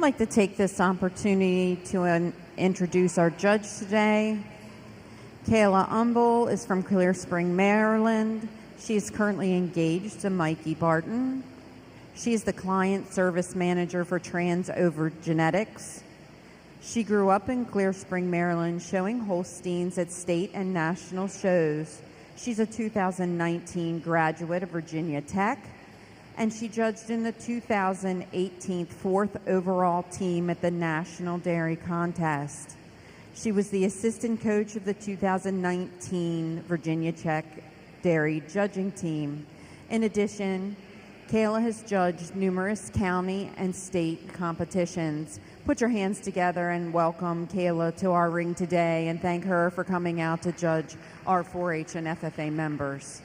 like to take this opportunity to introduce our judge today. Kayla Umbel is from Clear Spring, Maryland. She is currently engaged to Mikey Barton. She is the client service manager for Trans Over Genetics. She grew up in Clear Spring, Maryland, showing Holsteins at state and national shows. She's a 2019 graduate of Virginia Tech, and she judged in the 2018 fourth overall team at the National Dairy Contest. She was the assistant coach of the 2019 Virginia Tech Dairy judging team. In addition, Kayla has judged numerous county and state competitions. Put your hands together and welcome Kayla to our ring today and thank her for coming out to judge our 4-H and FFA members.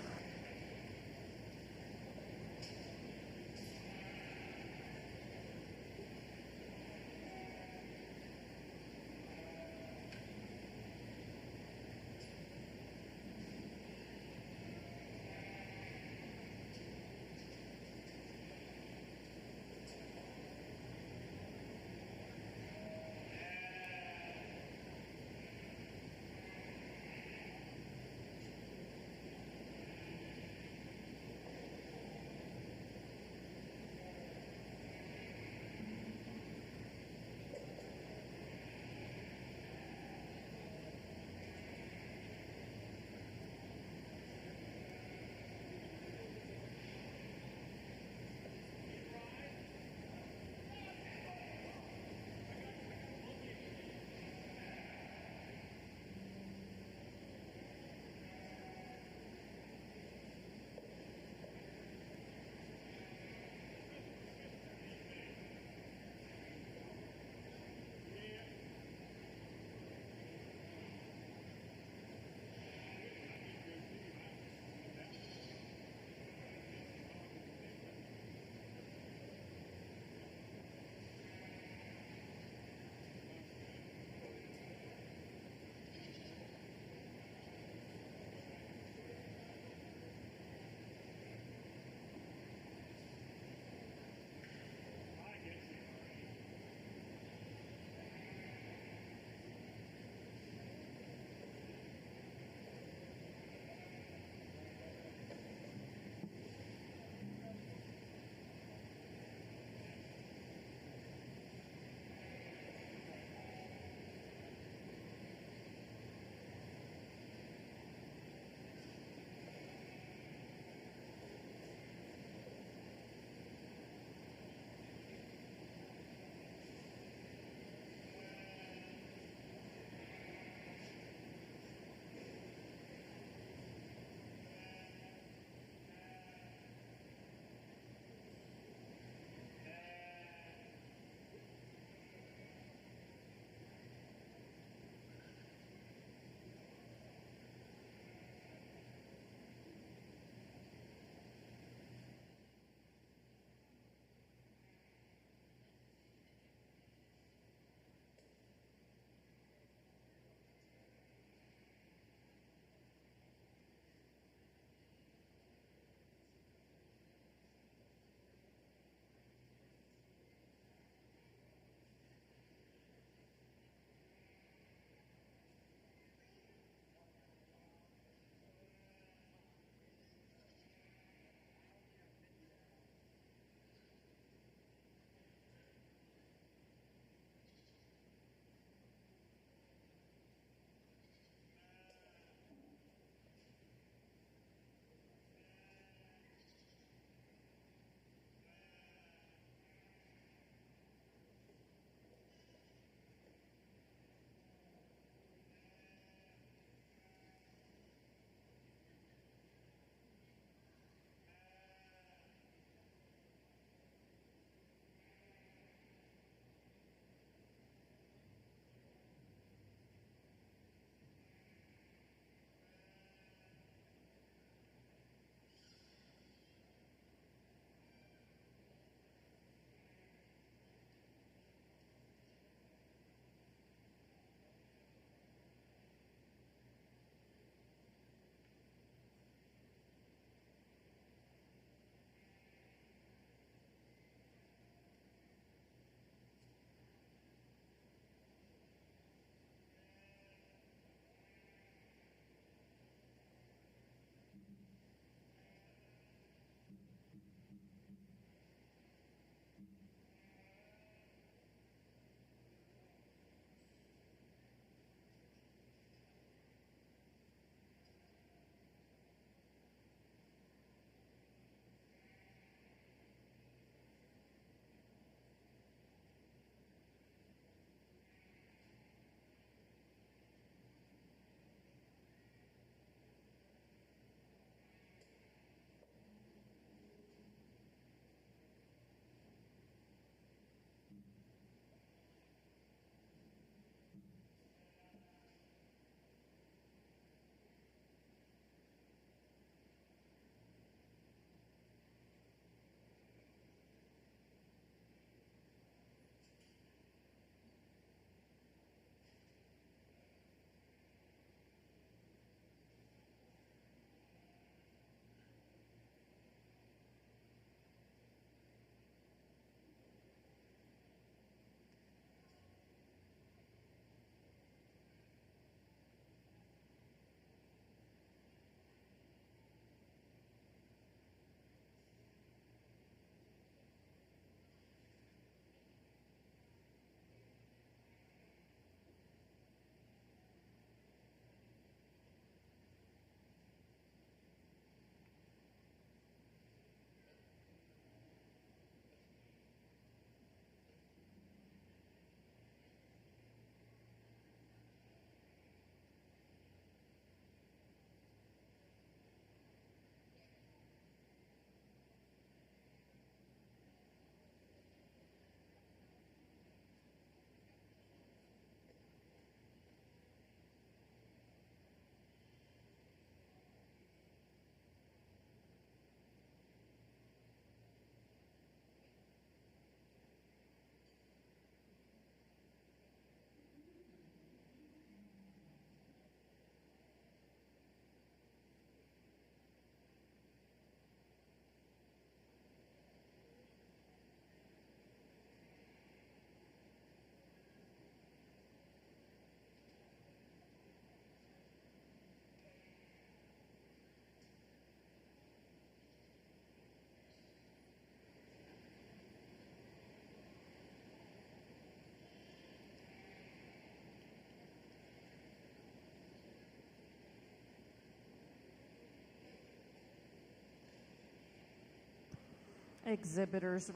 Exhibitors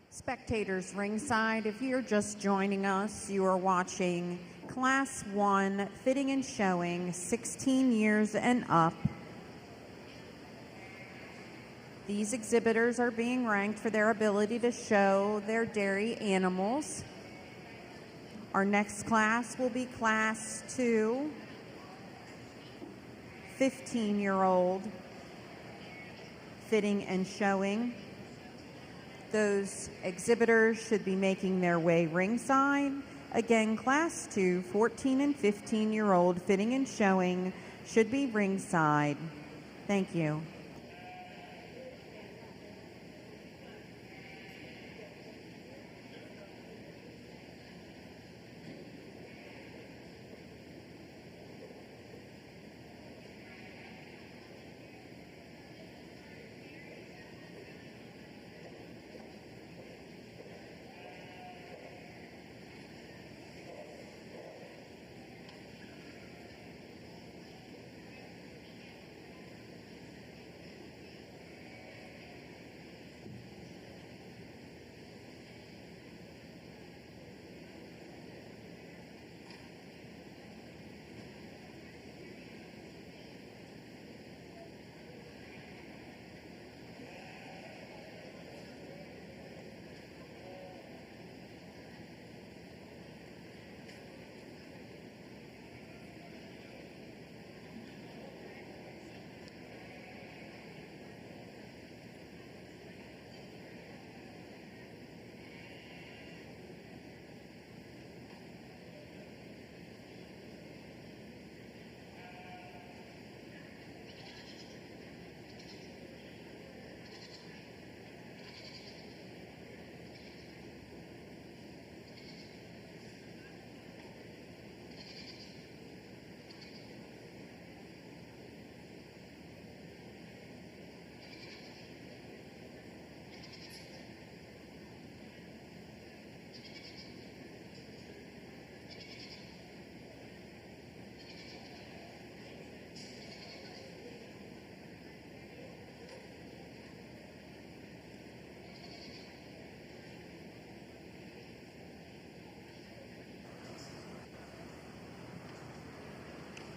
spectators ringside, if you're just joining us, you are watching Class 1 Fitting and Showing, 16 years and up. These exhibitors are being ranked for their ability to show their dairy animals. Our next class will be Class 2, 15-year-old Fitting and Showing. Those exhibitors should be making their way ringside. Again, Class 2, 14 and 15-year-old Fitting and Showing should be ringside. Thank you.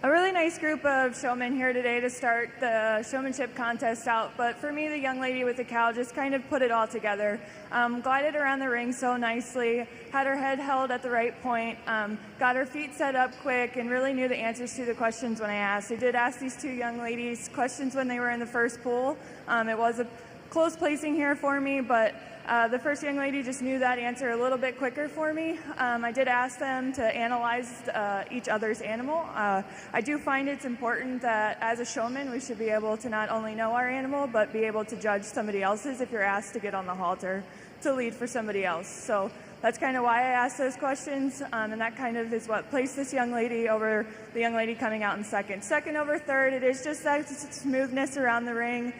A really nice group of showmen here today to start the showmanship contest out, but for me, the young lady with the cow just kind of put it all together. Glided around the ring so nicely, had her head held at the right point, got her feet set up quick, and really knew the answers to the questions when I asked. I did ask these two young ladies questions when they were in the first pool. It was a close placing here for me, but the first young lady just knew that answer a little bit quicker for me. I did ask them to analyze each other's animal. I do find it's important that as a showman, we should be able to not only know our animal, but be able to judge somebody else's if you're asked to get on the halter to lead for somebody else. So that's kind of why I asked those questions, and that kind of is what placed this young lady over the young lady coming out in second. Second over third, it is just that smoothness around the ring.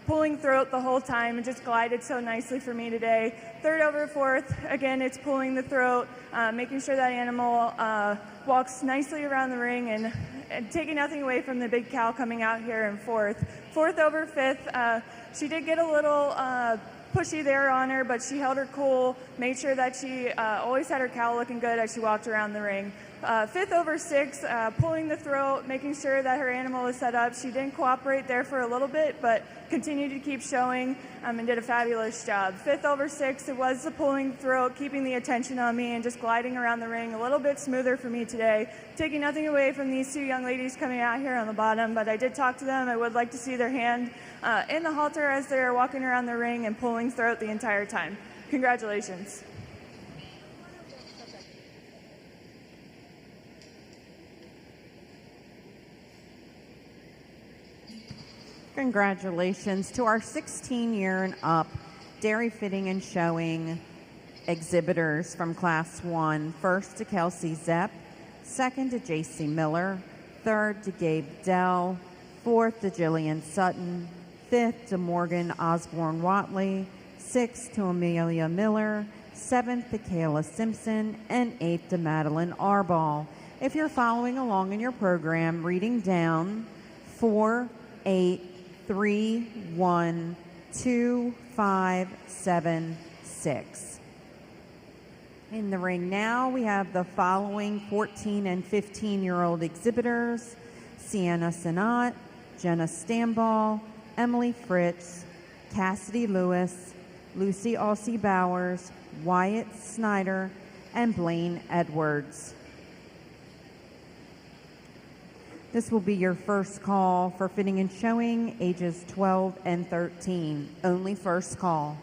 Pulling throat the whole time and just glided so nicely for me today. Third over fourth, again, it's pulling the throat, making sure that animal walks nicely around the ring and taking nothing away from the big cow coming out here in fourth. Fourth over fifth, she did get a little pushy there on her, but she held her cool, made sure that she always had her cow looking good as she walked around the ring. Fifth over six, pulling the throat, making sure that her animal is set up. She didn't cooperate there for a little bit, but continued to keep showing and did a fabulous job. Fifth over six, it was the pulling throat, keeping the attention on me and just gliding around the ring a little bit smoother for me today. Taking nothing away from these two young ladies coming out here on the bottom, but I did talk to them. I would like to see their hand in the halter as they're walking around the ring and pulling throat the entire time. Congratulations. Congratulations to our 16-year and up dairy fitting and showing exhibitors from Class 1. First to Kelsey Zepp, second to J.C. Miller, third to Gabe Dell, fourth to Jillian Sutton, fifth to Morgan Osborne Watley, sixth to Amelia Miller, seventh to Kayla Simpson, and eighth to Madeline Arball. If you're following along in your program, reading down 4, 8, 312-576. In the ring now, we have the following 14 and 15-year-old exhibitors: Sienna Sinat, Jenna Stamball, Emily Fritz, Cassidy Lewis, Lucy Aussie Bowers, Wyatt Snyder, and Blaine Edwards. This will be your first call for fitting and showing, ages 12 and 13. Only first call.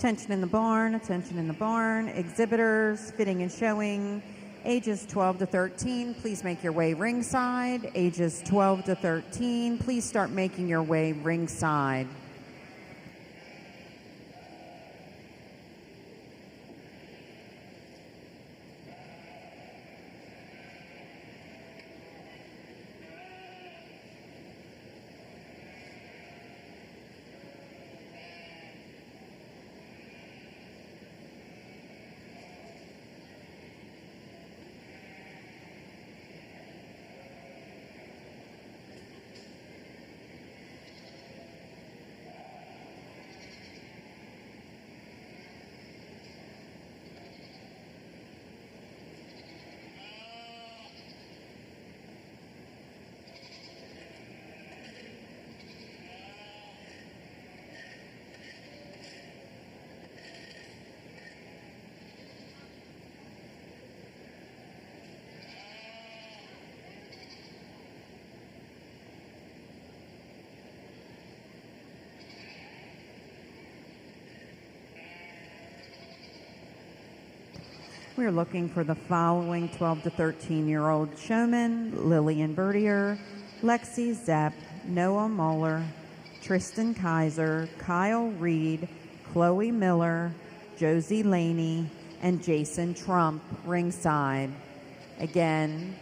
Attention in the barn, attention in the barn. Exhibitors, fitting and showing, ages 12 to 13, please make your way ringside. Ages 12 to 13, please start making your way ringside. We're looking for the following 12 to 13-year-old showmen: Lillian Bertier, Lexi Zepp, Noah Muller, Tristan Kaiser, Kyle Reed, Chloe Miller, Josie Laney, and Jason Trump ringside. Again,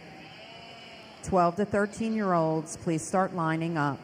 12 to 13-year-olds, please start lining up.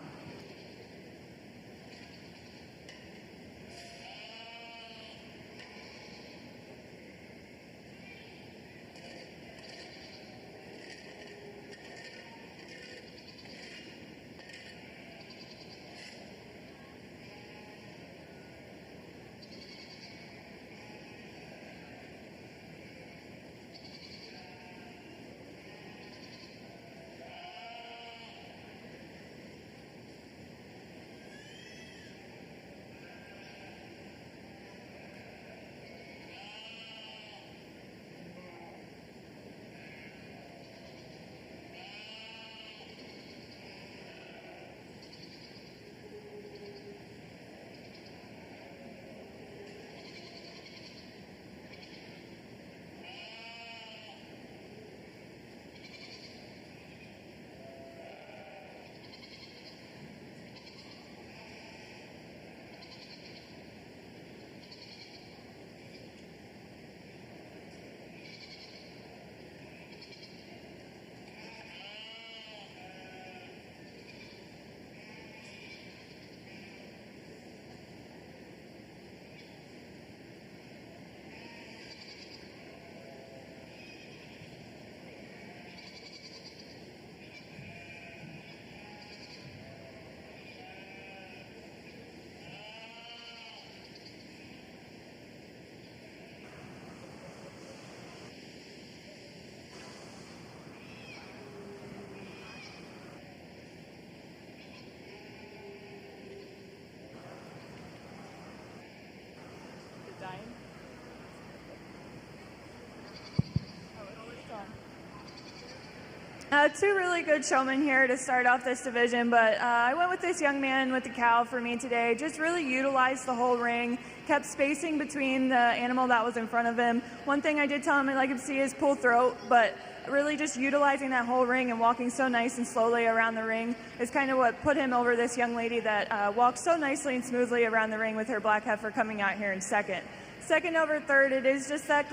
Two really good showmen here to start off this division, but I went with this young man with the cow for me today. Just really utilized the whole ring, kept spacing between the animal that was in front of him. One thing I did tell him I'd like him to see is pull throat, but really just utilizing that whole ring and walking so nice and slowly around the ring is kind of what put him over this young lady that walks so nicely and smoothly around the ring with her black heifer coming out here in second. Second over third, it is just that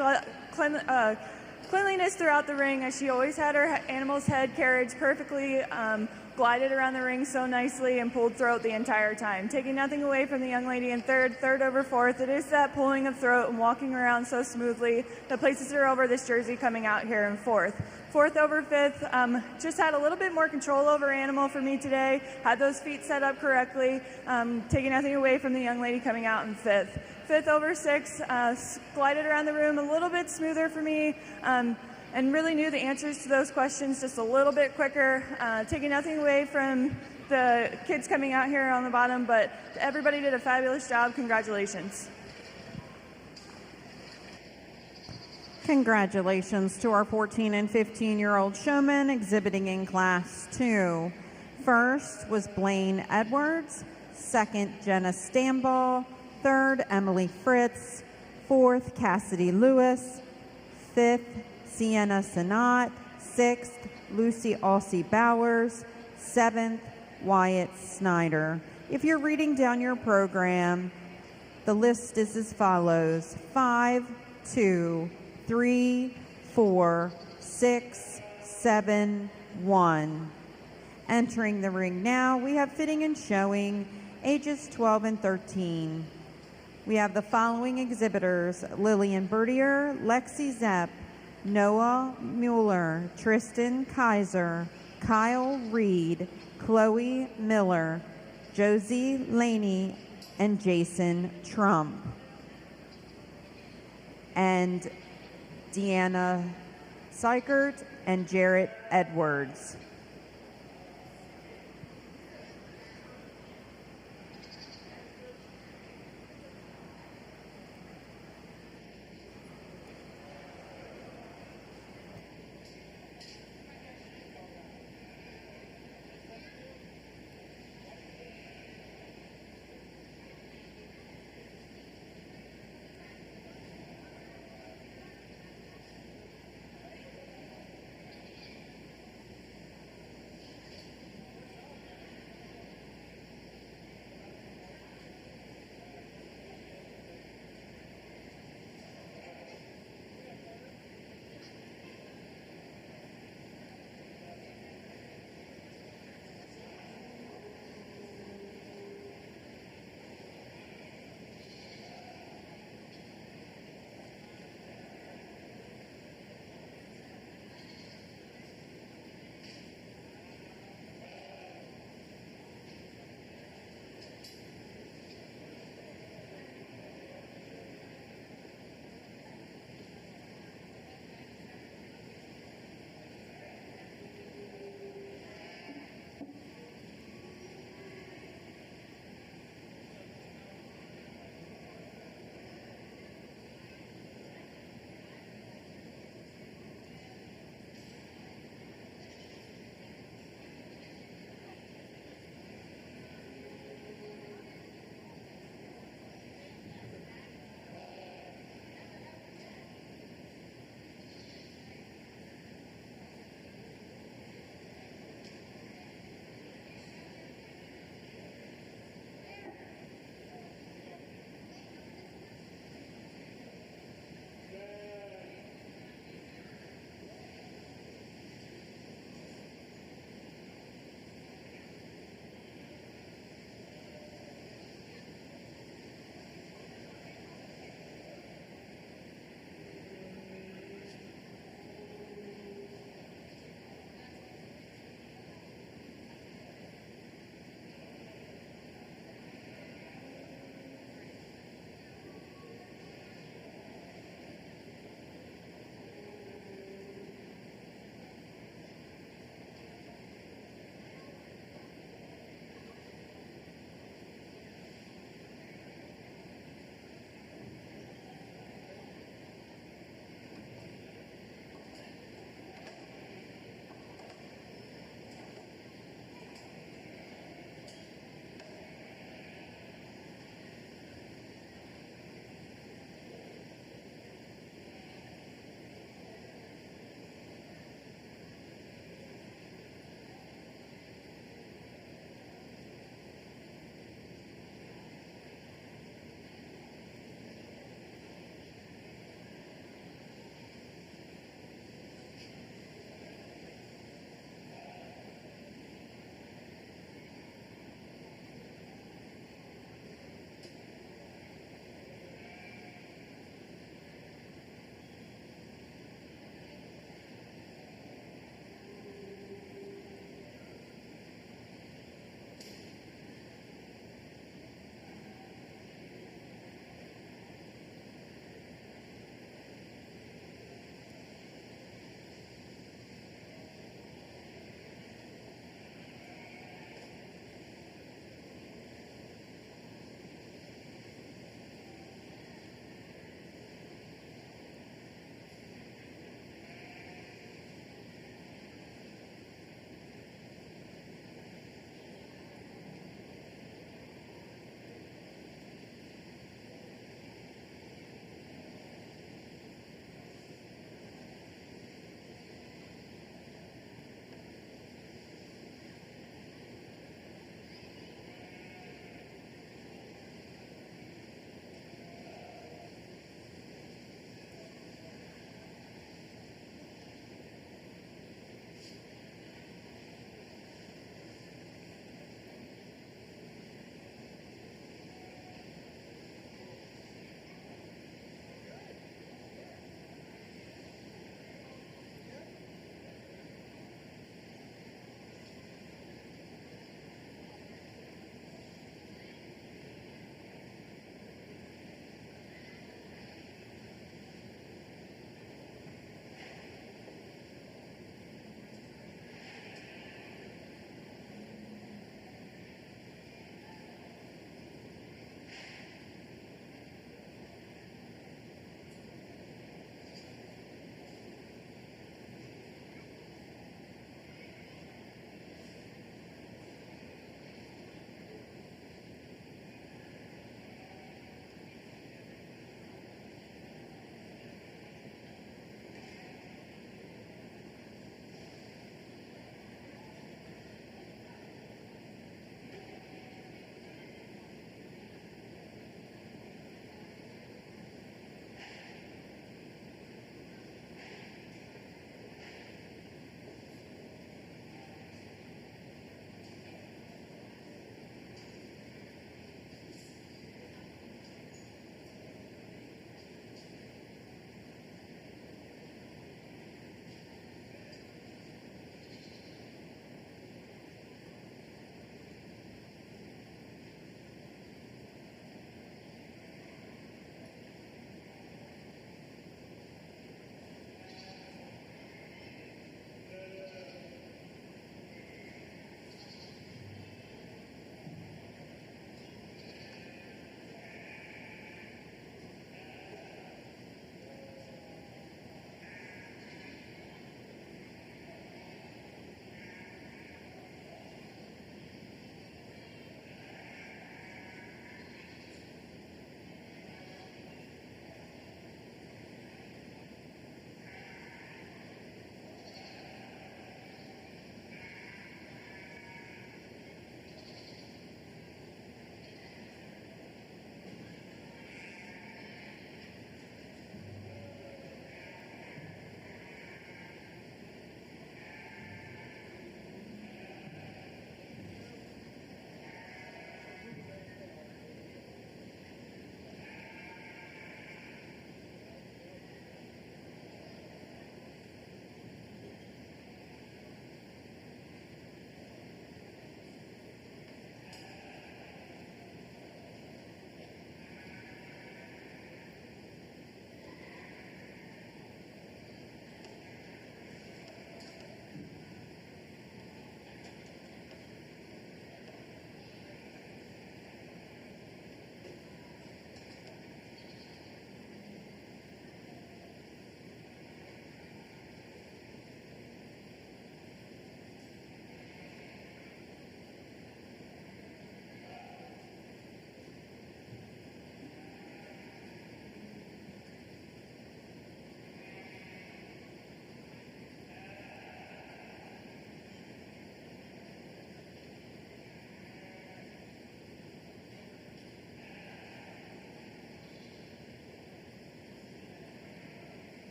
cleanliness throughout the ring, as she always had her animal's head carriage perfectly glided around the ring so nicely and pulled throat the entire time. Taking nothing away from the young lady in third, third over fourth, it is that pulling of throat and walking around so smoothly that places her over this jersey coming out here in fourth. Fourth over fifth, just had a little bit more control over animal for me today, had those feet set up correctly, taking nothing away from the young lady coming out in fifth. Fifth over six, glided around the room a little bit smoother for me, and really knew the answers to those questions just a little bit quicker, taking nothing away from the kids coming out here on the bottom, but everybody did a fabulous job. Congratulations. Congratulations to our 14 and 15-year-old showmen exhibiting in Class 2. First was Blaine Edwards, second Jenna Stamball, Third, Emily Fritz. Fourth, Cassidy Lewis. Fifth, Sienna Sanat. Sixth, Lucy Alsey Bowers. Seventh, Wyatt Snyder. If you're reading down your program, the list is as follows: 5, 2, 3, 4, 6, 7, 1. Entering the ring now, we have fitting and showing, ages 12 and 13. We have the following exhibitors: Lillian Bertier, Lexi Zepp, Noah Mueller, Tristan Kaiser, Kyle Reed, Chloe Miller, Josie Laney, and Jason Trump. And Deanna Seichert and Jarrett Edwards.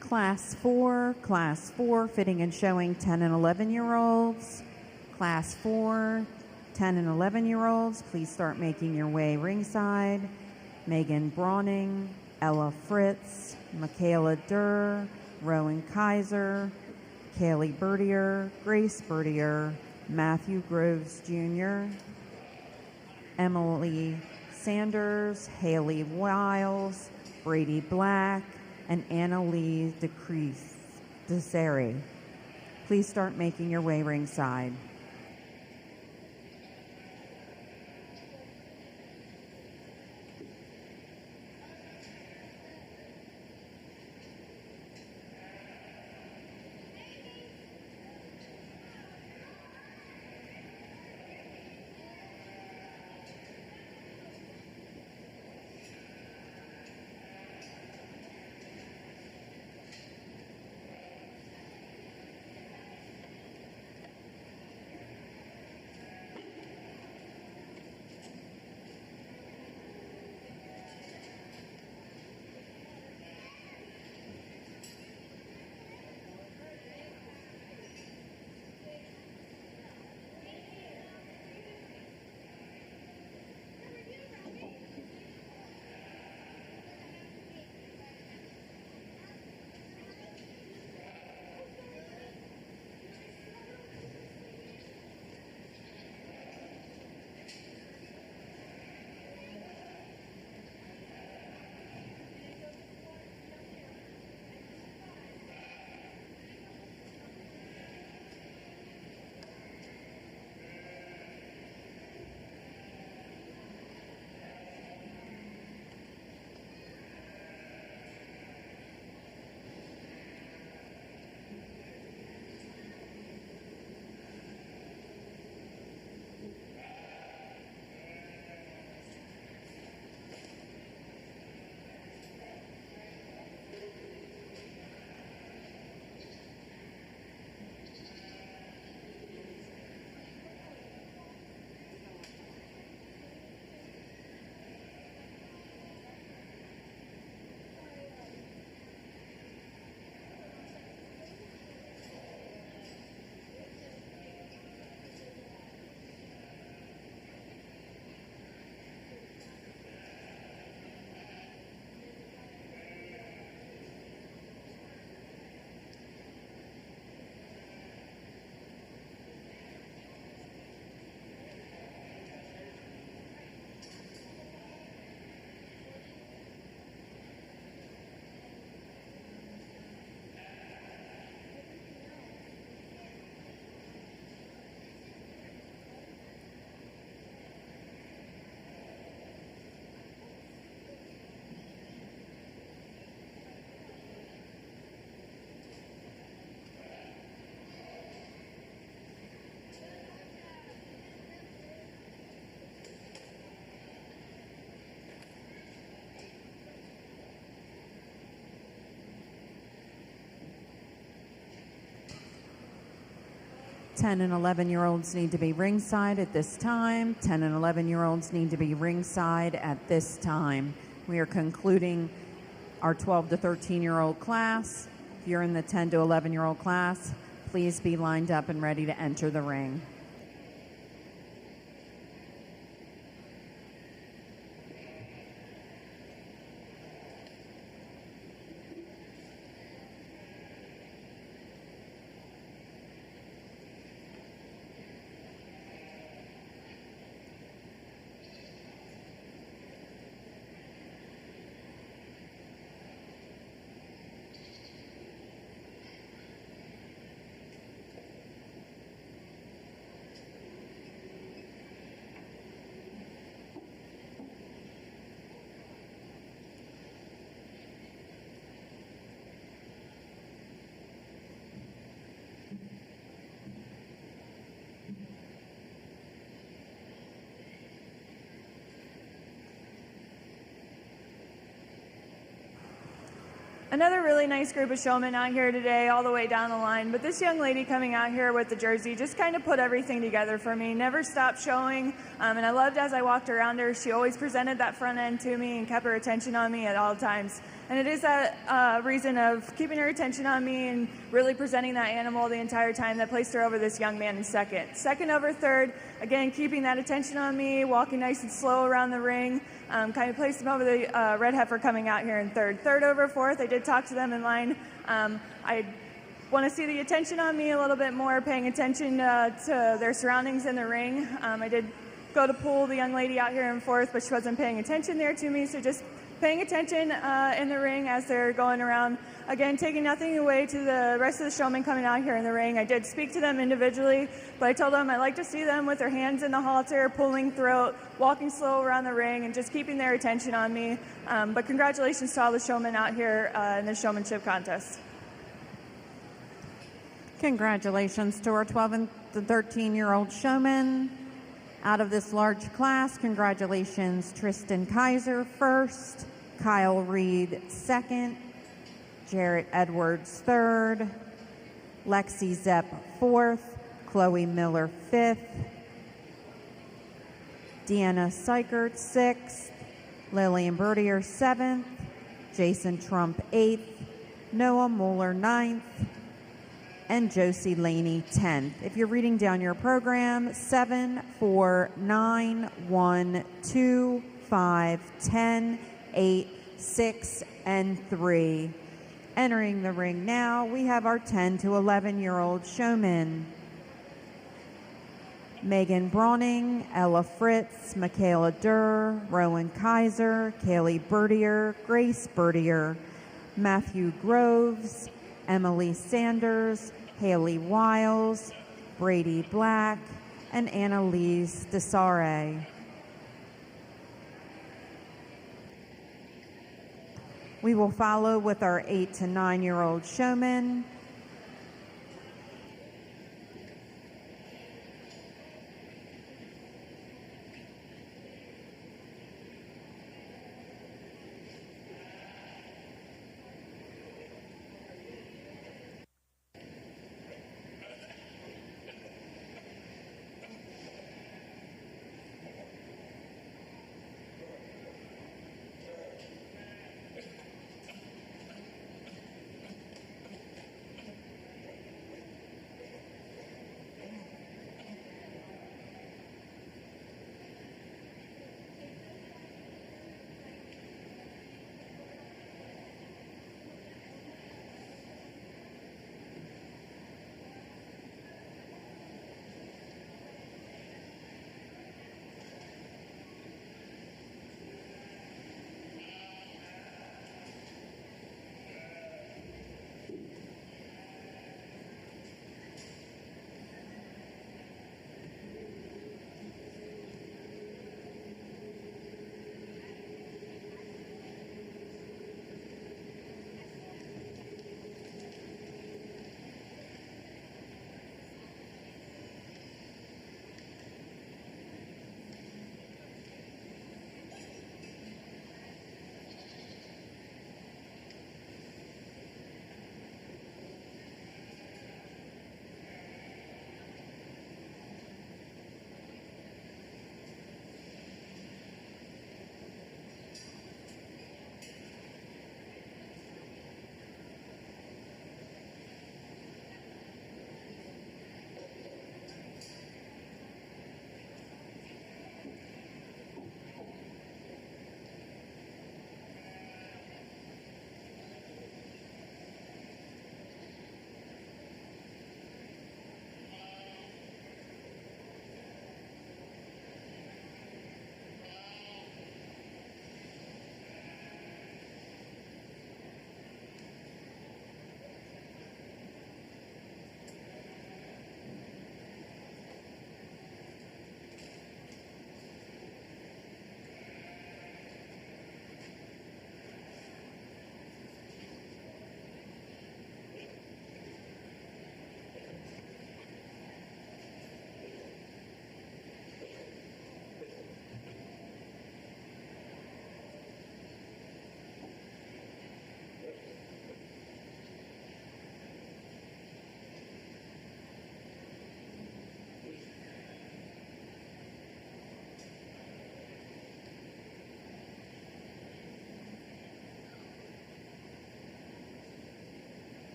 Class 4, fitting and showing 10 and 11-year-olds. Class 4, 10 and 11-year-olds, please start making your way ringside. Megan Brawning, Ella Fritz, Michaela Durr, Rowan Kaiser, Kaylee Bertier, Grace Bertier, Matthew Groves Jr., Emily Sanders, Haley Wiles, Brady Black, and Annalee DeSeri. Please start making your way ringside. Ten and 11-year-olds need to be ringside at this time. 10 and 11-year-olds need to be ringside at this time. We are concluding our 12 to 13-year-old class. If you're in the 10 to 11-year-old class, please be lined up and ready to enter the ring. Another really nice group of showmen out here today, all the way down the line. But this young lady coming out here with the jersey just kind of put everything together for me. Never stopped showing, and I loved as I walked around her. She always presented that front end to me and kept her attention on me at all times. And it is that reason of keeping her attention on me and really presenting that animal the entire time that placed her over this young man in second. Second over third, again, keeping that attention on me, walking nice and slow around the ring. Kind of placed him over the red heifer coming out here in third. Third over fourth, I did talk to them in line. I want to see the attention on me a little bit more, paying attention to their surroundings in the ring. I did go to pull the young lady out here in fourth, but she wasn't paying attention there to me, so just paying attention in the ring as they're going around. Again, taking nothing away to the rest of the showmen coming out here in the ring. I did speak to them individually, but I told them I like to see them with their hands in the halter, pulling throat, walking slow around the ring, and just keeping their attention on me. But congratulations to all the showmen out here in the showmanship contest. Congratulations to our 12 and 13-year-old showmen. Out of this large class, congratulations Tristan Kaiser first, Kyle Reed second, Jarrett Edwards third, Lexi Zepp fourth, Chloe Miller fifth, Deanna Seichert sixth, Lillian Bertier seventh, Jason Trump eighth, Noah Moeller ninth, and Josie Laney 10th. If you're reading down your program, 7, 4, 9, 1, 2, 5, 10, 8, 6, and 3. Entering the ring now, we have our 10 to 11-year-old showmen. Megan Brawning, Ella Fritz, Michaela Durr, Rowan Kaiser, Kaylee Bertier, Grace Bertier, Matthew Groves, Emily Sanders, Haley Wiles, Brady Black, and Annalise Desare. We will follow with our 8 to 9-year-old showmen.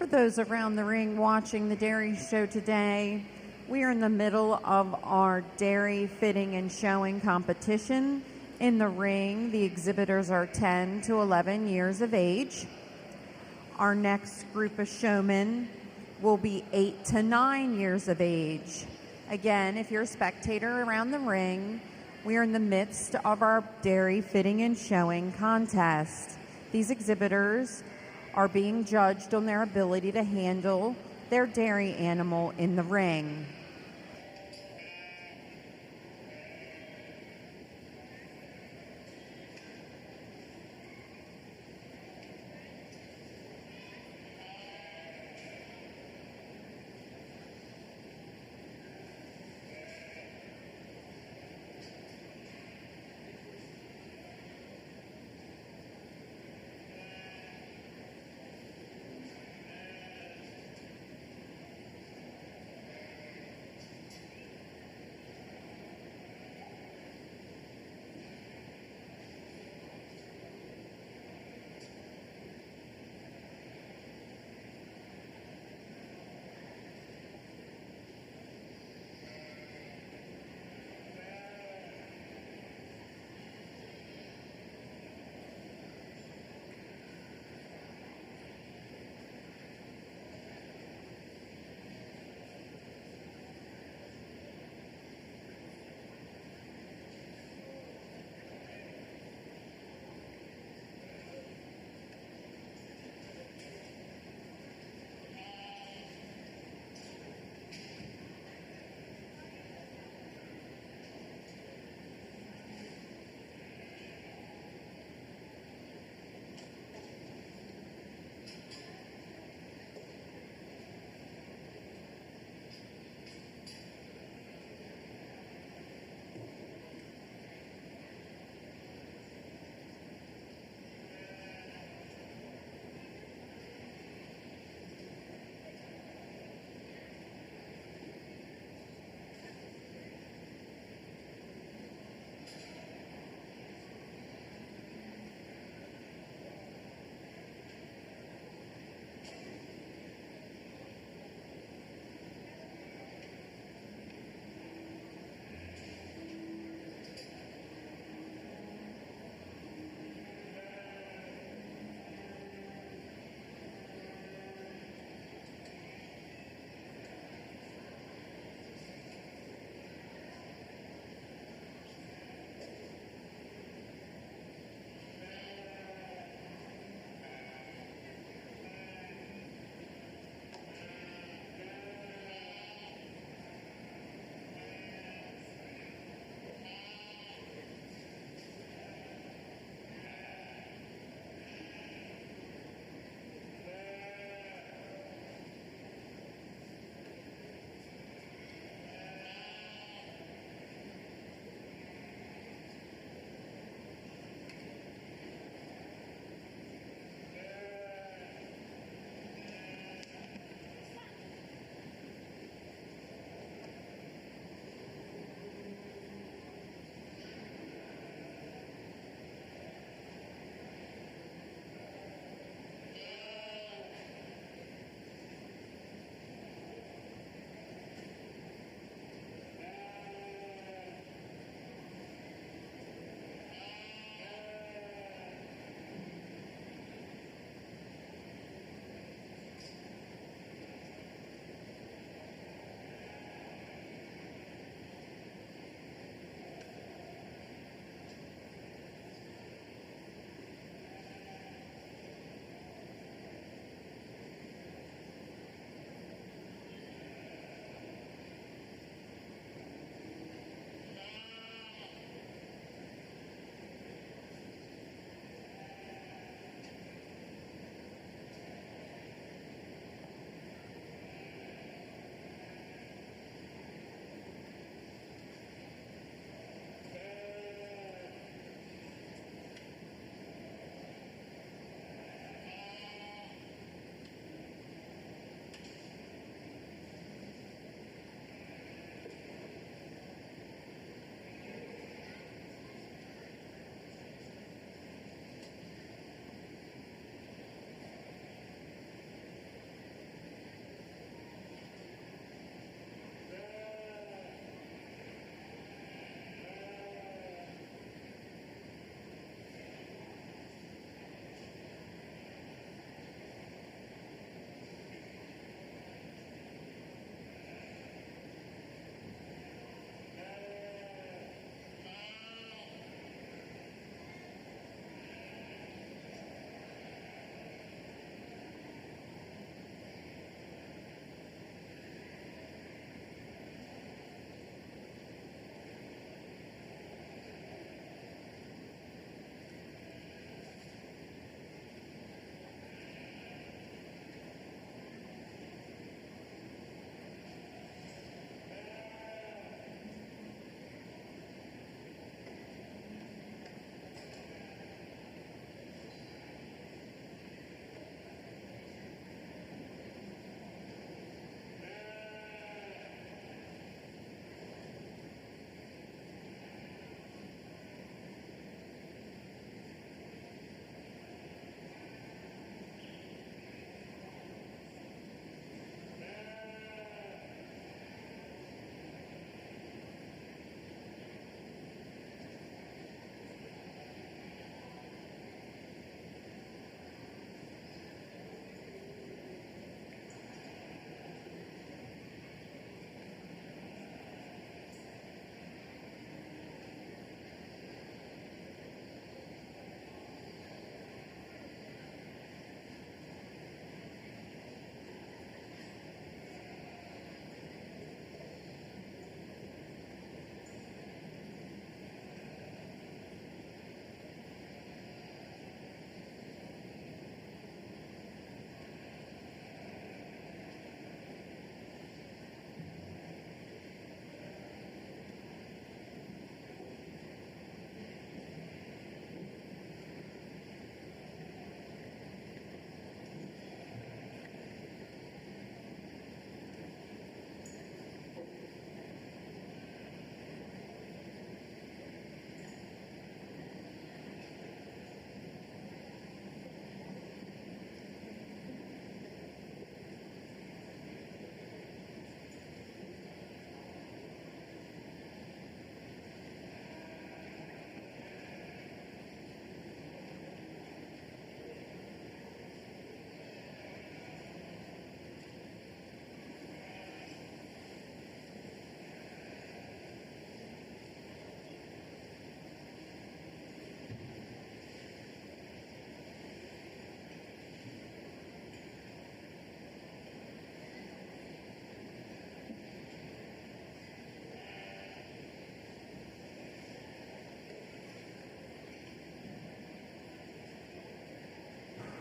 For those around the ring watching the dairy show today, we are in the middle of our dairy fitting and showing competition. In the ring, the exhibitors are 10 to 11 years of age. Our next group of showmen will be 8 to 9 years of age. Again, if you're a spectator around the ring, we are in the midst of our dairy fitting and showing contest. These exhibitors are being judged on their ability to handle their dairy animal in the ring.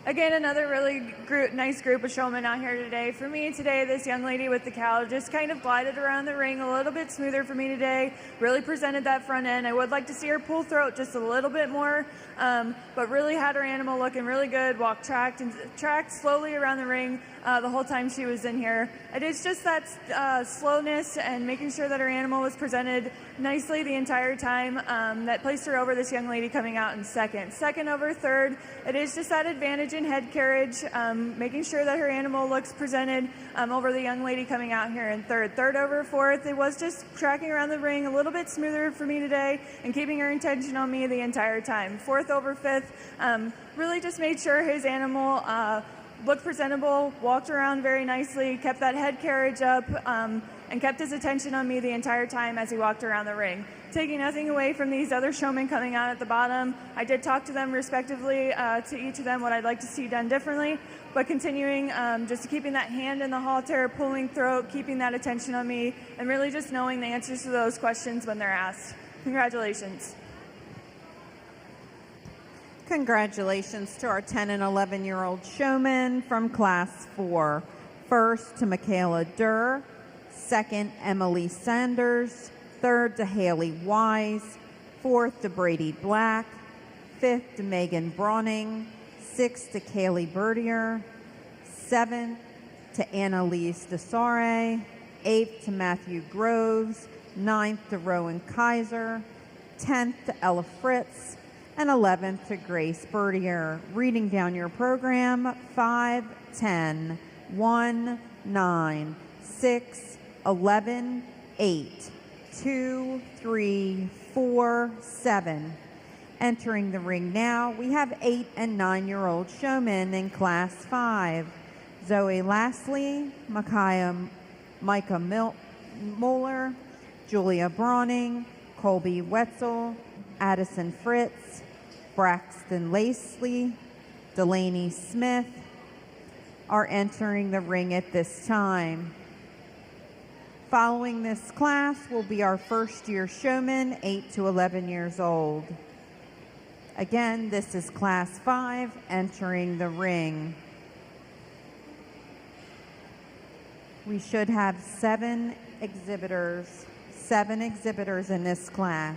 Again, another really nice group of showmen out here today. For me today, this young lady with the cow just kind of glided around the ring a little bit smoother for me today, really presented that front end. I would like to see her pull throat just a little bit more, but really had her animal looking really good, tracked slowly around the ring the whole time she was in here. It is just that slowness and making sure that her animal was presented nicely the entire time that placed her over this young lady coming out in second. Second over third, it is just that advantage in head carriage, making sure that her animal looks presented over the young lady coming out here in third. Third over fourth, it was just tracking around the ring a little bit smoother for me today and keeping her attention on me the entire time. Fourth over fifth, really just made sure his animal looked presentable, walked around very nicely, kept that head carriage up, and kept his attention on me the entire time as he walked around the ring. Taking nothing away from these other showmen coming out at the bottom, I did talk to them respectively, to each of them what I'd like to see done differently, but continuing just keeping that hand in the halter, pulling throat, keeping that attention on me, and really just knowing the answers to those questions when they're asked. Congratulations. Congratulations to our 10 and 11-year-old showmen from Class 4. First to Michaela Durr, second Emily Sanders, third to Haley Wise, fourth to Brady Black, fifth to Megan Brawning, sixth to Kaylee Bertier, seventh to Annalise Desare, eighth to Matthew Groves, ninth to Rowan Kaiser, 10th to Ella Fritz, and 11th to Grace Bertier. Reading down your program, 5, 10, 1, 9, 6, 11, 8, 2, 3, 4, 7. Entering the ring now, we have 8 and 9-year-old showmen in Class 5. Zoe Lastly, Micah Muller, Julia Brawning, Colby Wetzel, Addison Fritz, Braxton Lacey, Delaney Smith are entering the ring at this time. Following this class will be our first-year showmen, 8 to 11 years old. Again, this is Class 5 entering the ring. We should have 7 exhibitors in this class.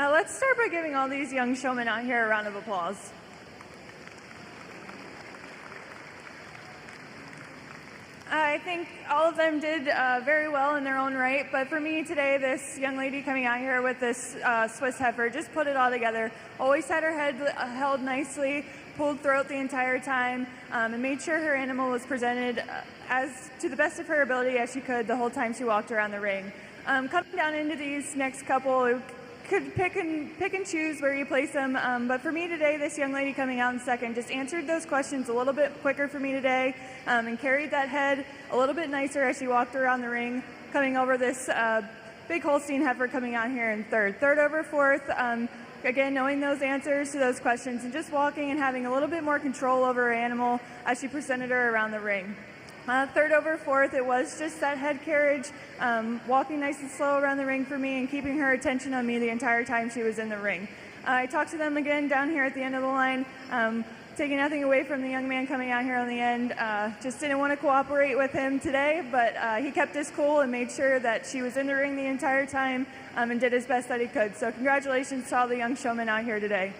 Let's start by giving all these young showmen out here a round of applause. I think all of them did very well in their own right, but for me today, this young lady coming out here with this Swiss heifer just put it all together. Always had her head held nicely, pulled throat the entire time, and made sure her animal was presented as to the best of her ability as she could the whole time she walked around the ring. Coming down into these next couple, you could pick and choose where you place them, but for me today, this young lady coming out in second just answered those questions a little bit quicker for me today, and carried that head a little bit nicer as she walked around the ring, coming over this big Holstein heifer coming out here in third. Third over fourth, again, knowing those answers to those questions and just walking and having a little bit more control over her animal as she presented her around the ring. Third over fourth, it was just that head carriage, walking nice and slow around the ring for me and keeping her attention on me the entire time she was in the ring. I talked to them again down here at the end of the line, taking nothing away from the young man coming out here on the end. Just didn't want to cooperate with him today, but he kept his cool and made sure that she was in the ring the entire time and did his best that he could. So congratulations to all the young showmen out here today.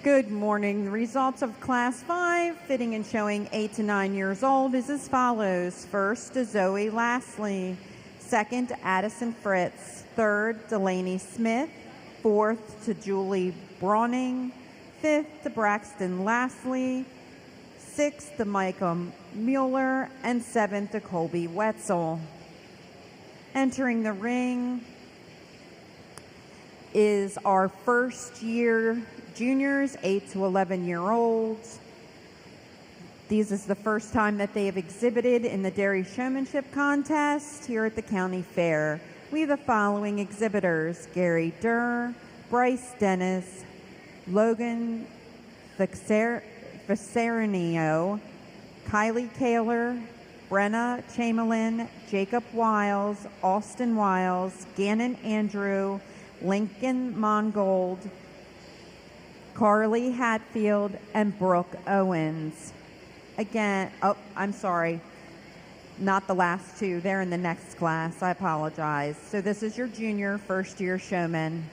Good morning. The results of Class 5, fitting and showing 8 to 9 years old, is as follows. First to Zoe Lastly. Second to Addison Fritz. Third, Delaney Smith. Fourth to Julie Browning. Fifth to Braxton Lastly. Sixth to Micah Mueller. And seventh to Colby Wetzel. Entering the ring is our first year juniors, 8 to 11-year-olds. This is the first time that they have exhibited in the Dairy Showmanship Contest here at the County Fair. We have the following exhibitors: Gary Durr, Bryce Dennis, Logan Facerinio, Kylie Kaler, Brenna Chamberlain, Jacob Wiles, Austin Wiles, Gannon Andrew, Lincoln Mongold, Carly Hatfield, and Brooke Owens. Again, I'm sorry, not the last two. They're in the next class. I apologize. So this is your junior first-year showman.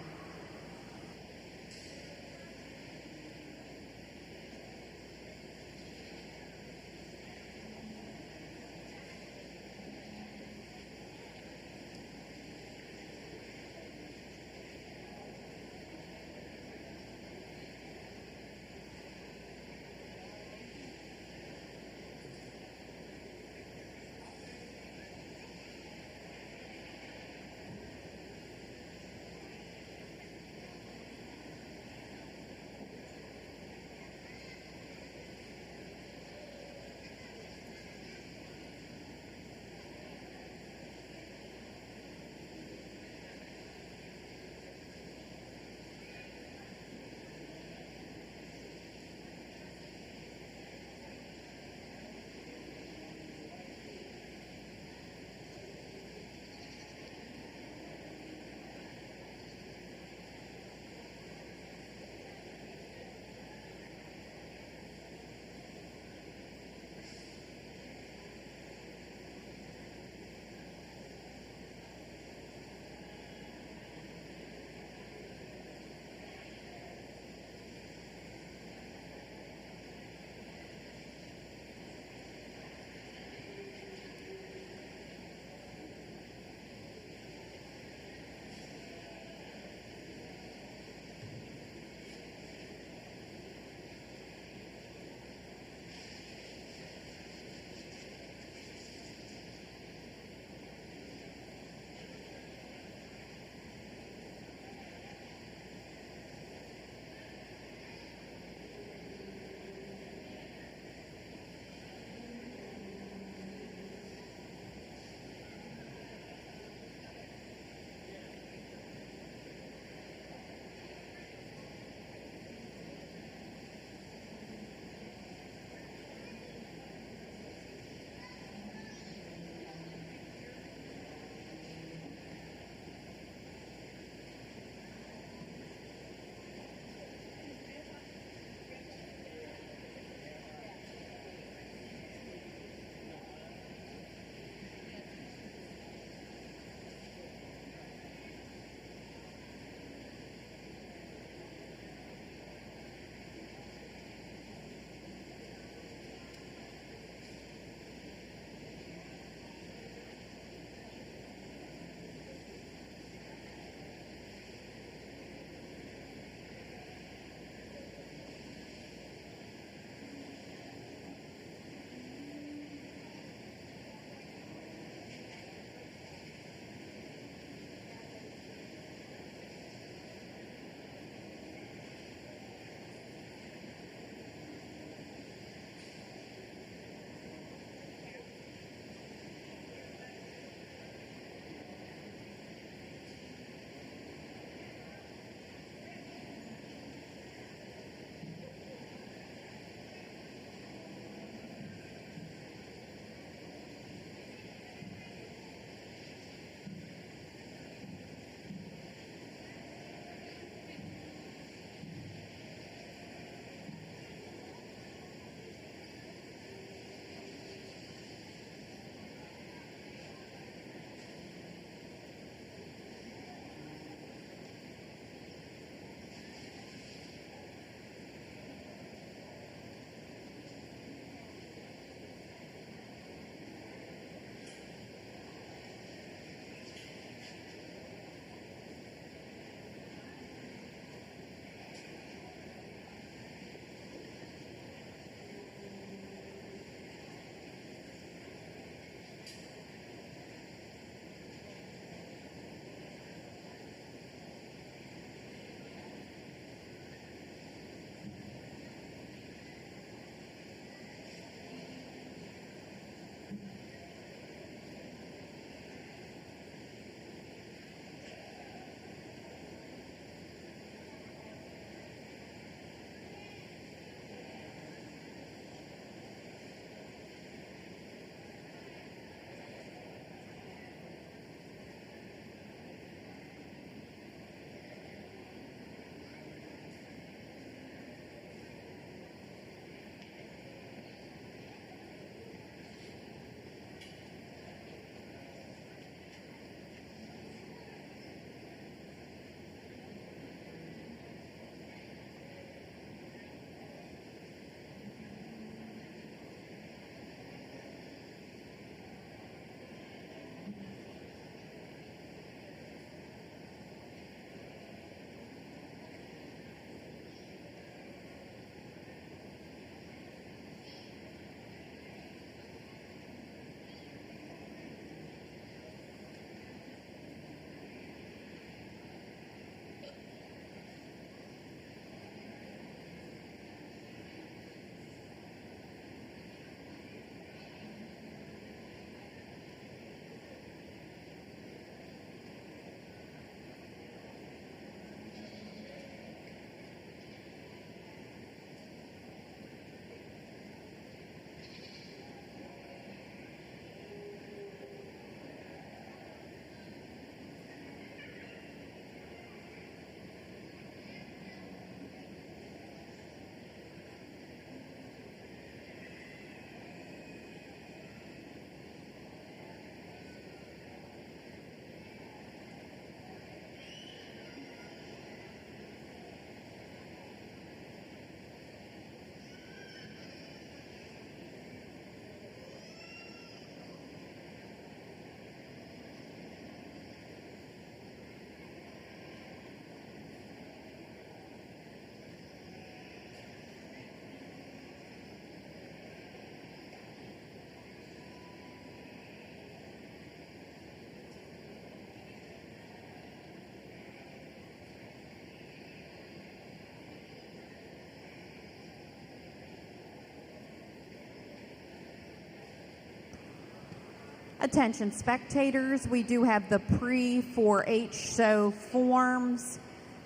Attention spectators, we do have the pre-4-H show forms.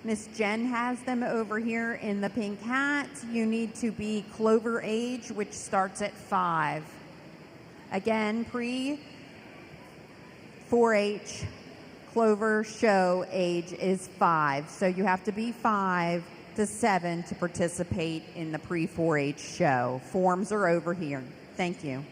Miss Jen has them over here in the pink hat. You need to be Clover age, which starts at 5. Again, pre-4-H Clover show age is 5. So you have to be 5 to 7 to participate in the pre-4-H show. Forms are over here. Thank you.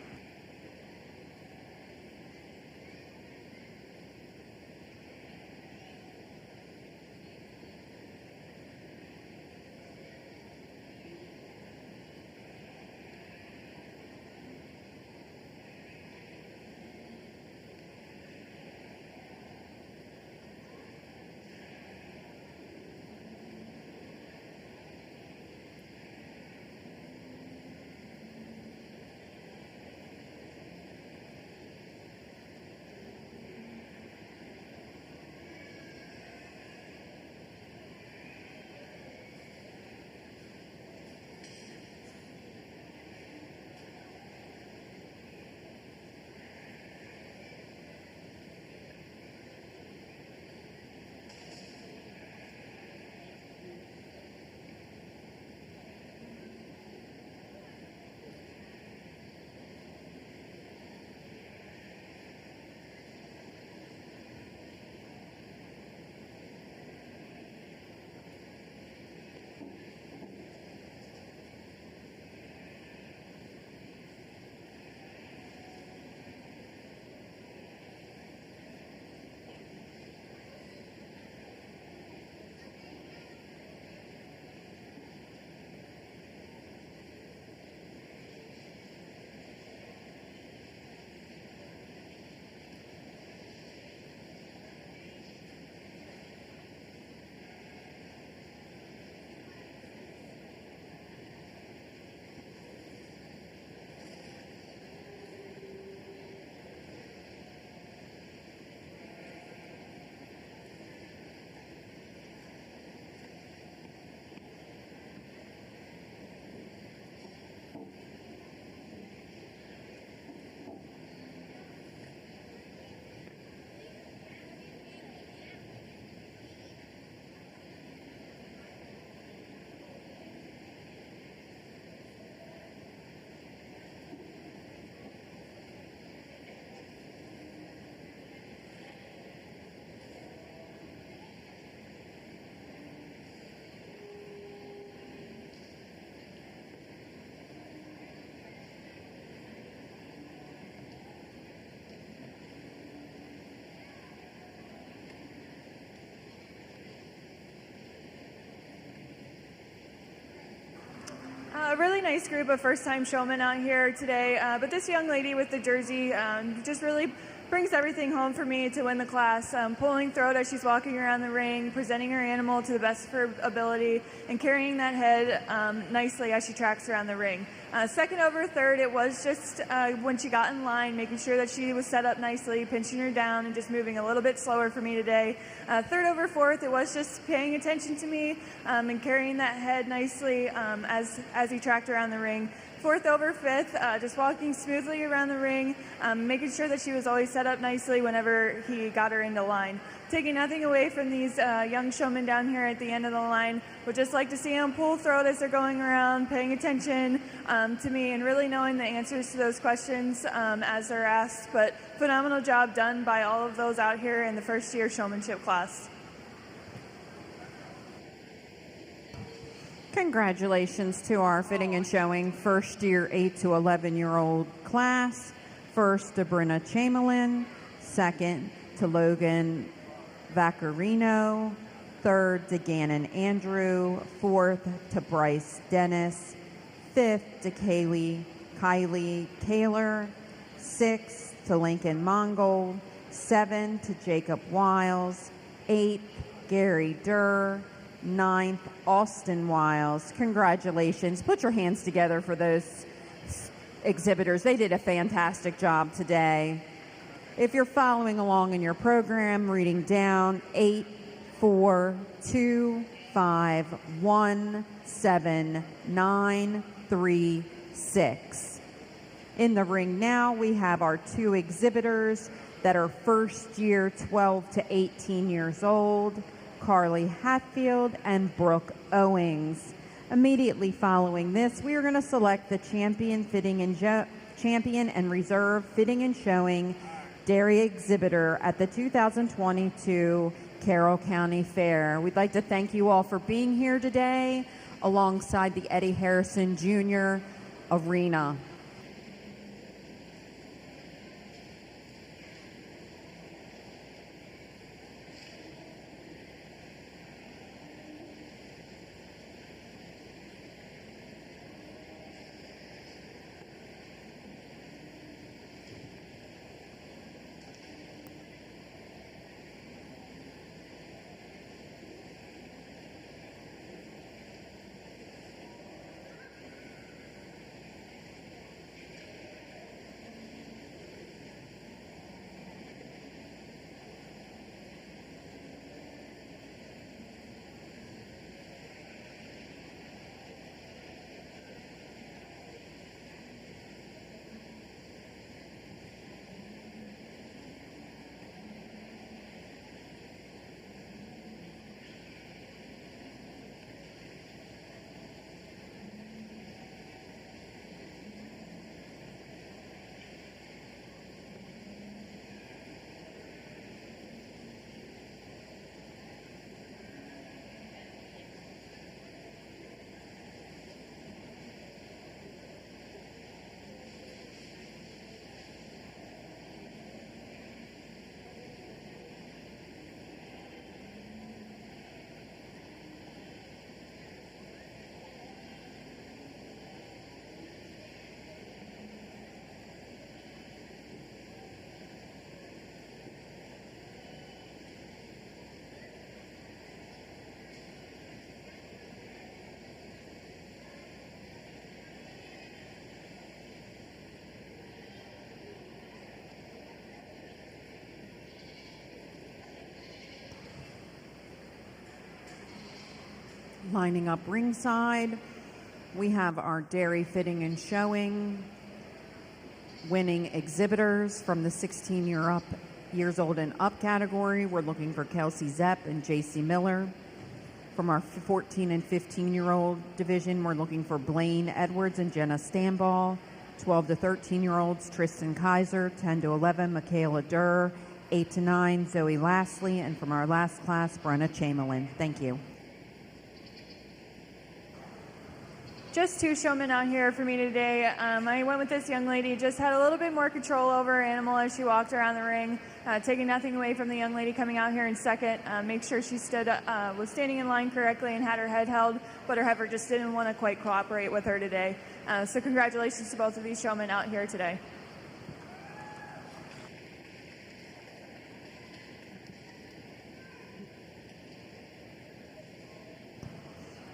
A really nice group of first-time showmen out here today, but this young lady with the jersey just really brings everything home for me to win the class. Pulling throat as she's walking around the ring, presenting her animal to the best of her ability, and carrying that head nicely as she tracks around the ring. Second over third, it was just when she got in line, making sure that she was set up nicely, pinching her down, and just moving a little bit slower for me today. Third over fourth, it was just paying attention to me and carrying that head nicely as he tracked around the ring. Fourth over fifth, just walking smoothly around the ring, making sure that she was always set up nicely whenever he got her into line. Taking nothing away from these young showmen down here at the end of the line, would just like to see them pull throat as they're going around, paying attention to me and really knowing the answers to those questions as they're asked. But phenomenal job done by all of those out here in the first year showmanship class. Congratulations to our fitting and showing first year 8 to 11-year-old class. First to Brenna Chamberlain, second to Logan Vaccarino, third to Gannon Andrew, fourth to Bryce Dennis, fifth to Kylie Kaler, sixth to Lincoln Mongold, seventh to Jacob Wiles, eighth Gary Durr, ninth Austin Wiles. Congratulations. Put your hands together for those exhibitors. They did a fantastic job today. If you're following along in your program, reading down 8, 4, 2, 5, 1, 7, 9, 3, 6. In the ring now, we have our two exhibitors that are first year 12 to 18 years old, Carly Hatfield and Brooke Owings. Immediately following this, we are going to select the champion and reserve fitting and showing dairy exhibitor at the 2022 Carroll County Fair. We'd like to thank you all for being here today alongside the Eddie Harrison Jr. Arena. Lining up ringside, we have our dairy fitting and showing winning exhibitors from the 16 years old and up category. We're looking for Kelsey Zepp and JC Miller. From our 14 and 15-year-old division, we're looking for Blaine Edwards and Jenna Stamball. 12 to 13-year-olds, Tristan Kaiser. 10 to 11, Michaela Durr. 8 to 9, Zoe Lastly. And from our last class, Brenna Chamberlain. Thank you. Just two showmen out here for me today. I went with this young lady, just had a little bit more control over her animal as she walked around the ring, taking nothing away from the young lady coming out here in second. Make sure she was standing in line correctly and had her head held, but her heifer just didn't want to quite cooperate with her today. So congratulations to both of these showmen out here today.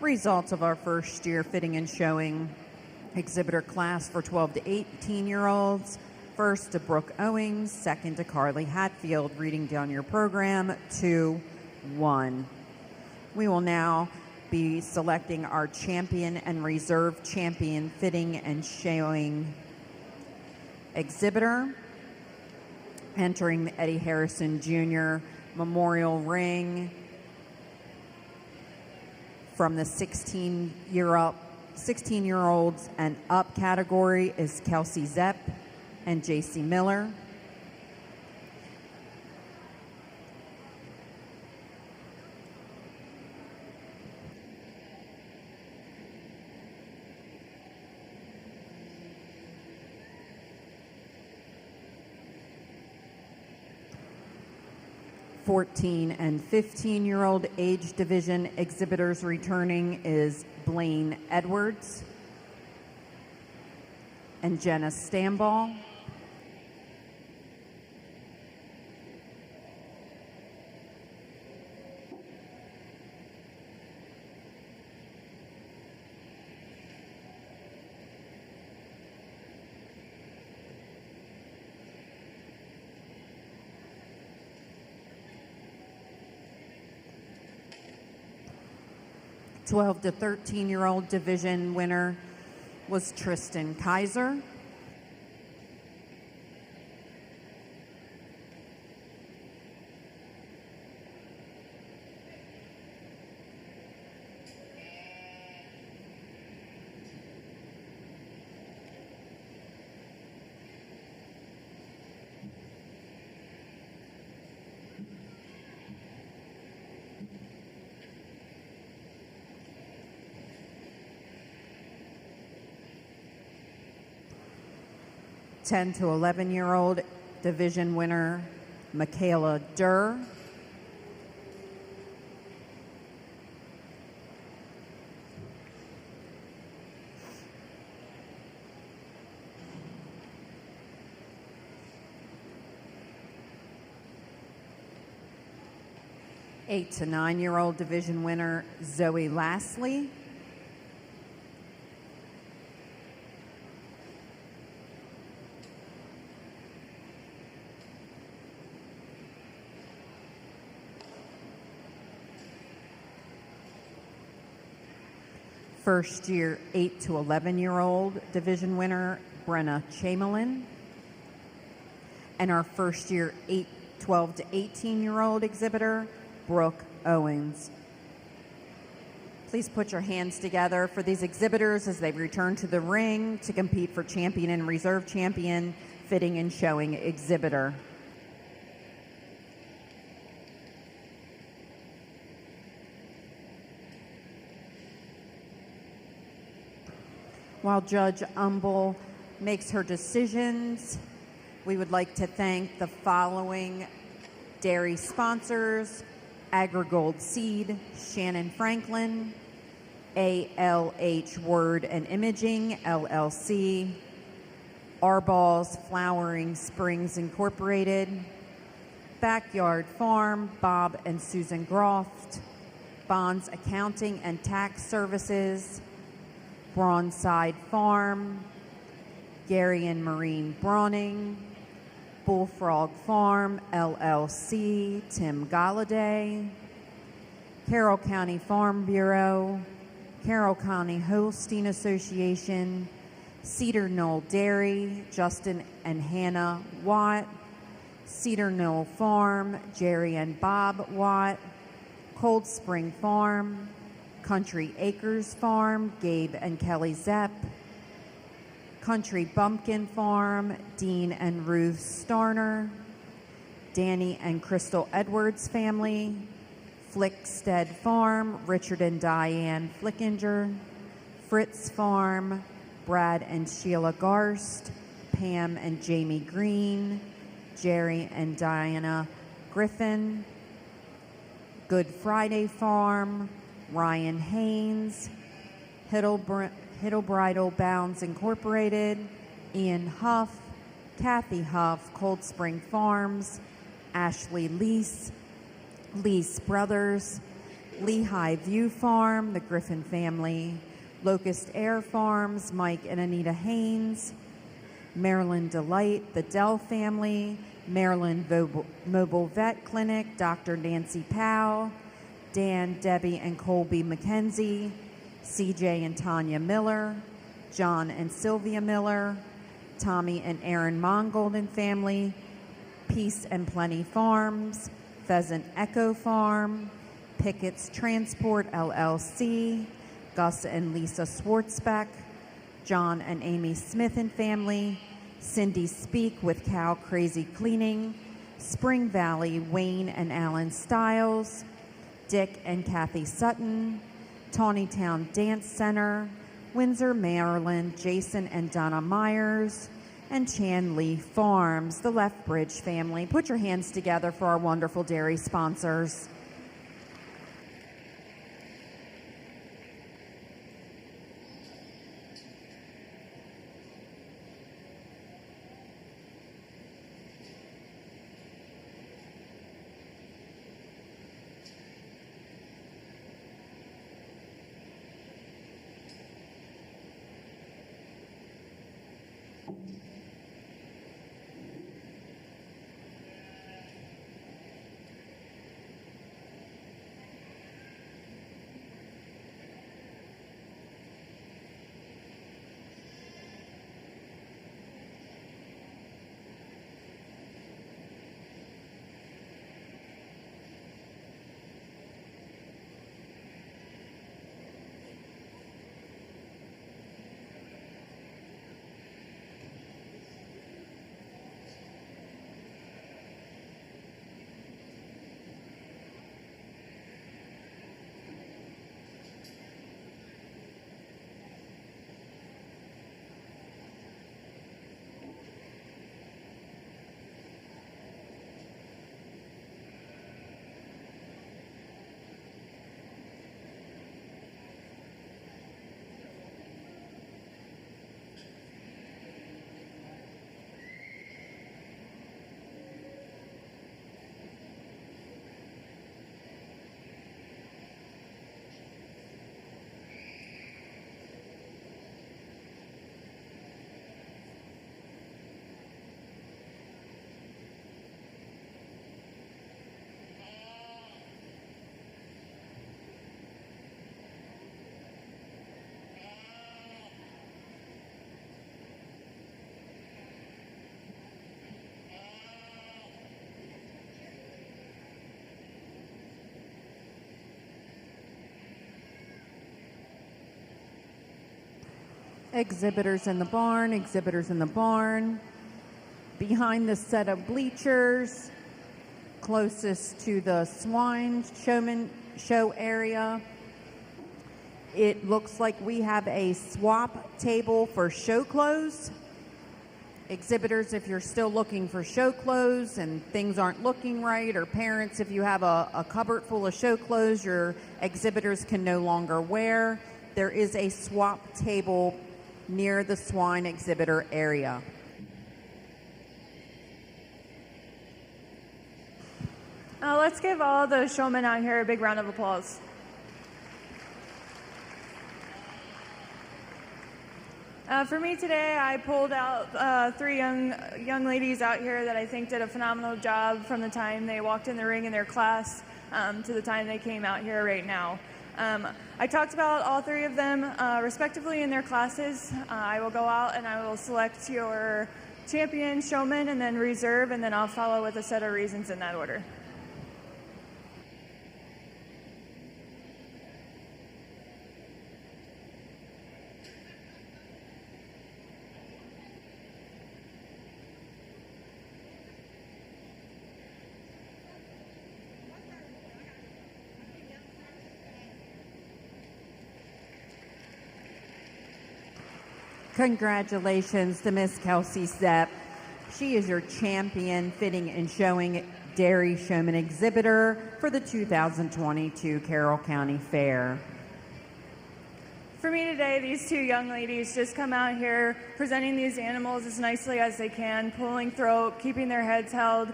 Results of our first year fitting and showing exhibitor class for 12 to 18-year-olds. First to Brooke Owings, second to Carly Hatfield. Reading down your program, 2-1. We will now be selecting our champion and reserve champion fitting and showing exhibitor. Entering the Eddie Harrison Jr. Memorial Ring from the 16-year-olds and up category is Kelsey Zepp and JC Miller. (14 and 15-year-old age division exhibitors returning is Blaine Edwards and Jenna Stamball. (12 to 13-year-old division winner was Tristan Kaiser. 10 to 11-year-old division winner Michaela Durr. Eight to 9-year-old division winner Zoe Lastly. First year 8 to 11-year-old division winner Brenna Chamberlain. And our first year 12 to 18-year-old exhibitor Brooke Owens. Please put your hands together for these exhibitors as they return to the ring to compete for champion and reserve champion fitting and showing exhibitor. While Judge Umble makes her decisions, we would like to thank the following dairy sponsors: AgriGold Seed, Shannon Franklin, ALH Word and Imaging, LLC, Arballs Flowering Springs Incorporated, Backyard Farm, Bob and Susan Groft, Bonds Accounting and Tax Services, Bronside Farm, Gary and Maureen Brawning, Bullfrog Farm, LLC, Tim Galladay, Carroll County Farm Bureau, Carroll County Holstein Association, Cedar Knoll Dairy, Justin and Hannah Watt, Cedar Knoll Farm, Jerry and Bob Watt, Cold Spring Farm, Country Acres Farm, Gabe and Kelly Zepp, Country Bumpkin Farm, Dean and Ruth Starner, Danny and Crystal Edwards family, Flickstead Farm, Richard and Diane Flickinger, Fritz Farm, Brad and Sheila Garst, Pam and Jamie Green, Jerry and Diana Griffin, Good Friday Farm, Ryan Haynes, Hiddle Bounds Incorporated, Ian Huff, Kathy Huff, Cold Spring Farms, Ashley Lease, Lease Brothers, Lehigh View Farm, the Griffin family, Locust Air Farms, Mike and Anita Haynes, Maryland Delight, the Dell family, Maryland Mobile Vet Clinic, Dr. Nancy Powell, Dan, Debbie, and Colby McKenzie, CJ and Tanya Miller, John and Sylvia Miller, Tommy and Aaron Mongold and family, Peace and Plenty Farms, Pheasant Echo Farm, Pickett's Transport LLC, Gus and Lisa Swartzbeck, John and Amy Smith and family, Cindy Speak with Cow Crazy Cleaning, Spring Valley, Wayne and Alan Stiles, Dick and Kathy Sutton, Tawnytown Dance Center, Windsor, Maryland, Jason and Donna Myers, and Chan Lee Farms, the Lethbridge family. Put your hands together for our wonderful dairy sponsors. Exhibitors in the barn, exhibitors in the barn. Behind the set of bleachers, closest to the swine show area, it looks like we have a swap table for show clothes. Exhibitors, if you're still looking for show clothes and things aren't looking right, or parents, if you have a cupboard full of show clothes your exhibitors can no longer wear, there is a swap table near the swine exhibitor area. Let's give all the showmen out here a big round of applause. For me today, I pulled out three young ladies out here that I think did a phenomenal job from the time they walked in the ring in their class to the time they came out here right now. I talked about all three of them respectively in their classes. I will go out and I will select your champion, showman, and then reserve, and then I'll follow with a set of reasons in that order. Congratulations to Miss Kelsey Zepp. She is your champion fitting and showing dairy showman exhibitor for the 2022 Carroll County Fair. For me today, these two young ladies just come out here presenting these animals as nicely as they can, pulling throat, keeping their heads held,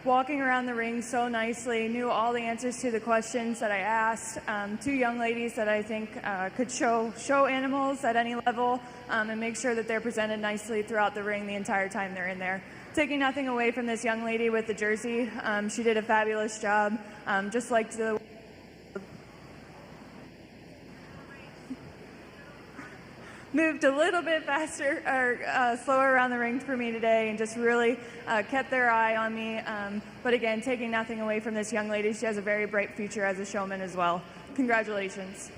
walking around the ring so nicely, knew all the answers to the questions that I asked. Two young ladies that I think could show animals at any level and make sure that they're presented nicely throughout the ring the entire time they're in there. Taking nothing away from this young lady with the jersey, she did a fabulous job. Just like the moved a little bit faster or slower around the ring for me today and just really kept their eye on me. But again, taking nothing away from this young lady, she has a very bright future as a showman as well. Congratulations.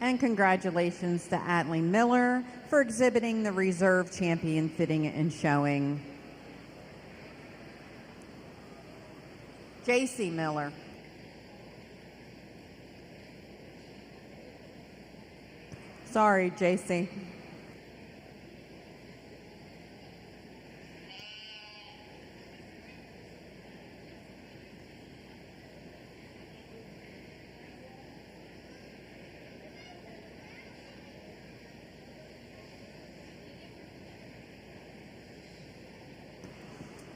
And congratulations to Atlee Miller for exhibiting the reserve champion fitting and showing. J.C. Miller. Sorry, J.C.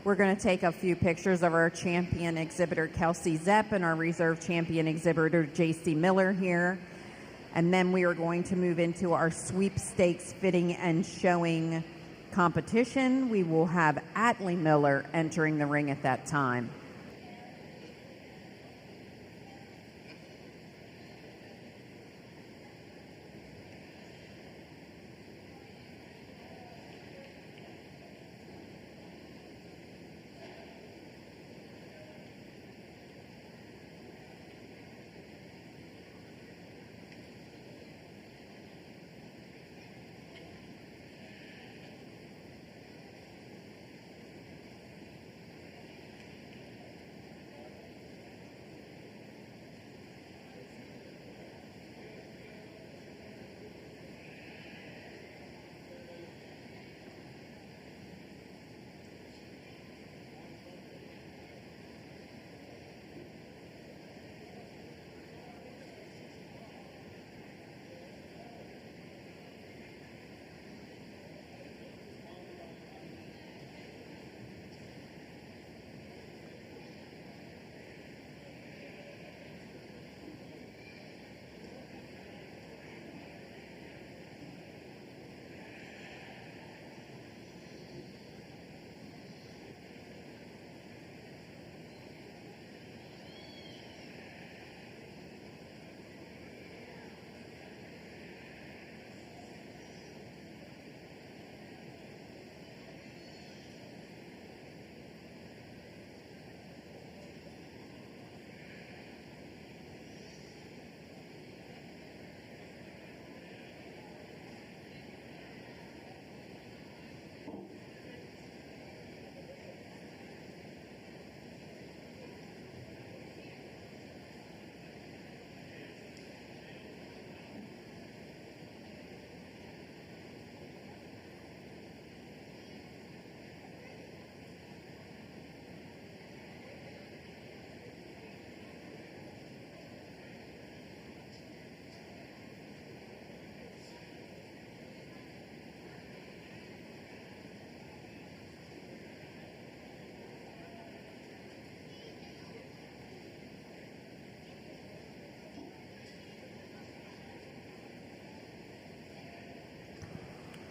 We're going to take a few pictures of our champion exhibitor, Kelsey Zepp, and our reserve champion exhibitor, J.C. Miller here. And then we are going to move into our sweepstakes fitting and showing competition. We will have Atlee Miller entering the ring at that time.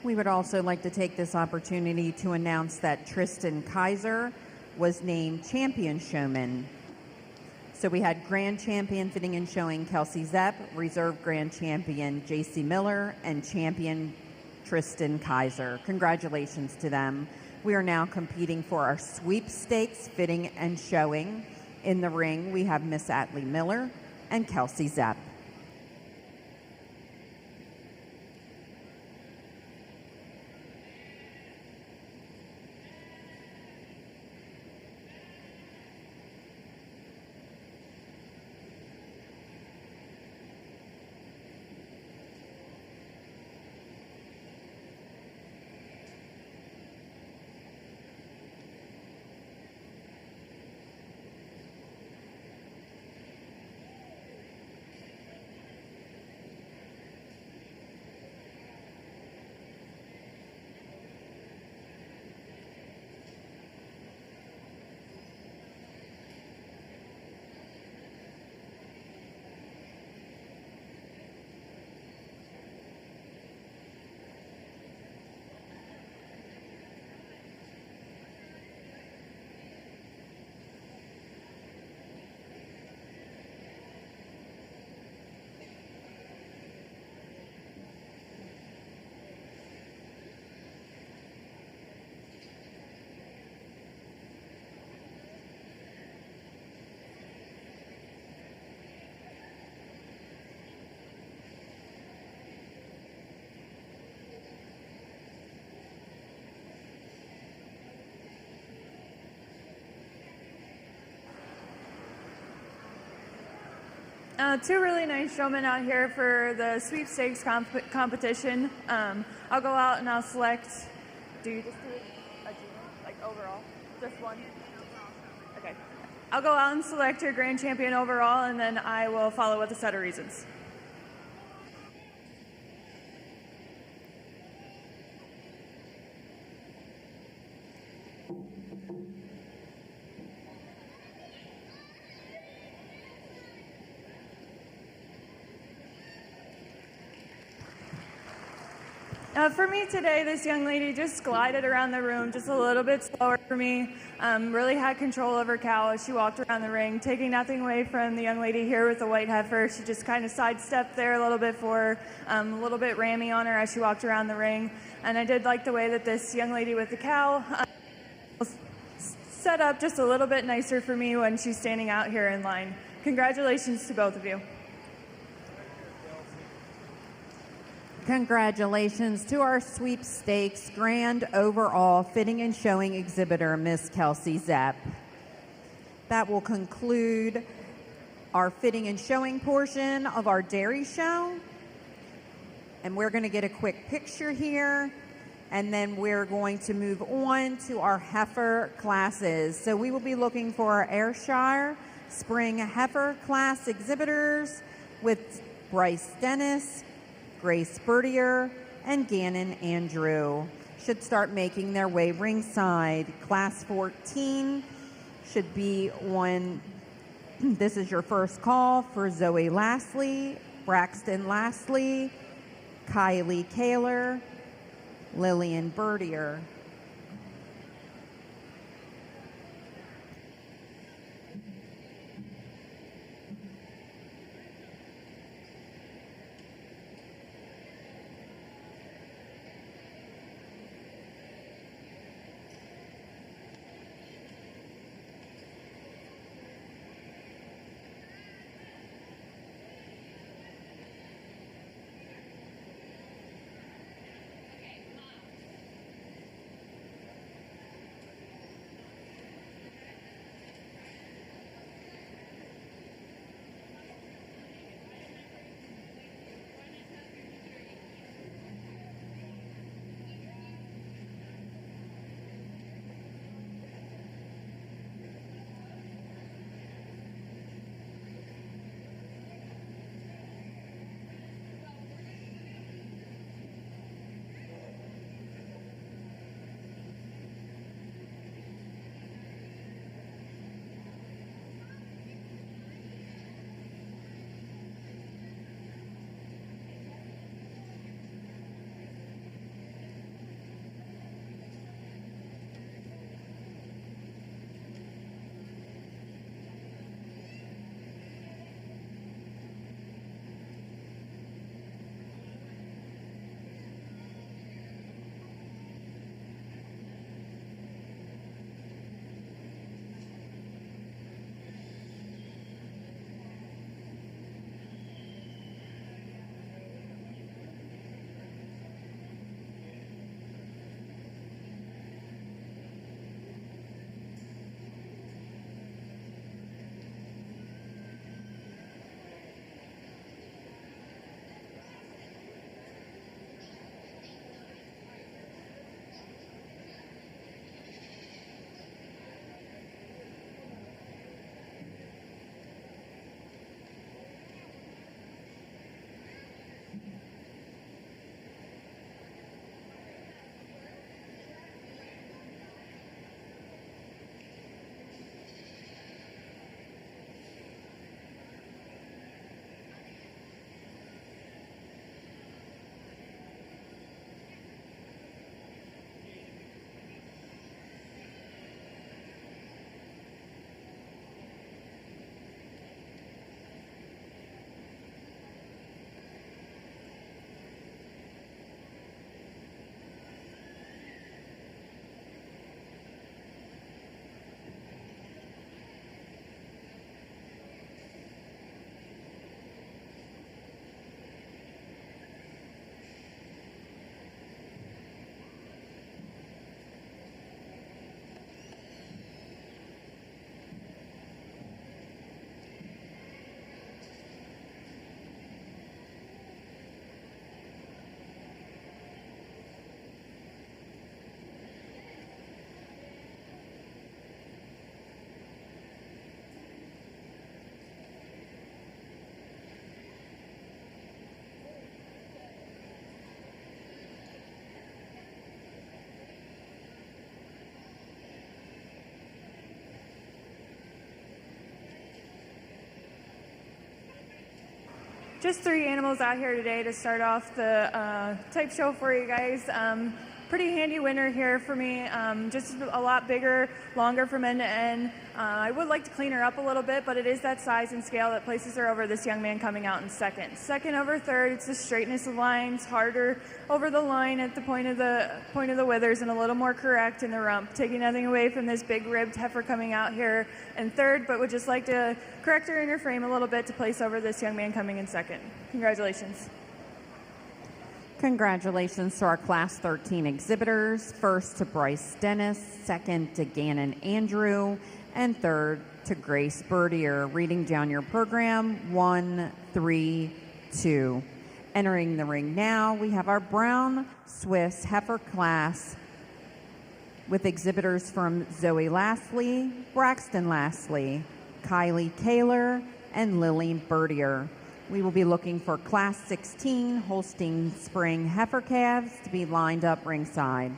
We would also like to take this opportunity to announce that Tristan Kaiser was named champion showman. So we had grand champion fitting and showing Kelsey Zepp, reserve grand champion JC Miller, and champion Tristan Kaiser. Congratulations to them. We are now competing for our sweepstakes fitting and showing. In the ring, we have Miss Atlee Miller and Kelsey Zepp. Two really nice showmen out here for the sweepstakes competition. I'll go out and I'll select. Do you just do a like overall? Just one? Okay. I'll go out and select your grand champion overall, and then I will follow with a set of reasons. For me today, this young lady just glided around the room just a little bit slower for me. Really had control of her cow as she walked around the ring, taking nothing away from the young lady here with the white heifer. She just kind of sidestepped there a little bit for her, a little bit rammy on her as she walked around the ring. And I did like the way that this young lady with the cow was set up just a little bit nicer for me when she's standing out here in line. Congratulations to both of you. Congratulations to our sweepstakes grand overall fitting and showing exhibitor, Miss Kelsey Zepp. That will conclude our fitting and showing portion of our dairy show. And we're going to get a quick picture here, and then we're going to move on to our heifer classes. So we will be looking for our Ayrshire Spring Heifer class exhibitors with Bryce Dennis, Grace Bertier, and Gannon Andrew. Should start making their way ringside. Class 14 should be on. This is your first call for Zoe Lastly, Braxton Lastly, Kylie Kaler, Lillian Bertier. just 3 animals out here today to start off the type show for you guys. Pretty handy winner here for me, just a lot bigger, longer from end to end. I would like to clean her up a little bit, but it is that size and scale that places her over this young man coming out in second. Second over third, it's the straightness of lines, harder over the line at the point of the withers, and a little more correct in the rump. Taking nothing away from this big ribbed heifer coming out here in third, but would just like to correct her inner frame a little bit to place over this young man coming in second. Congratulations. Congratulations to our Class 13 exhibitors. First to Bryce Dennis, second to Gannon Andrew, and third to Grace Bertier. Reading down your program, 1, 3, 2. Entering the ring now, we have our Brown Swiss Heifer class with exhibitors from Zoe Lastly, Braxton Lastly, Kylie Kaler, and Lily Bertier. We will be looking for Class 16 Holstein Spring Heifer calves to be lined up ringside.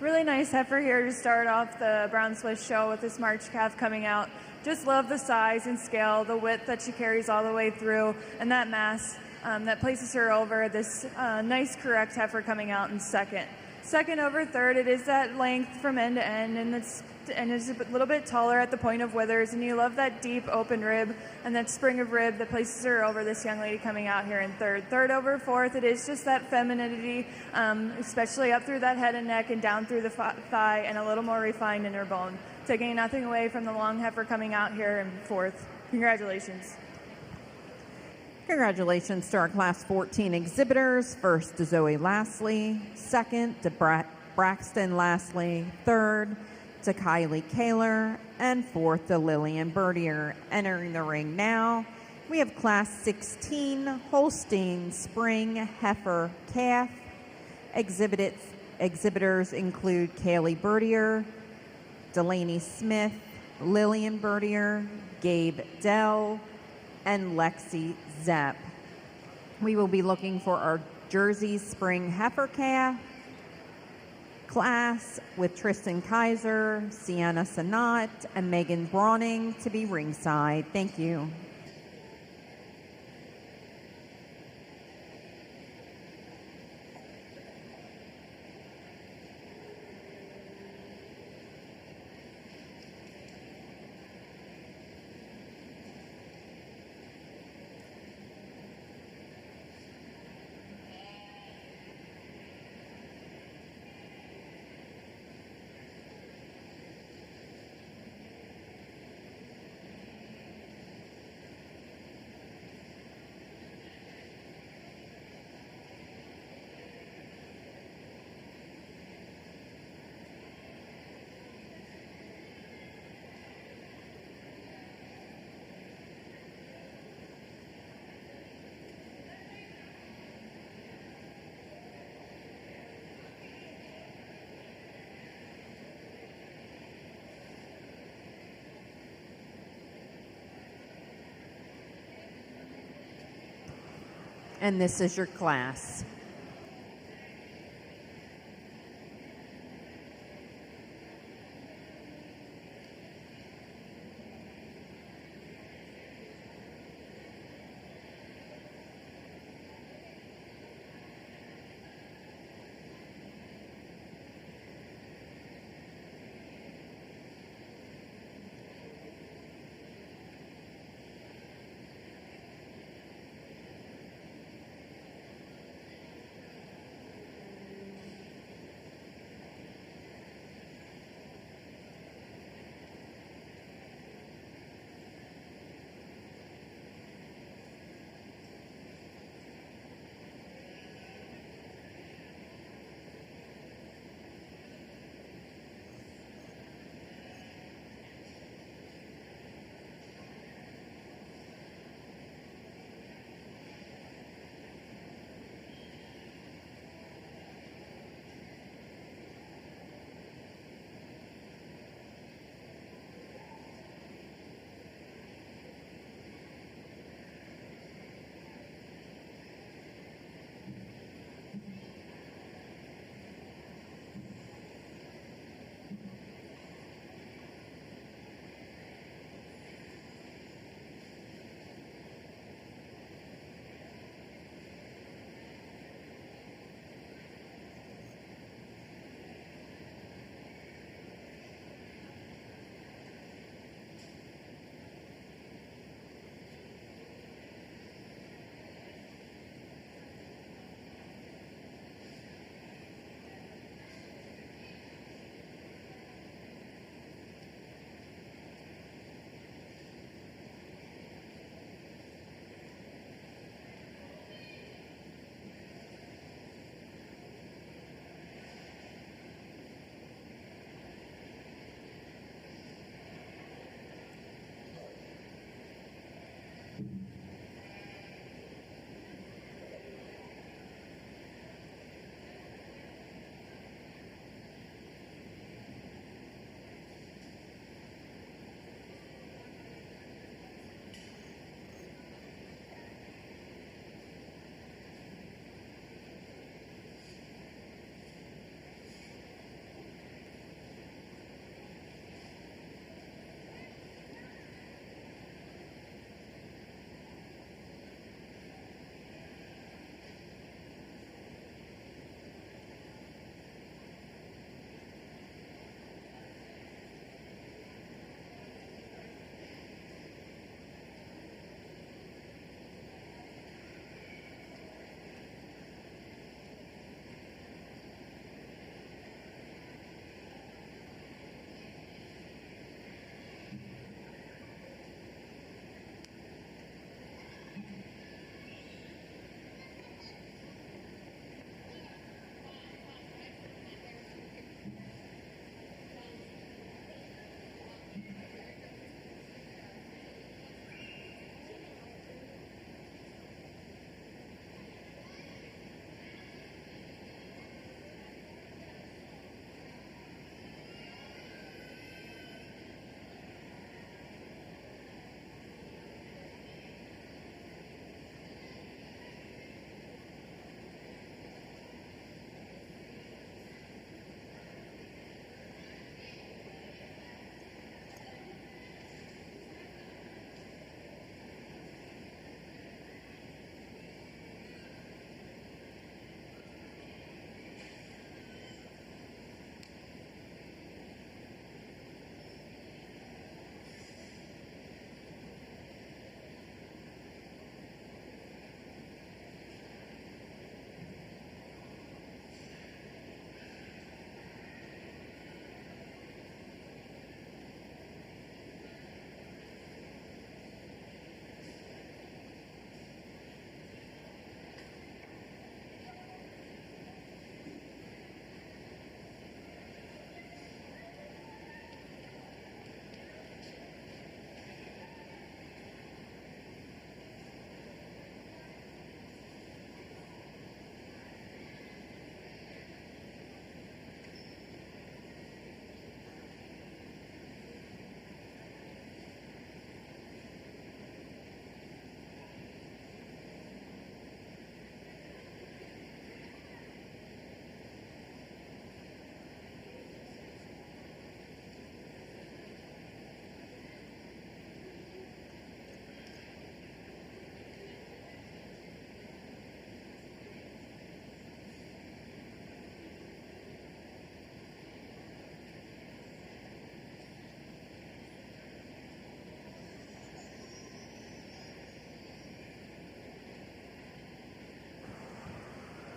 Really nice heifer here to start off the Brown Swiss show with this March calf coming out. Just love the size and scale, the width that she carries all the way through, and that mass that places her over this nice correct heifer coming out in second. Second over third, it is that length from end to end, and it's a little bit taller at the point of withers, and you love that deep open rib and that spring of rib that places her over this young lady coming out here in third. Third over fourth, it is just that femininity, especially up through that head and neck and down through the thigh, and a little more refined in her bone. Taking nothing away from the long heifer coming out here in fourth. Congratulations. Congratulations to our Class 14 exhibitors. First to Zoe Lastly, second to Braxton Lastly, third to Kylie Kaler, and fourth to Lillian Bertier. Entering the ring now, we have Class 16 Holstein Spring Heifer Calf. Exhibitors include Kaylee Bertier, Delaney Smith, Lillian Bertier, Gabe Dell, and Lexi Zepp. We will be looking for our Jersey Spring Heifer Calf class with Tristan Kaiser, Sienna Sanat, and Megan Brawning to be ringside. Thank you. And this is your class.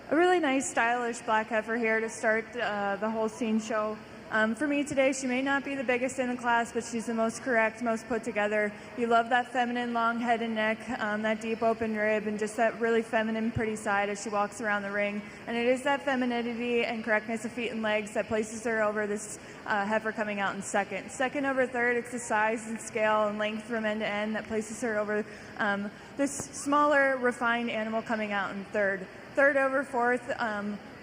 A really nice, stylish black heifer here to start the Holstein show. For me today, she may not be the biggest in the class, but she's the most correct, most put together. You love that feminine long head and neck, that deep open rib, and just that really feminine, pretty side as she walks around the ring. And it is that femininity and correctness of feet and legs that places her over this heifer coming out in second. Second over third, it's the size and scale and length from end to end that places her over this smaller, refined animal coming out in third. Third over fourth,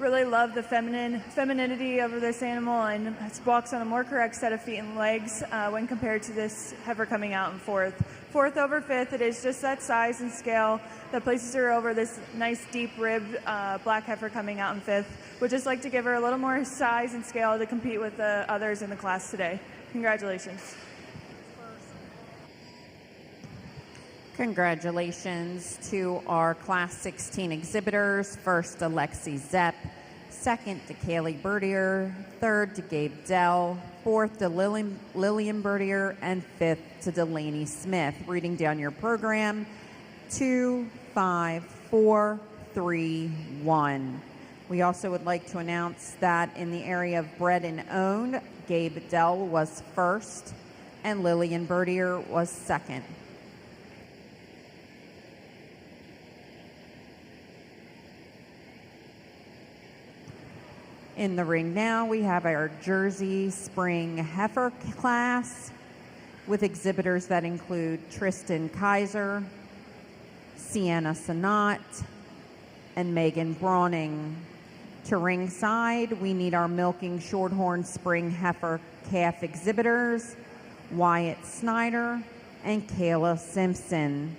really love the femininity over this animal, and walks on a more correct set of feet and legs when compared to this heifer coming out in fourth. Fourth over fifth, it is just that size and scale that places her over this nice deep ribbed black heifer coming out in fifth. Would just like to give her a little more size and scale to compete with the others in the class today. Congratulations. Congratulations to our Class 16 exhibitors. First to Lexi Zepp, second to Kaylee Bertier, third to Gabe Dell, fourth to Lillian Bertier, and fifth to Delaney Smith. Reading down your program, 2, 5, 4, 3, 1. We also would like to announce that in the area of bred and owned, Gabe Dell was first and Lillian Bertier was second. In the ring now, we have our Jersey Spring Heifer class with exhibitors that include Tristan Kaiser, Sienna Sanat, and Megan Brawning. To ringside, we need our Milking Shorthorn Spring Heifer calf exhibitors, Wyatt Snyder and Kayla Simpson.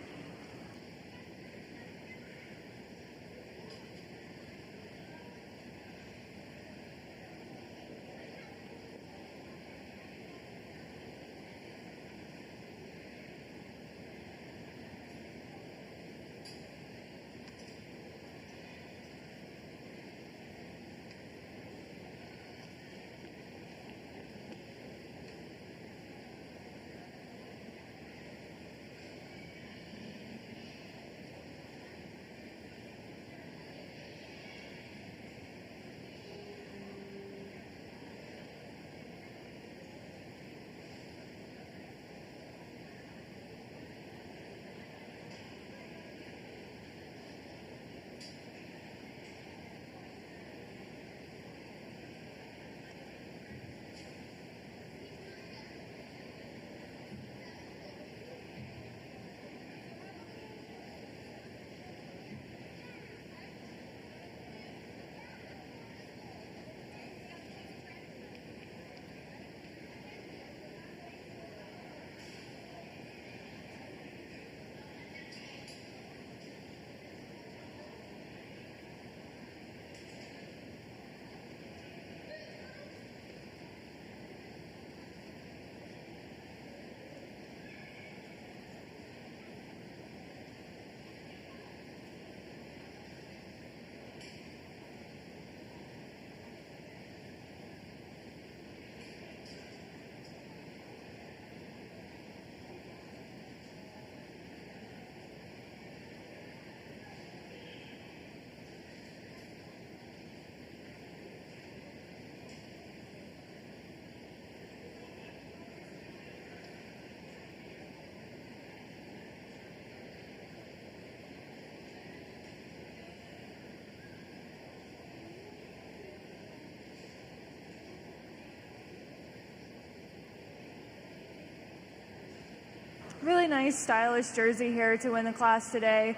Really nice, stylish jersey here to win the class today.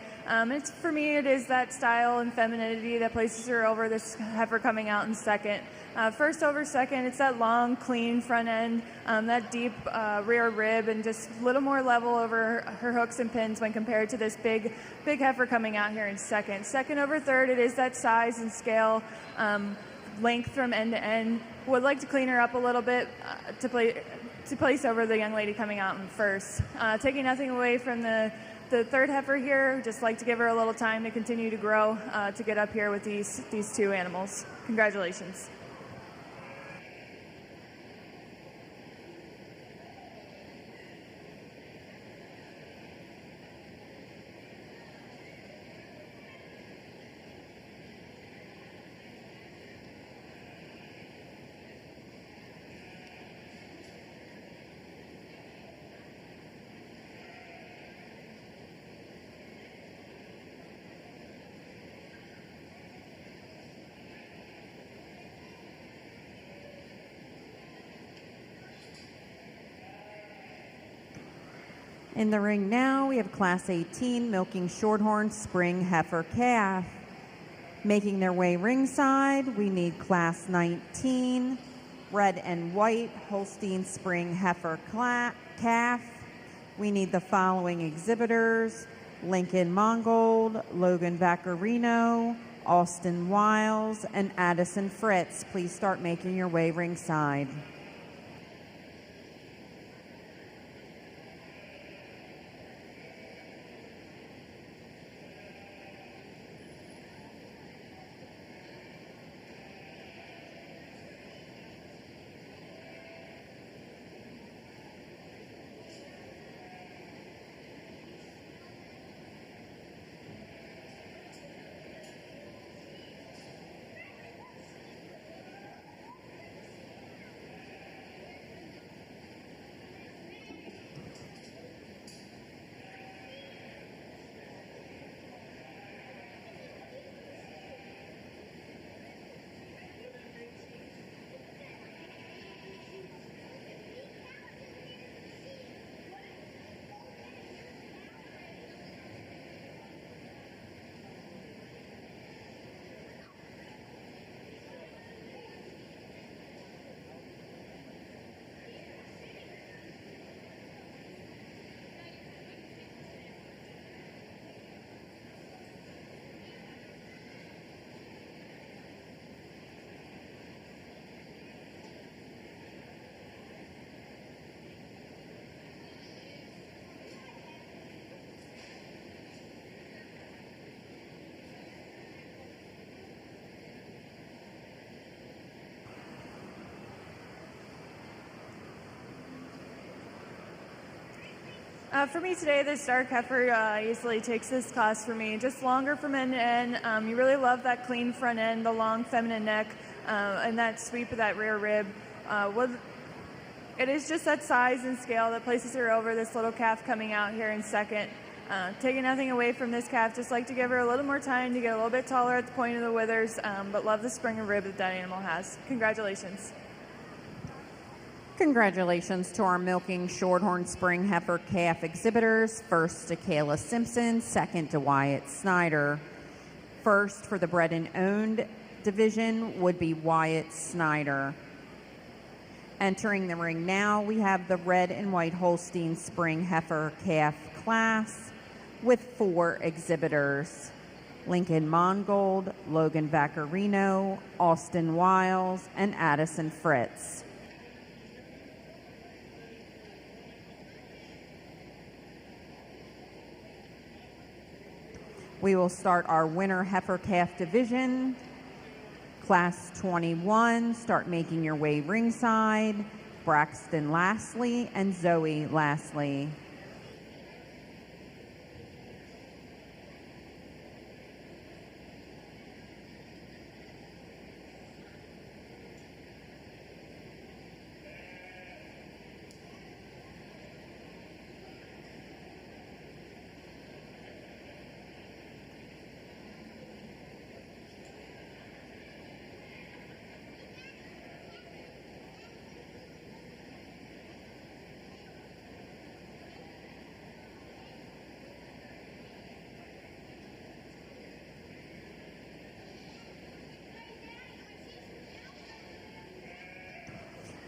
For me, it is that style and femininity that places her over this heifer coming out in second. First over second, it's that long, clean front end, that deep rear rib, and just a little more level over her hooks and pins when compared to this big heifer coming out here in second. Second over third, it is that size and scale, length from end to end. Would like to clean her up a little bit to place over the young lady coming out in first. Taking nothing away from the third heifer here, just like to give her a little time to continue to grow to get up here with these two animals. Congratulations. In the ring now, we have Class 18 milking Shorthorn Spring Heifer Calf. Making their way ringside, we need Class 19 Red and White Holstein Spring Heifer Calf. We need the following exhibitors: Lincoln Mongold, Logan Vaccarino, Austin Wiles, and Addison Fritz. Please start making your way ringside. For me today, this dark heifer easily takes this class for me. Just longer from end to end. You really love that clean front end, the long feminine neck, and that sweep of that rear rib. It is just that size and scale that places her over this little calf coming out here in second. Taking nothing away from this calf, just like to give her a little more time to get a little bit taller at the point of the withers, but love the spring and rib that animal has. Congratulations. Congratulations to our milking Shorthorn Spring Heifer Calf exhibitors. First to Kayla Simpson, second to Wyatt Snyder. First for the bred and owned division would be Wyatt Snyder. Entering the ring now, we have the Red and White Holstein Spring Heifer Calf class with 4 exhibitors: Lincoln Mongold, Logan Vaccarino, Austin Wiles, and Addison Fritz. We will start our winter heifer calf division. Class 21, start making your way ringside. Braxton Lastly and Zoe Lastly.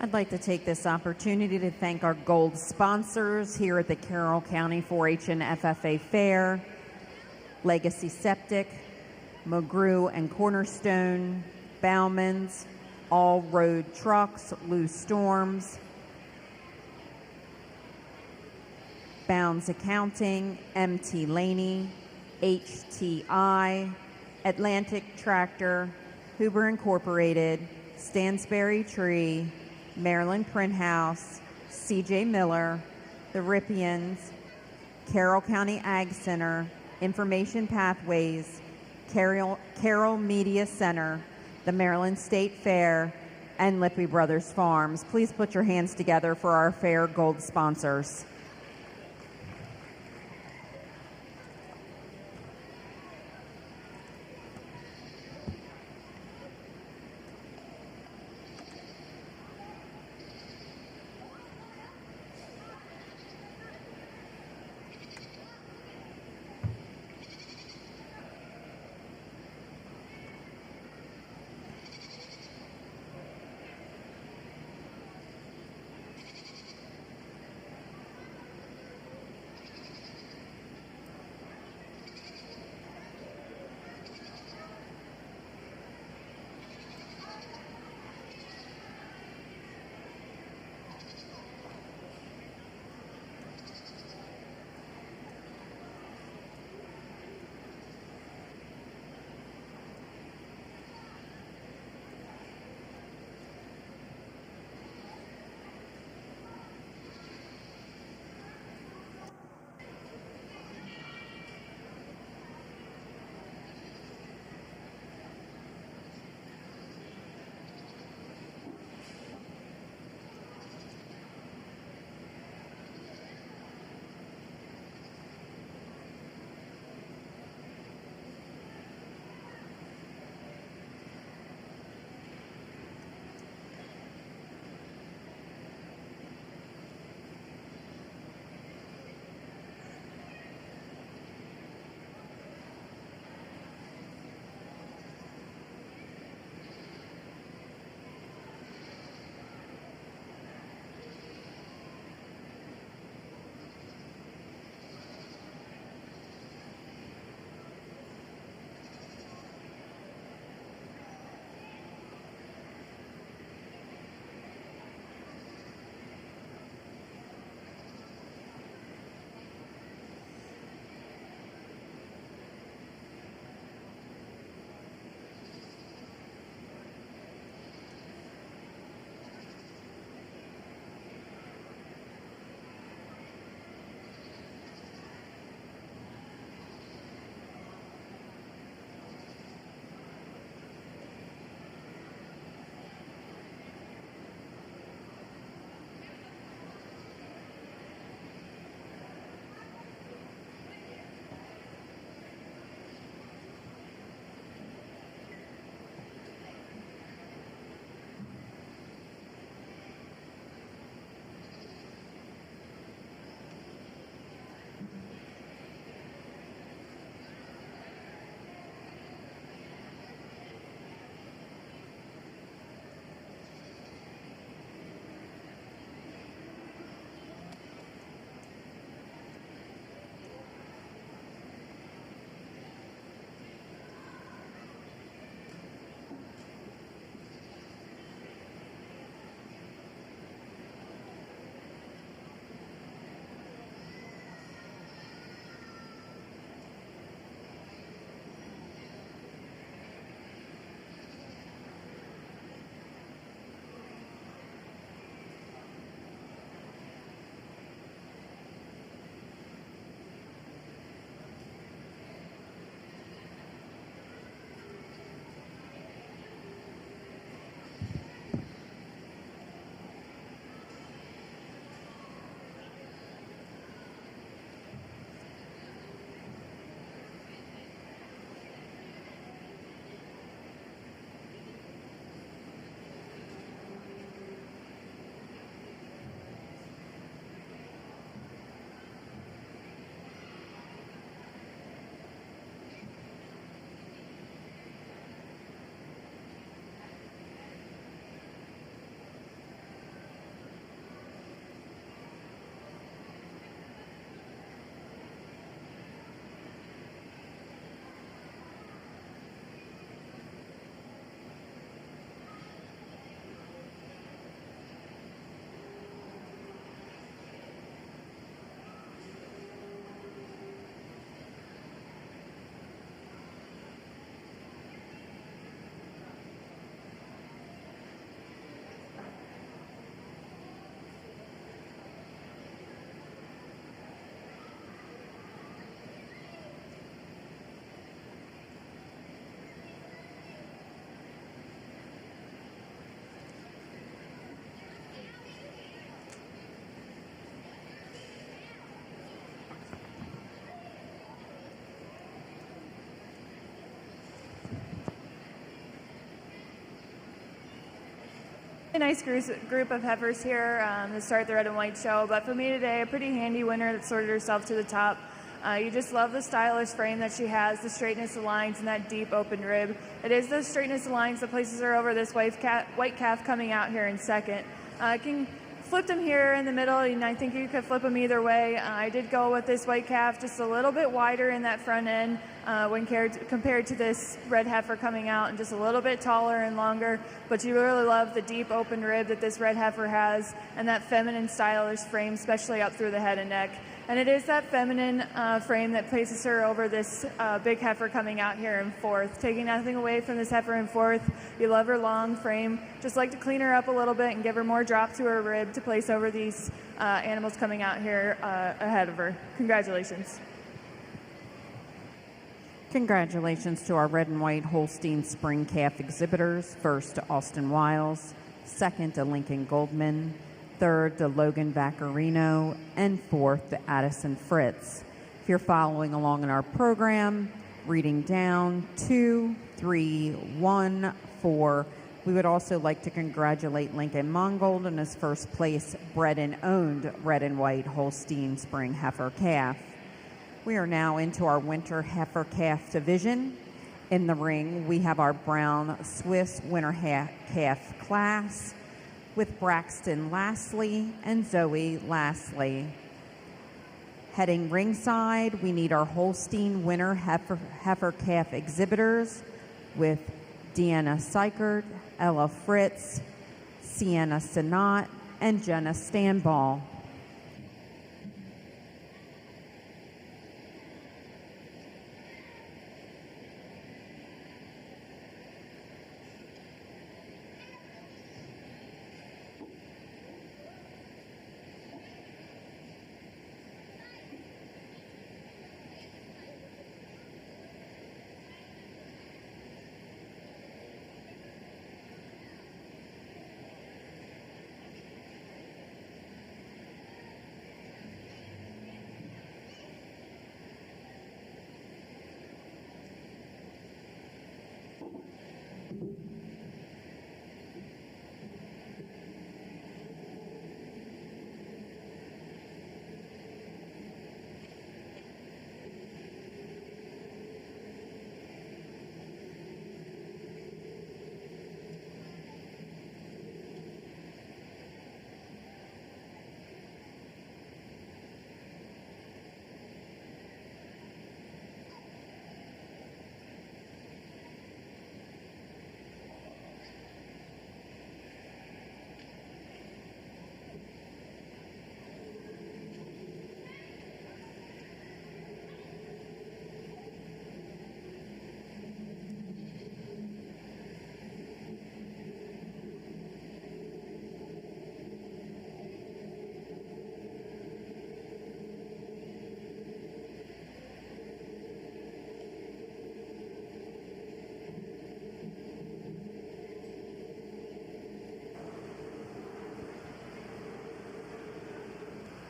I'd like to take this opportunity to thank our gold sponsors here at the Carroll County 4-H and FFA Fair: Legacy Septic, McGrew and Cornerstone, Bauman's, All Road Trucks, Lou Storms, Bounds Accounting, MT Laney, HTI, Atlantic Tractor, Huber Incorporated, Stansberry Tree, Maryland Print House, CJ Miller, the Rippians, Carroll County Ag Center, Information Pathways, Carroll Media Center, the Maryland State Fair, and Lippy Brothers Farms. Please put your hands together for our fair gold sponsors. A nice group of heifers here to start the red and white show, but for me today, a pretty handy winner that sorted herself to the top. You just love the stylish frame that she has, the straightness of lines, and that deep open rib. It is the straightness of lines that places her over this white calf coming out here in second. Can flip them here in the middle, and I think you could flip them either way. I did go with this white calf just a little bit wider in that front end when compared to this red heifer coming out, and just a little bit taller and longer. But you really love the deep open rib that this red heifer has, and that feminine stylish frame, especially up through the head and neck. And it is that feminine frame that places her over this big heifer coming out here in fourth. Taking nothing away from this heifer in fourth, you love her long frame. Just like to clean her up a little bit and give her more drop to her rib to place over these animals coming out here ahead of her. Congratulations. Congratulations to our red and white Holstein spring calf exhibitors. First to Austin Wiles, second to Lincoln Goldman, third to Logan Vaccarino, and fourth to Addison Fritz. If you're following along in our program, reading down 2, 3, 1, 4, we would also like to congratulate Lincoln Mongold on his first place bred and owned red and white Holstein spring heifer calf. We are now into our winter heifer calf division. In the ring, we have our brown Swiss winter calf class with Braxton Lastly and Zoe Lastly. Heading ringside, we need our Holstein winter heifer calf exhibitors with Deanna Seichert, Ella Fritz, Sienna Sinat, and Jenna Stanball.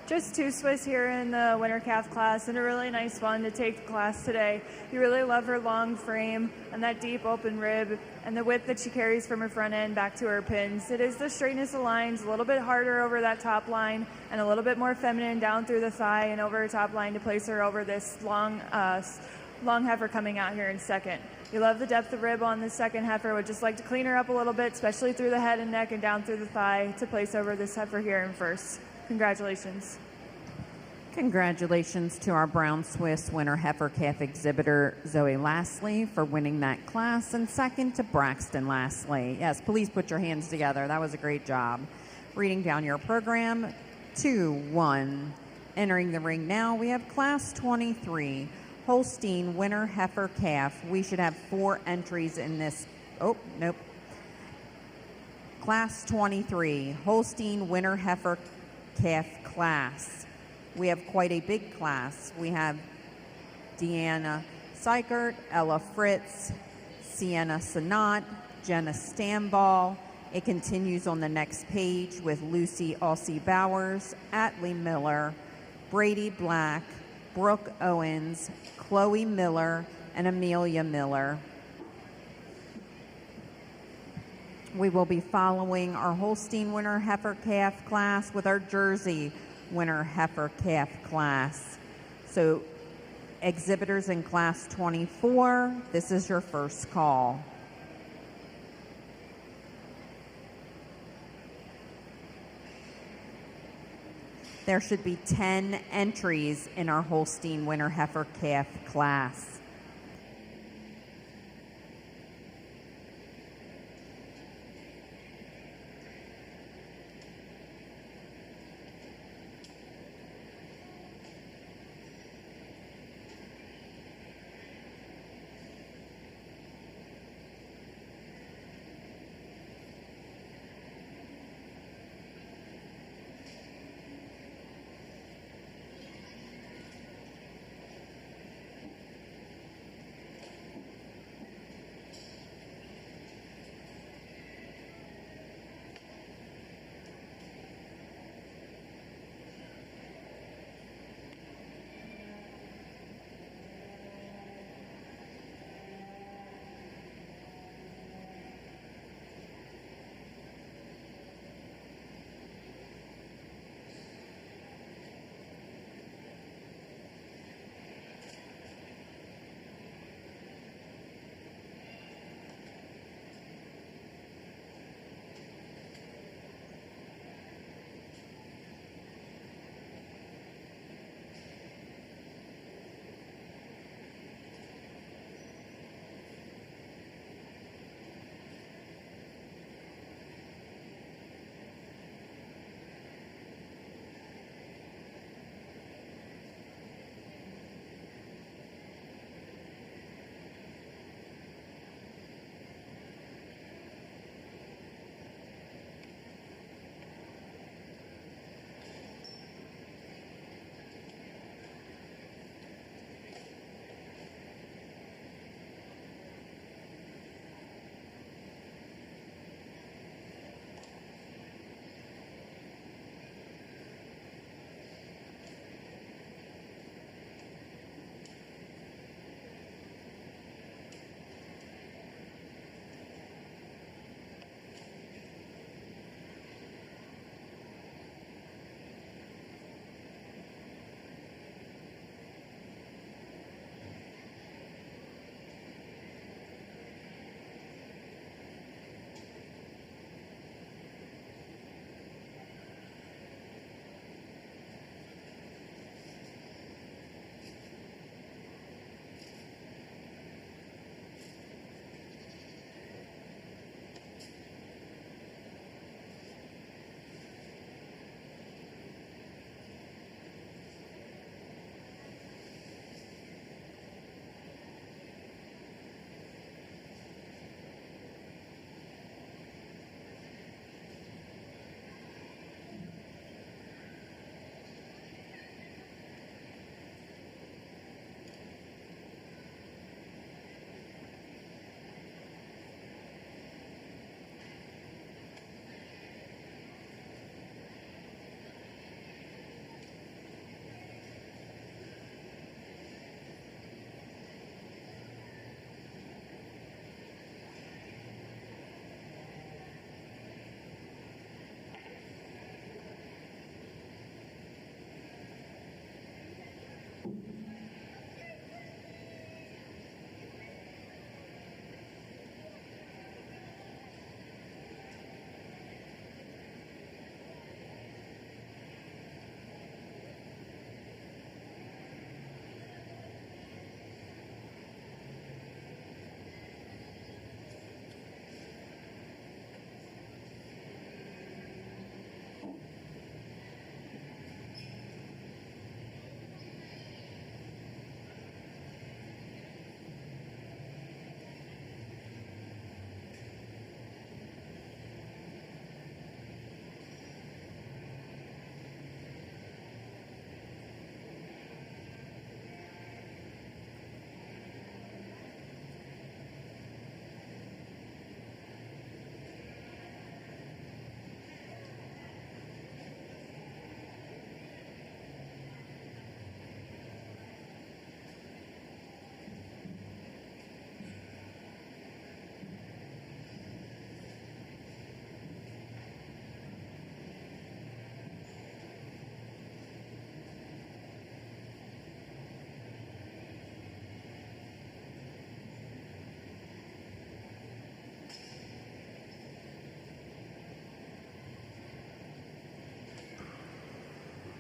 Just 2 Swiss here in the winter calf class, and a really nice one to take the class today. You really love her long frame and that deep open rib and the width that she carries from her front end back to her pins. It is the straightness of lines, a little bit harder over that top line and a little bit more feminine down through the thigh and over her top line to place her over this long heifer coming out here in second. You love the depth of rib on this second heifer. Would just like to clean her up a little bit, especially through the head and neck and down through the thigh to place over this heifer here in first. Congratulations. Congratulations to our brown Swiss winter heifer calf exhibitor Zoe Lastly for winning that class, and second to Braxton Lastly. Yes, please put your hands together. That was a great job. Reading down your program, 2-1. Entering the ring now, we have class 23, Holstein winter heifer calf. We should have 4 entries in this. Oh, nope. Class 23, Holstein winter heifer calf class. We have quite a big class. We have Deanna Seichert, Ella Fritz, Sienna Sinat, Jenna Stanball. It continues on the next page with Lucy Aussie Bowers, Atlee Miller, Brady Black, Brooke Owens, Chloe Miller, and Amelia Miller. We will be following our Holstein Winter Heifer Calf class with our Jersey Winter Heifer Calf class. So, exhibitors in class 24, this is your first call. There should be 10 entries in our Holstein Winter Heifer Calf class.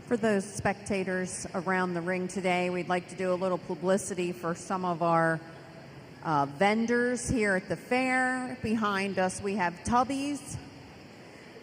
For those spectators around the ring today, we'd like to do a little publicity for some of our vendors here at the fair. Behind us, we have Tubby's.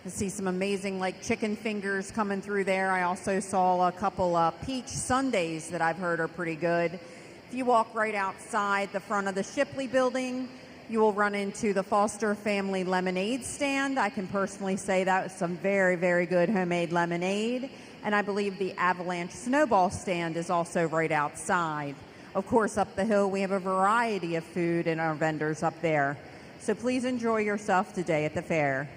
I see some amazing chicken fingers coming through there. I also saw a couple peach sundaes that I've heard are pretty good. If you walk right outside the front of the Shipley building, you will run into the Foster Family Lemonade stand. I can personally say that was some very, very good homemade lemonade. And I believe the Avalanche Snowball stand is also right outside. Of course, up the hill, we have a variety of food and our vendors up there. So please enjoy yourself today at the fair.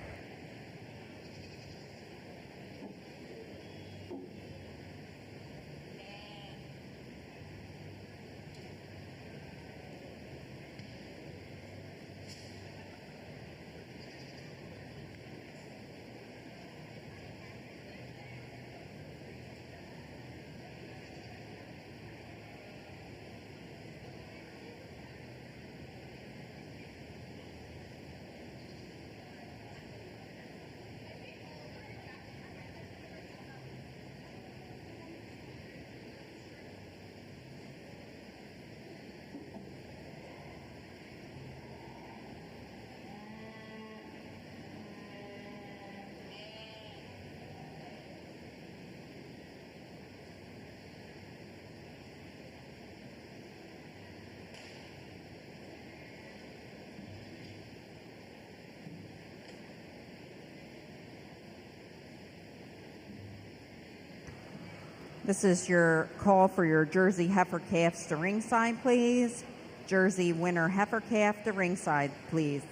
This is your call for your Jersey heifer calves to ringside, please. Jersey winter heifer calf to ringside, please.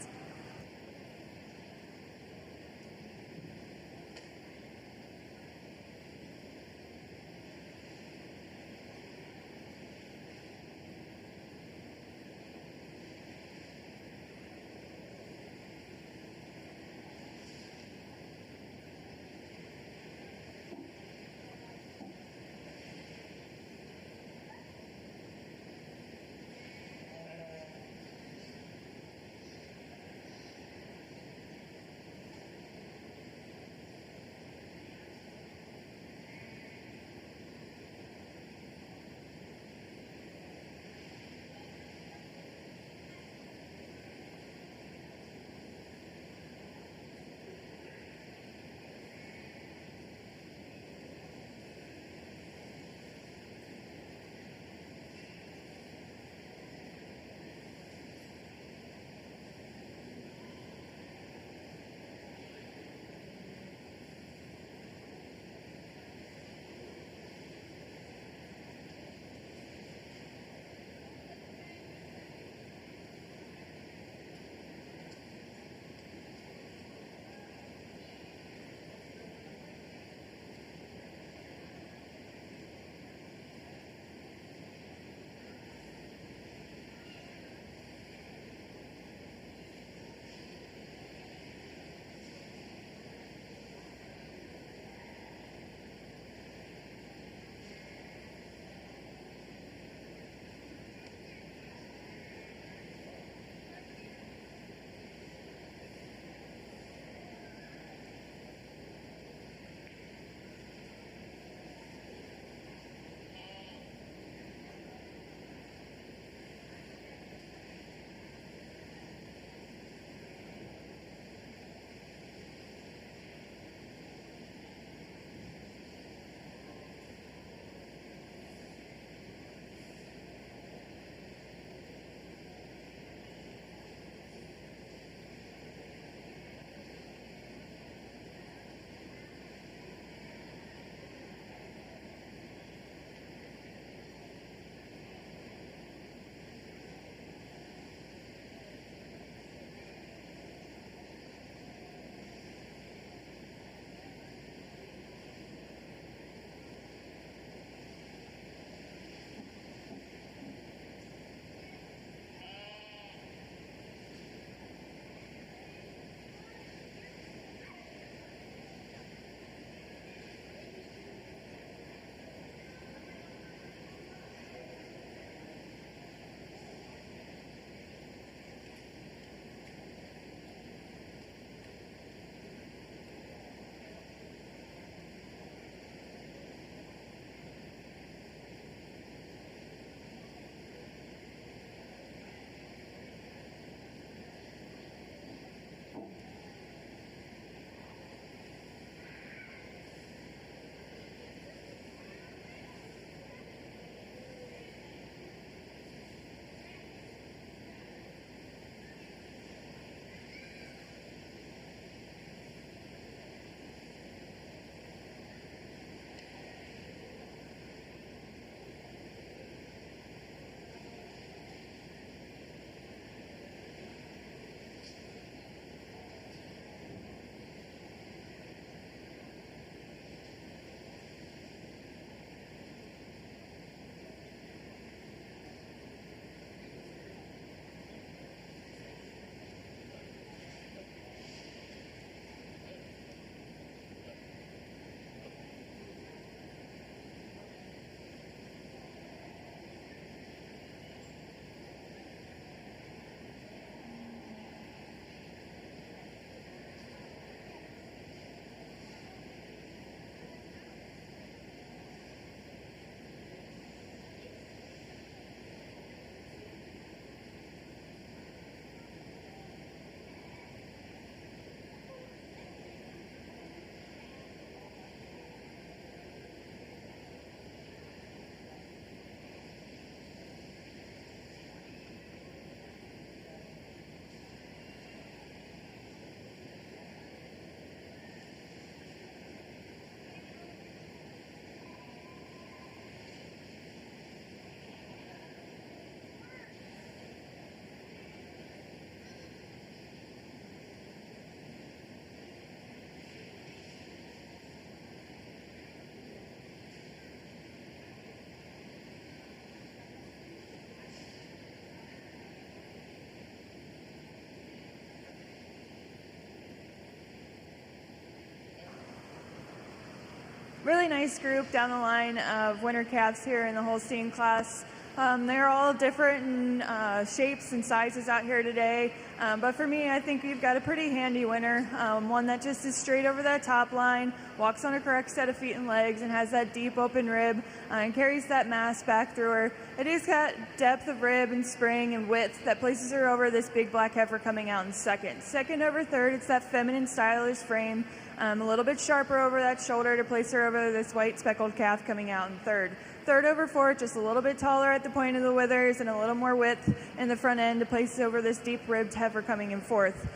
Really nice group down the line of winter calves here in the Holstein class. They're all different in shapes and sizes out here today, but for me, I think we've got a pretty handy winner, one that just is straight over that top line, walks on a correct set of feet and legs, and has that deep open rib, and carries that mass back through her. It has got depth of rib and spring and width that places her over this big black heifer coming out in second. Second over third, it's that feminine, stylish frame, a little bit sharper over that shoulder to place her over this white speckled calf coming out in third. Third over fourth, just a little bit taller at the point of the withers and a little more width in the front end to place over this deep-ribbed heifer coming in fourth.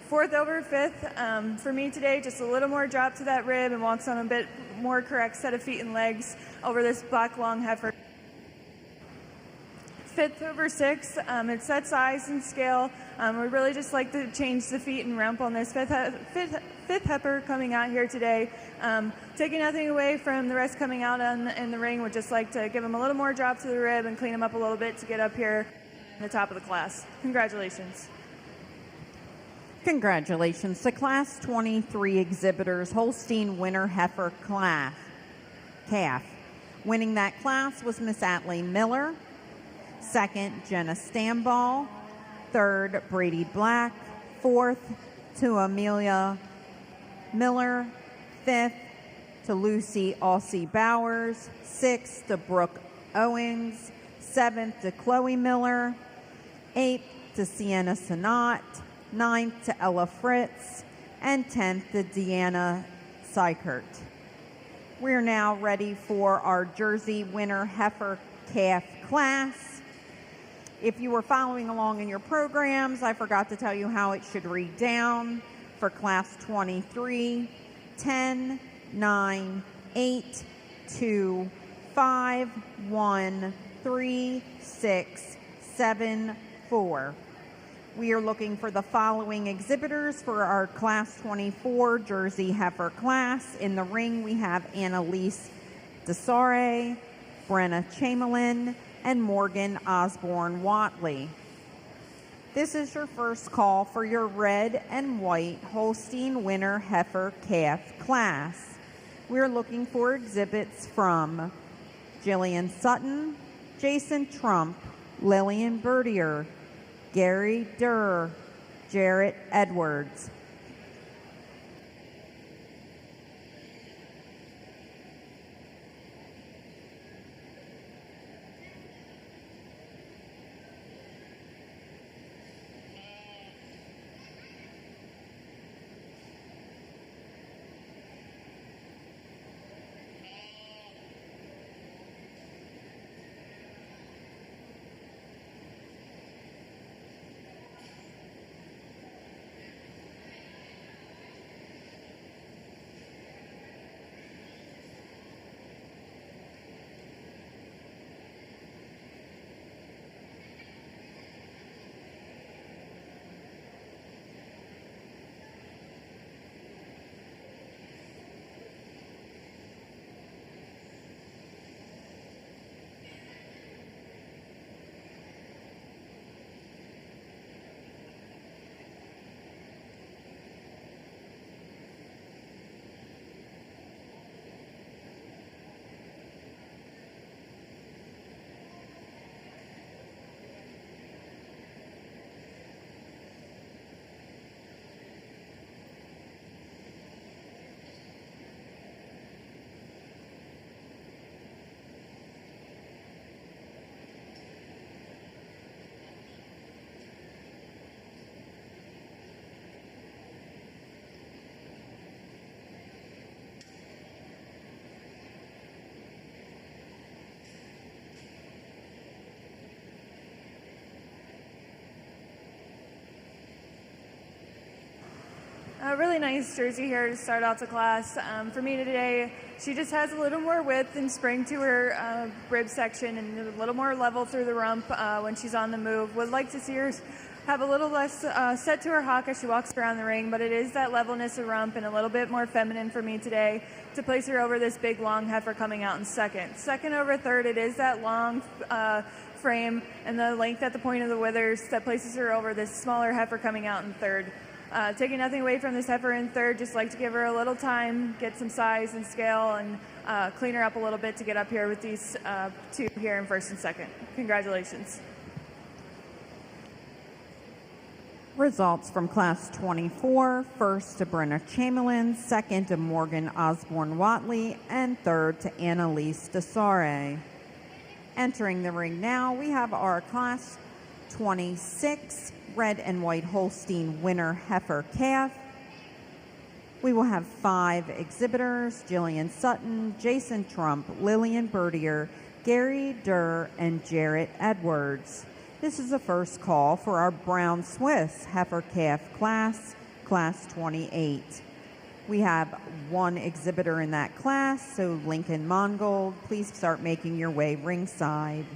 Fourth over fifth, for me today, just a little more drop to that rib and walks on a bit more correct set of feet and legs over this black long heifer. Fifth over sixth, it's that size and scale. We really just like to change the feet and rump on this fifth heifer coming out here today. Taking nothing away from the rest coming out in the ring, would just like to give them a little more drop to the rib and clean them up a little bit to get up here in the top of the class. Congratulations. Congratulations to Class 23 exhibitors, Holstein Winter Heifer Calf. Winning that class was Miss Atlee Miller. Second, Jenna Stamball. Third, Brady Black. Fourth, to Amelia Miller. Fifth, to Lucy Aussie Bowers. Sixth, to Brooke Owings. Seventh, to Chloe Miller. Eighth, to Sienna Sanat. Ninth, to Ella Fritz. And 10th, to Deanna Sykert. We're now ready for our Jersey Winter Heifer Calf class. If you were following along in your programs, I forgot to tell you how it should read down. For Class 23, 10, 9, 8, 2, 5, 1, 3, 6, 7, 4. We are looking for the following exhibitors for our Class 24 Jersey Heifer class. In the ring, we have Annalise Desare, Brenna Chamberlain, and Morgan Osborne Watley. This is your first call for your red and white Holstein Winter Heifer Calf class. We're looking for exhibits from Jillian Sutton, Jason Trump, Lillian Bertier, Gary Durr, Jarrett Edwards. A really nice jersey here to start out the class. For me today, she just has a little more width and spring to her rib section and a little more level through the rump when she's on the move. Would like to see her have a little less set to her hock as she walks around the ring, but it is that levelness of rump and a little bit more feminine for me today to place her over this big long heifer coming out in second. Second over third, it is that long frame and the length at the point of the withers that places her over this smaller heifer coming out in third. Taking nothing away from this heifer in third, just like to give her a little time, get some size and scale, and clean her up a little bit to get up here with these two here in first and second. Congratulations. Results from Class 24, first to Brenna Chamberlain, second to Morgan Osborne Watley, and third to Annalise Desare. Entering the ring now, we have our Class 26 Red and White Holstein winner Heifer Calf. We will have 5 exhibitors: Jillian Sutton, Jason Trump, Lillian Bertier, Gary Durr, and Jarrett Edwards. This is the first call for our Brown Swiss Heifer Calf class, Class 28. We have 1 exhibitor in that class, so Lincoln Mongold, please start making your way ringside.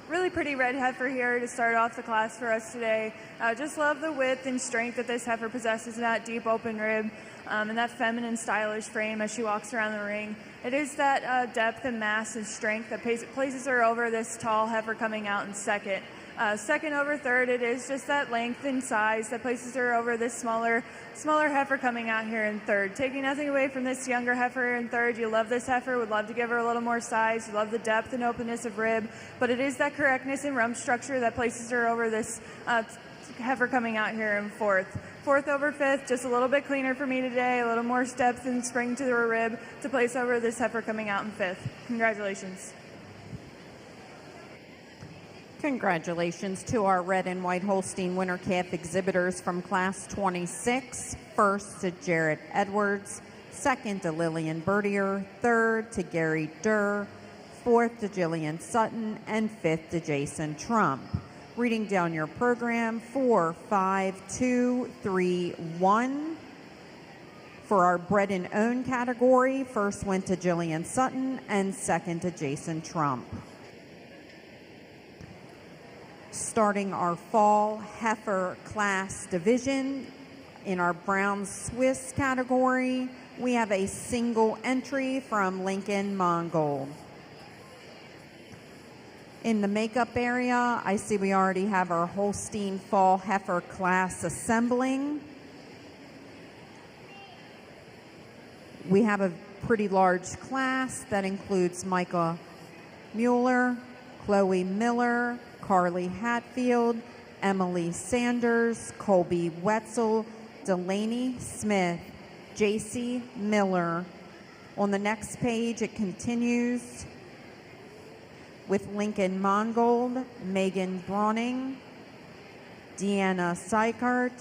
really pretty red heifer here to start off the class for us today. Just love the width and strength that this heifer possesses in that deep open rib and that feminine stylish frame as she walks around the ring. It is that depth and mass and strength that places her over this tall heifer coming out in second. Second over third, it is just that length and size that places her over this smaller heifer coming out here in third. Taking nothing away from this younger heifer in third, you love this heifer, would love to give her a little more size, you love the depth and openness of rib, but it is that correctness and rump structure that places her over this heifer coming out here in fourth. Fourth over fifth, just a little bit cleaner for me today, a little more depth and spring to her rib to place over this heifer coming out in fifth. Congratulations. Congratulations to our red and white Holstein winter calf exhibitors from class 26. First to Jarrett Edwards, second to Lillian Bertier, third to Gary Durr, fourth to Jillian Sutton, and fifth to Jason Trump. Reading down your program, 4, 5, 2, 3, 1. For our bred and owned category, first went to Jillian Sutton and second to Jason Trump. Starting our fall heifer class division, in our brown Swiss category, we have a single entry from Lincoln Mongold. In the makeup area, I see we already have our Holstein fall heifer class assembling. We have a pretty large class that includes Micah Mueller, Chloe Miller, Carly Hatfield, Emily Sanders, Colby Wetzel, Delaney Smith, J.C. Miller. On the next page, it continues with Lincoln Mongold, Megan Brawning, Deanna Sykart,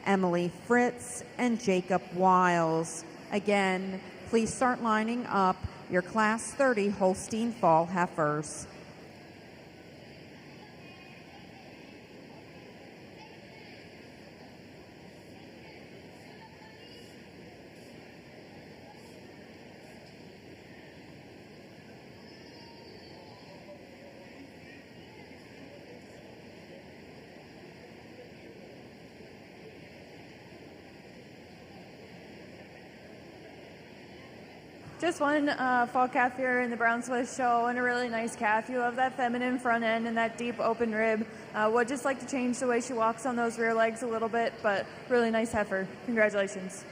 Emily Fritz, and Jacob Wiles. Again, please start lining up your Class 30 Holstein Fall Heifers. Just one fall calf here in the Brown Swiss show, and a really nice calf. You love that feminine front end and that deep open rib. Would just like to change the way she walks on those rear legs a little bit, but really nice heifer. Congratulations.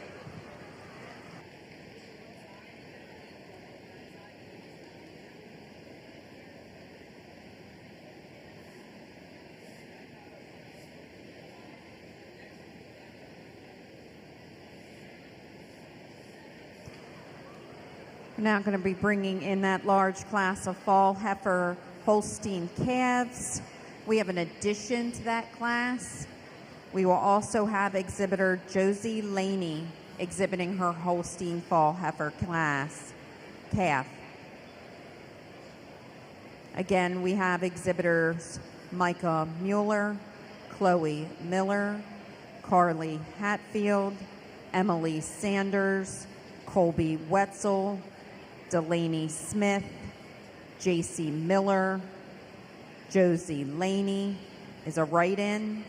We're now going to be bringing in that large class of fall heifer Holstein calves. We have an addition to that class. We will also have exhibitor Josie Laney exhibiting her Holstein fall heifer calf. Again, we have exhibitors Micah Mueller, Chloe Miller, Carly Hatfield, Emily Sanders, Colby Wetzel, Delaney Smith, J.C. Miller, Josie Laney is a write-in,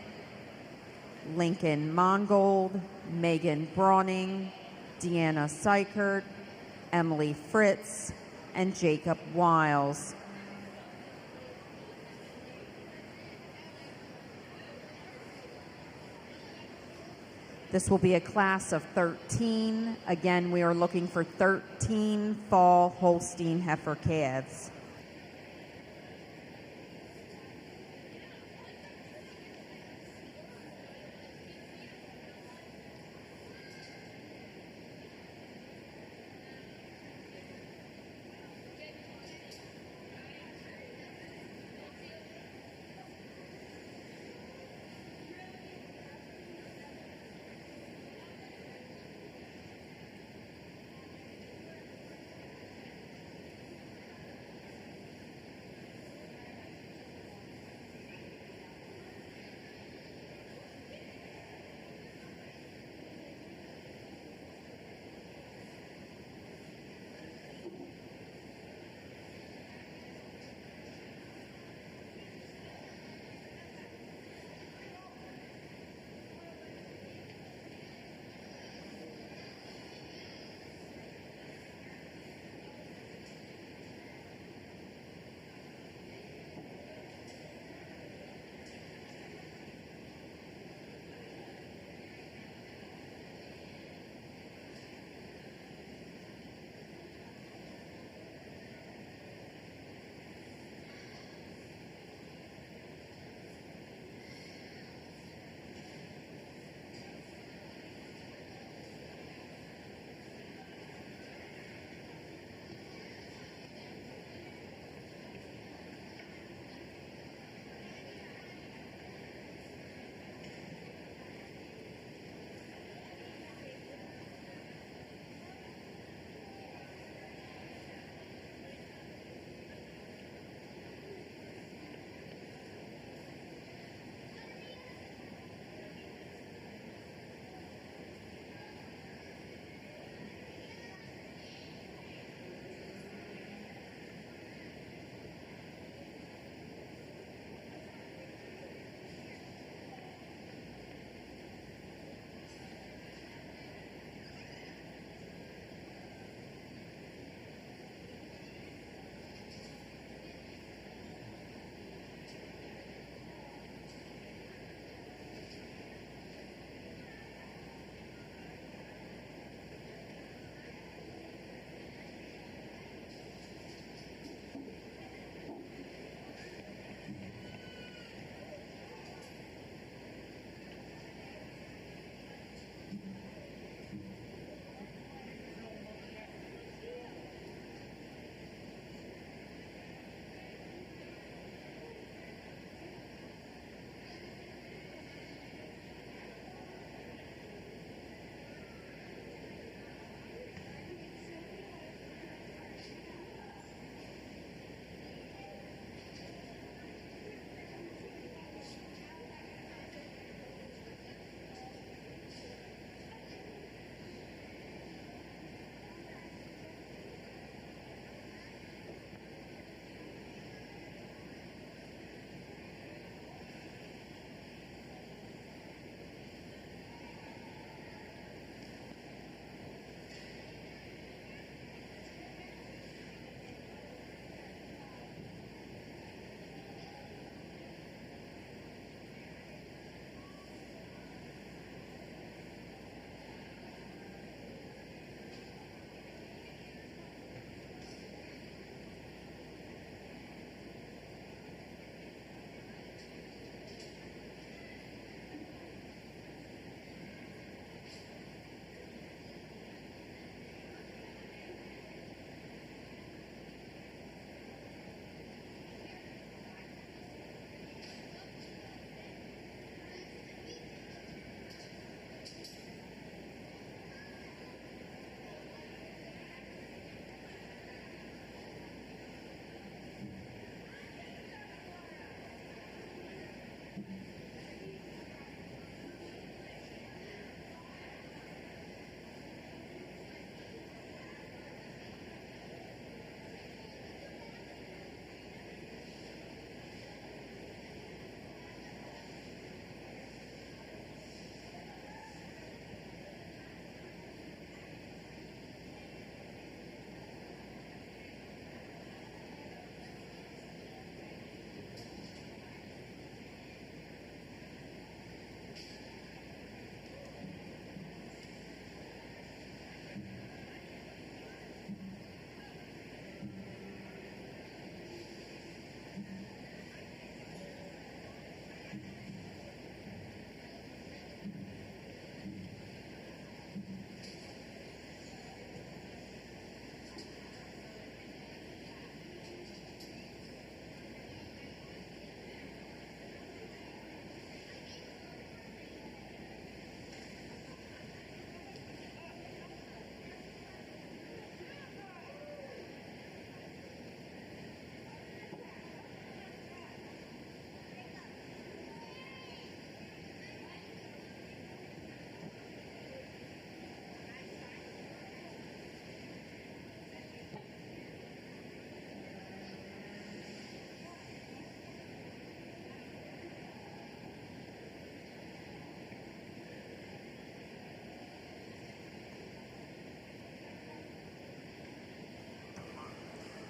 Lincoln Mongold, Megan Brawning, Deanna Sykert, Emily Fritz, and Jacob Wiles. This will be a class of 13. Again, we are looking for 13 fall Holstein heifer calves.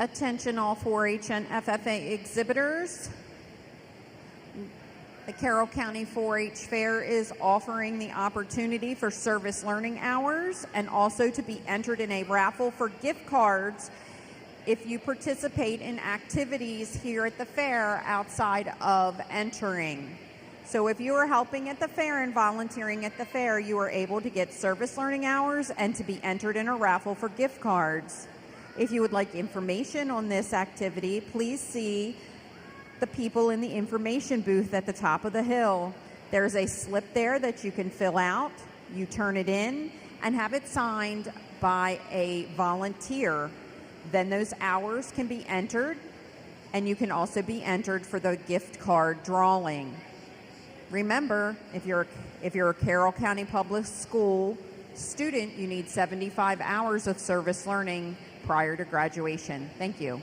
Attention all 4-H and FFA exhibitors. The Carroll County 4-H Fair is offering the opportunity for service learning hours and also to be entered in a raffle for gift cards if you participate in activities here at the fair outside of entering. So if you are helping at the fair and volunteering at the fair, you are able to get service learning hours and to be entered in a raffle for gift cards. If you would like information on this activity, please see the people in the information booth at the top of the hill. There's a slip there that you can fill out. You turn it in and have it signed by a volunteer. Then those hours can be entered, and you can also be entered for the gift card drawing. Remember, if you're a Carroll County Public School student, you need 75 hours of service learning prior to graduation. Thank you.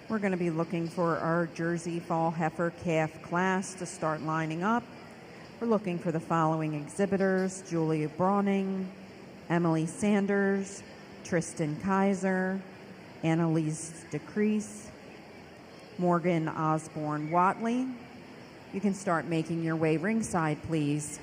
We're going to be looking for our Jersey Fall Heifer Calf class to start lining up. We're looking for the following exhibitors: Julia Browning, Emily Sanders, Tristan Kaiser, Annalise DeCrease, Morgan Osborne Watley. You can start making your way ringside, please.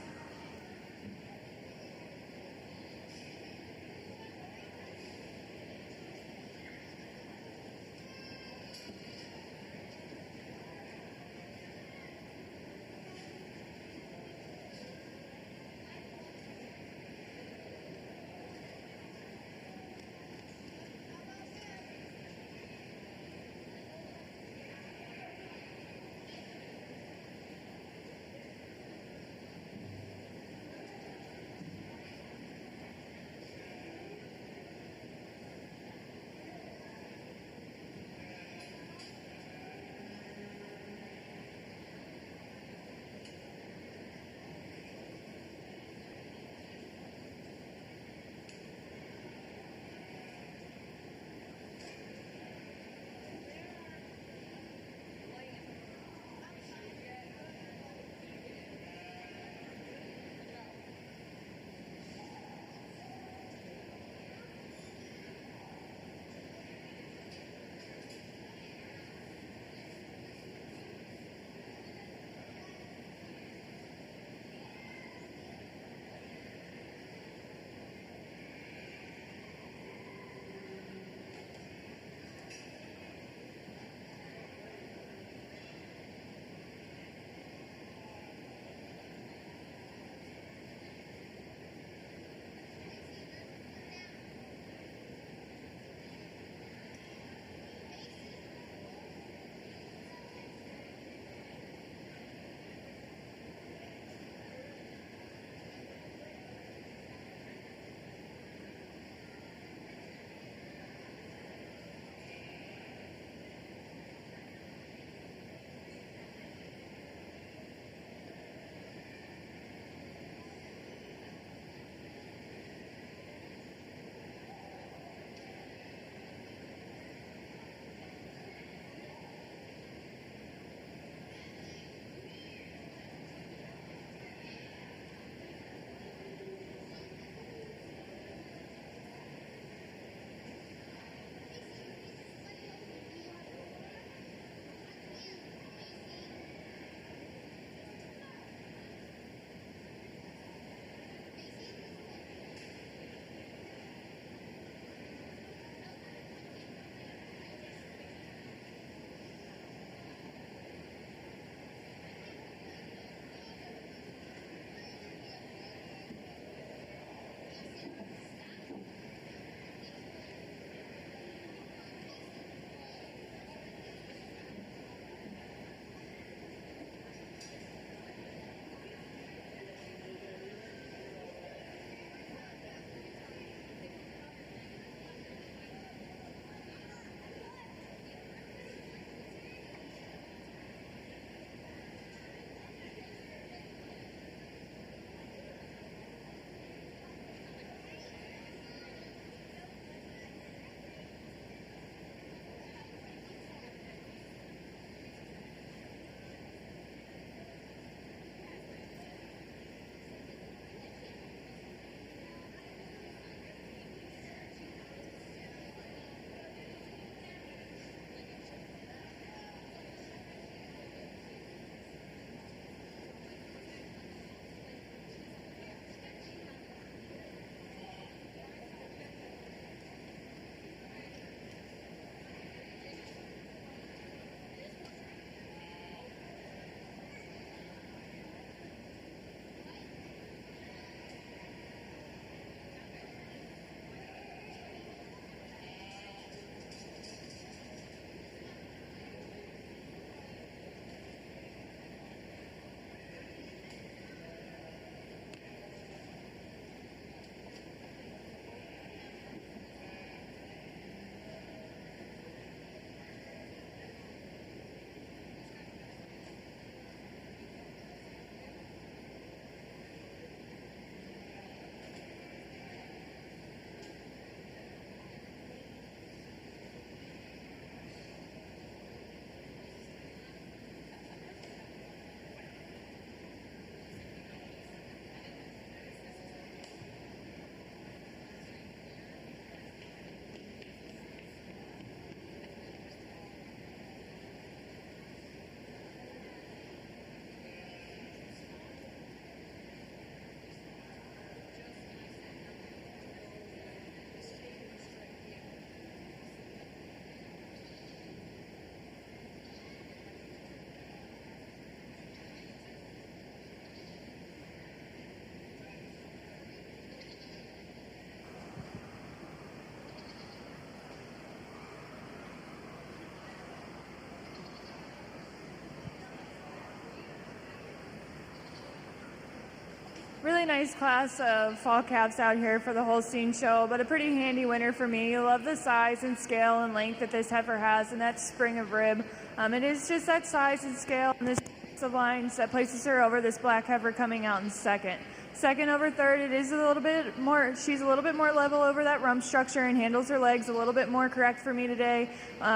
Really nice class of fall calves out here for the Holstein show, but a pretty handy winner for me. I love the size and scale and length that this heifer has, and that spring of rib. It is just that size and scale and this of lines that places her over this black heifer coming out in second. Second over third, it is a little bit more, she's a little bit more level over that rump structure and handles her legs a little bit more correct for me today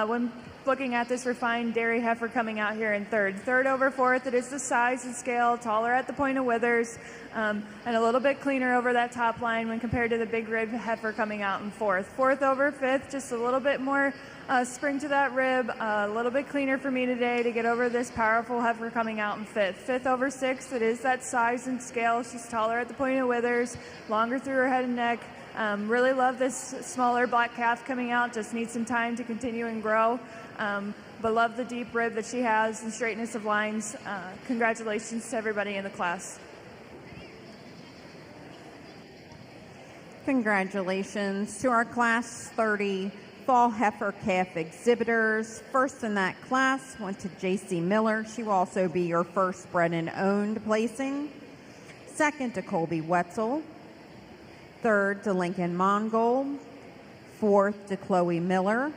when looking at this refined dairy heifer coming out here in third. Third over fourth, it is the size and scale, taller at the point of withers, and a little bit cleaner over that top line when compared to the big rib heifer coming out in fourth. Fourth over fifth, just a little bit more spring to that rib, a little bit cleaner for me today to get over this powerful heifer coming out in fifth. Fifth over sixth, it is that size and scale. She's taller at the point of withers, longer through her head and neck. Really love this smaller black calf coming out, just needs some time to continue and grow. But love the deep rib that she has and straightness of lines. Congratulations to everybody in the class. Congratulations to our Class 30 Fall Heifer Calf Exhibitors. First in that class went to J.C. Miller. She will also be your first bred and owned placing. Second to Colby Wetzel. Third to Lincoln Mongold. Fourth to Chloe Miller.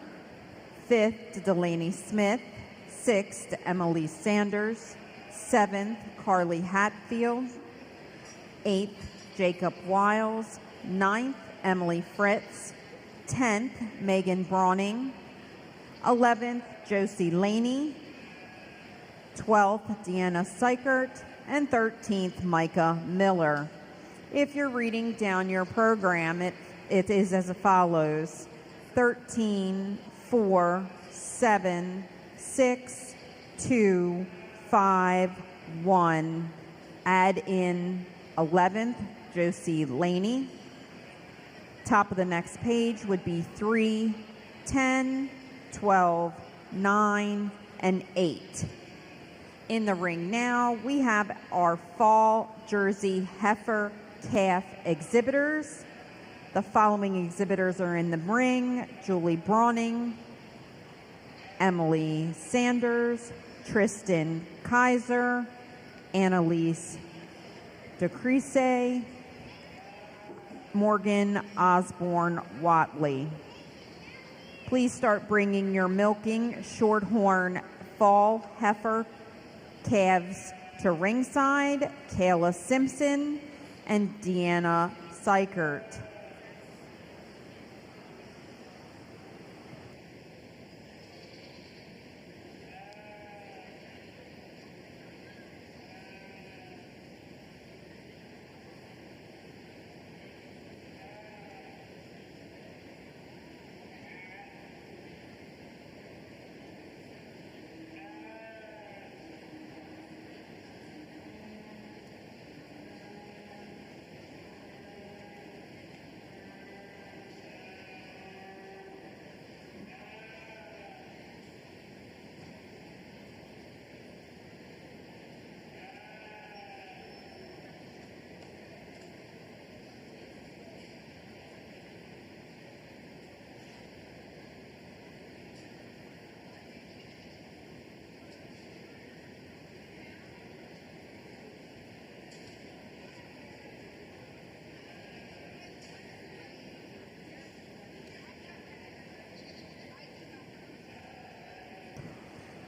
Fifth to Delaney Smith. Sixth to Emily Sanders. Seventh, Carly Hatfield. Eighth, Jacob Wiles. Ninth, Emily Fritz. 10th, Megan Brawning. 11th, Josie Laney. 12th, Deanna Seichert. And 13th, Micah Miller. If you're reading down your program, it is as follows: 13, 4, 7, 6, 2, 5, 1. Add in 11th, Josie Laney. Top of the next page would be 3, 10, 12, 9, and 8. In the ring now, we have our Fall Jersey Heifer Calf Exhibitors. The following exhibitors are in the ring: Julie Brawning, Emily Sanders, Tristan Kaiser, Annalise DeCrease, Morgan Osborne Watley. Please start bringing your milking Shorthorn Fall Heifer calves to ringside: Kayla Simpson and Deanna Seichert.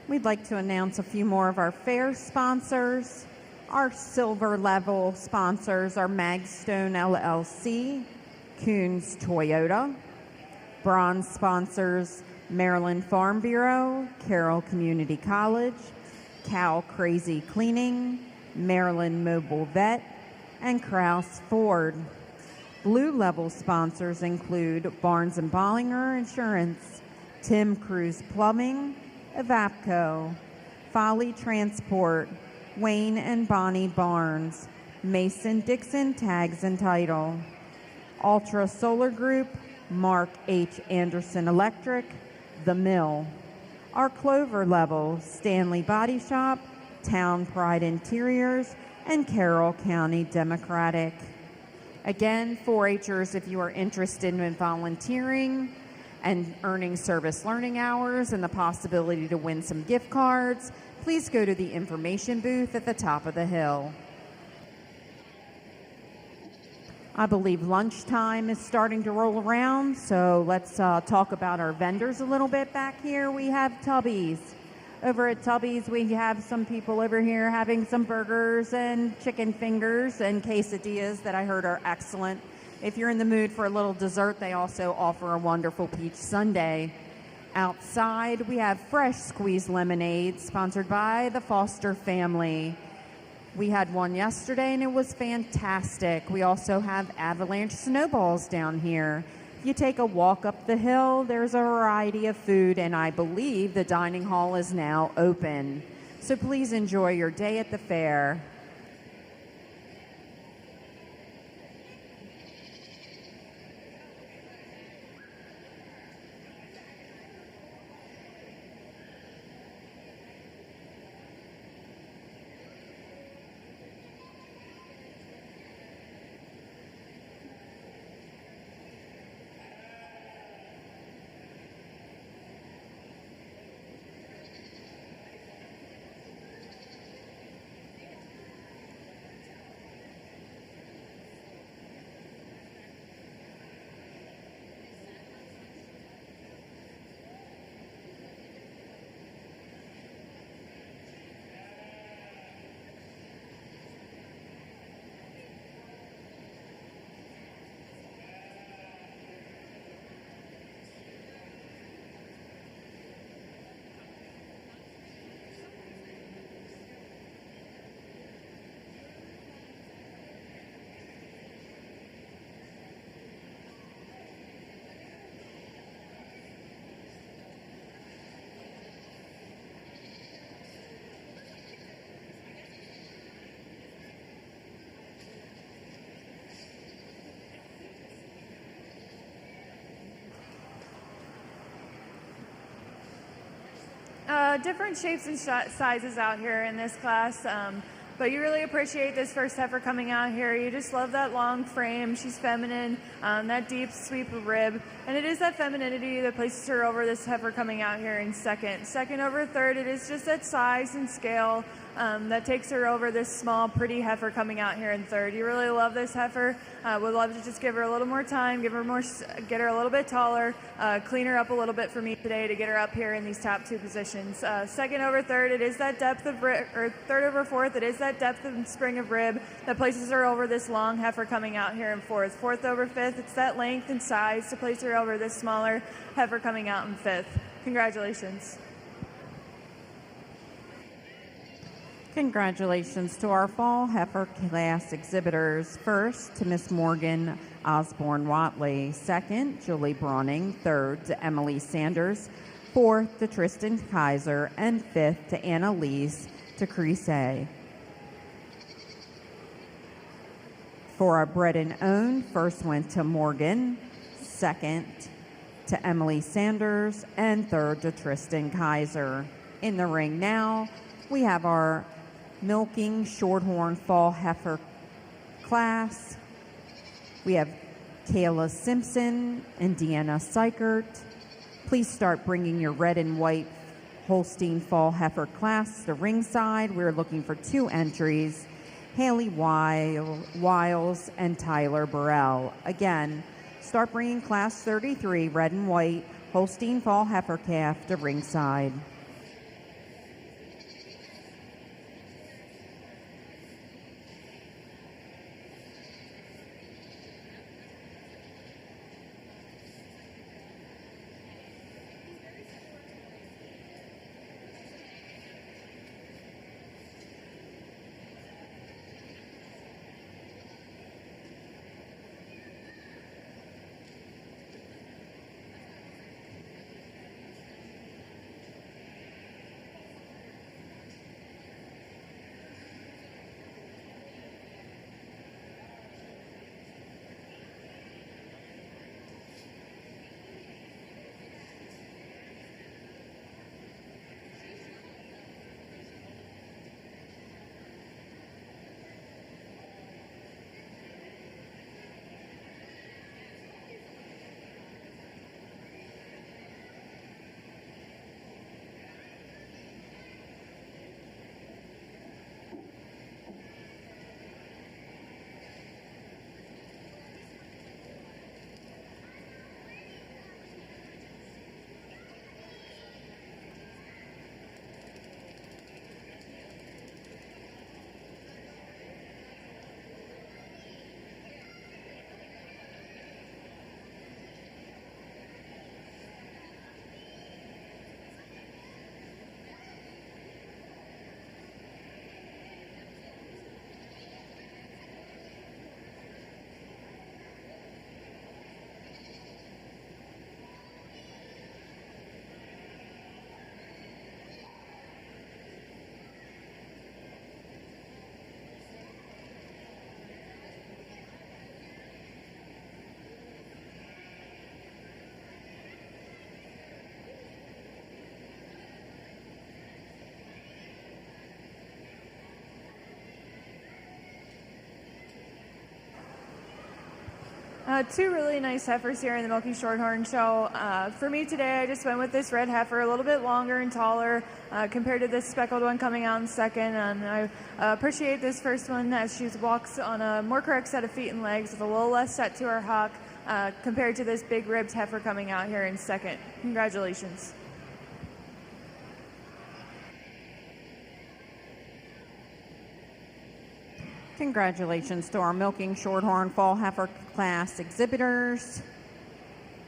We'd like to announce a few more of our fair sponsors. Our silver level sponsors are Magstone LLC, Coons Toyota. Bronze sponsors Maryland Farm Bureau, Carroll Community College, Cow Crazy Cleaning, Maryland Mobile Vet, and Krause Ford. Blue level sponsors include Barnes & Bollinger Insurance, Tim Cruz Plumbing, Evapco, Folly Transport, Wayne and Bonnie Barnes, Mason-Dixon Tags and Title, Ultra Solar Group, Mark H. Anderson Electric, The Mill. Our Clover level, Stanley Body Shop, Town Pride Interiors, and Carroll County Democratic. Again, 4-Hers, if you are interested in volunteering and earning service learning hours and the possibility to win some gift cards, please go to the information booth at the top of the hill. I believe lunchtime is starting to roll around, so let's talk about our vendors a little bit back here. We have Tubby's. Over at Tubby's, we have some people over here having some burgers and chicken fingers and quesadillas that I heard are excellent. If you're in the mood for a little dessert, they also offer a wonderful peach sundae. Outside, we have fresh squeezed lemonade sponsored by the Foster family. We had one yesterday and it was fantastic. We also have avalanche snowballs down here. If you take a walk up the hill, there's a variety of food, and I believe the dining hall is now open. So please enjoy your day at the fair. Different shapes and sizes out here in this class, but you really appreciate this first heifer coming out here. You just love that long frame. She's feminine, that deep sweep of rib, and it is that femininity that places her over this heifer coming out here in second. Second over third, it is just that size and scale that takes her over this small, pretty heifer coming out here in third. You really love this heifer. Would love to just give her a little more time, get her a little bit taller, clean her up a little bit for me today to get her up here in these top two positions. Second over third, it is that depth of rib, or third over fourth, it is that depth and spring of rib that places her over this long heifer coming out here in fourth. Fourth over fifth, it's that length and size to place her over this smaller heifer coming out in fifth. Congratulations. Congratulations to our fall heifer class exhibitors. First, to Miss Morgan Osborne-Watley. Second, Julie Brawning. Third, to Emily Sanders. Fourth, to Tristan Kaiser. And fifth, to Annalise to Crease. For our bred and owned, first went to Morgan. Second, to Emily Sanders. And third, to Tristan Kaiser. In the ring now, we have our milking shorthorn fall heifer class. We have Kayla Simpson and Deanna Seichert. Please start bringing your red and white Holstein fall heifer class to the ringside. We're looking for 2 entries, Haley Wiles and Tyler Burrell. Again, start bringing class 33 red and white Holstein fall heifer calf to ringside. Two really nice heifers here in the Milky Shorthorn show. For me today, I just went with this red heifer, a little bit longer and taller compared to this speckled one coming out in second. And I appreciate this first one as she walks on a more correct set of feet and legs with a little less set to her hock compared to this big ribbed heifer coming out here in second. Congratulations. Congratulations to our Milking Shorthorn Fall Heifer Class exhibitors.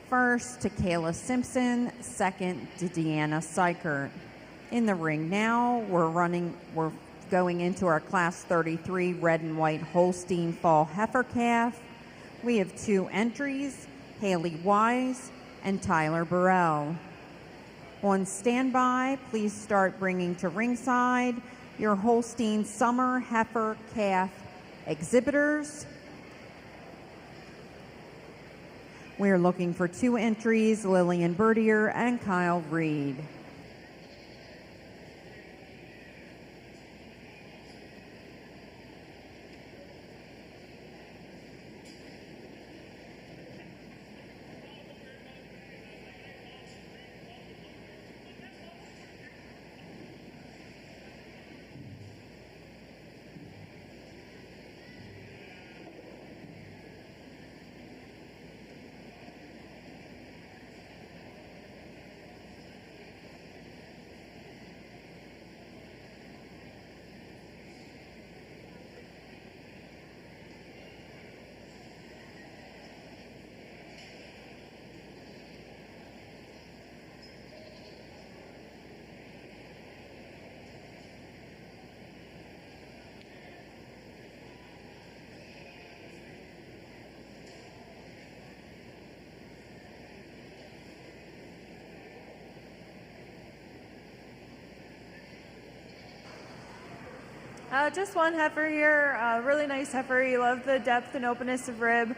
First to Kayla Simpson, second to Deanna Sykert. In the ring now, we're going into our Class 33 Red and White Holstein Fall Heifer Calf. We have two entries, Haley Wise and Tyler Burrell. On standby, please start bringing to ringside your Holstein Summer Heifer Calf exhibitors. We are looking for two entries, Lillian Bertier and Kyle Reed. Just one heifer here, really nice heifer. You love the depth and openness of rib.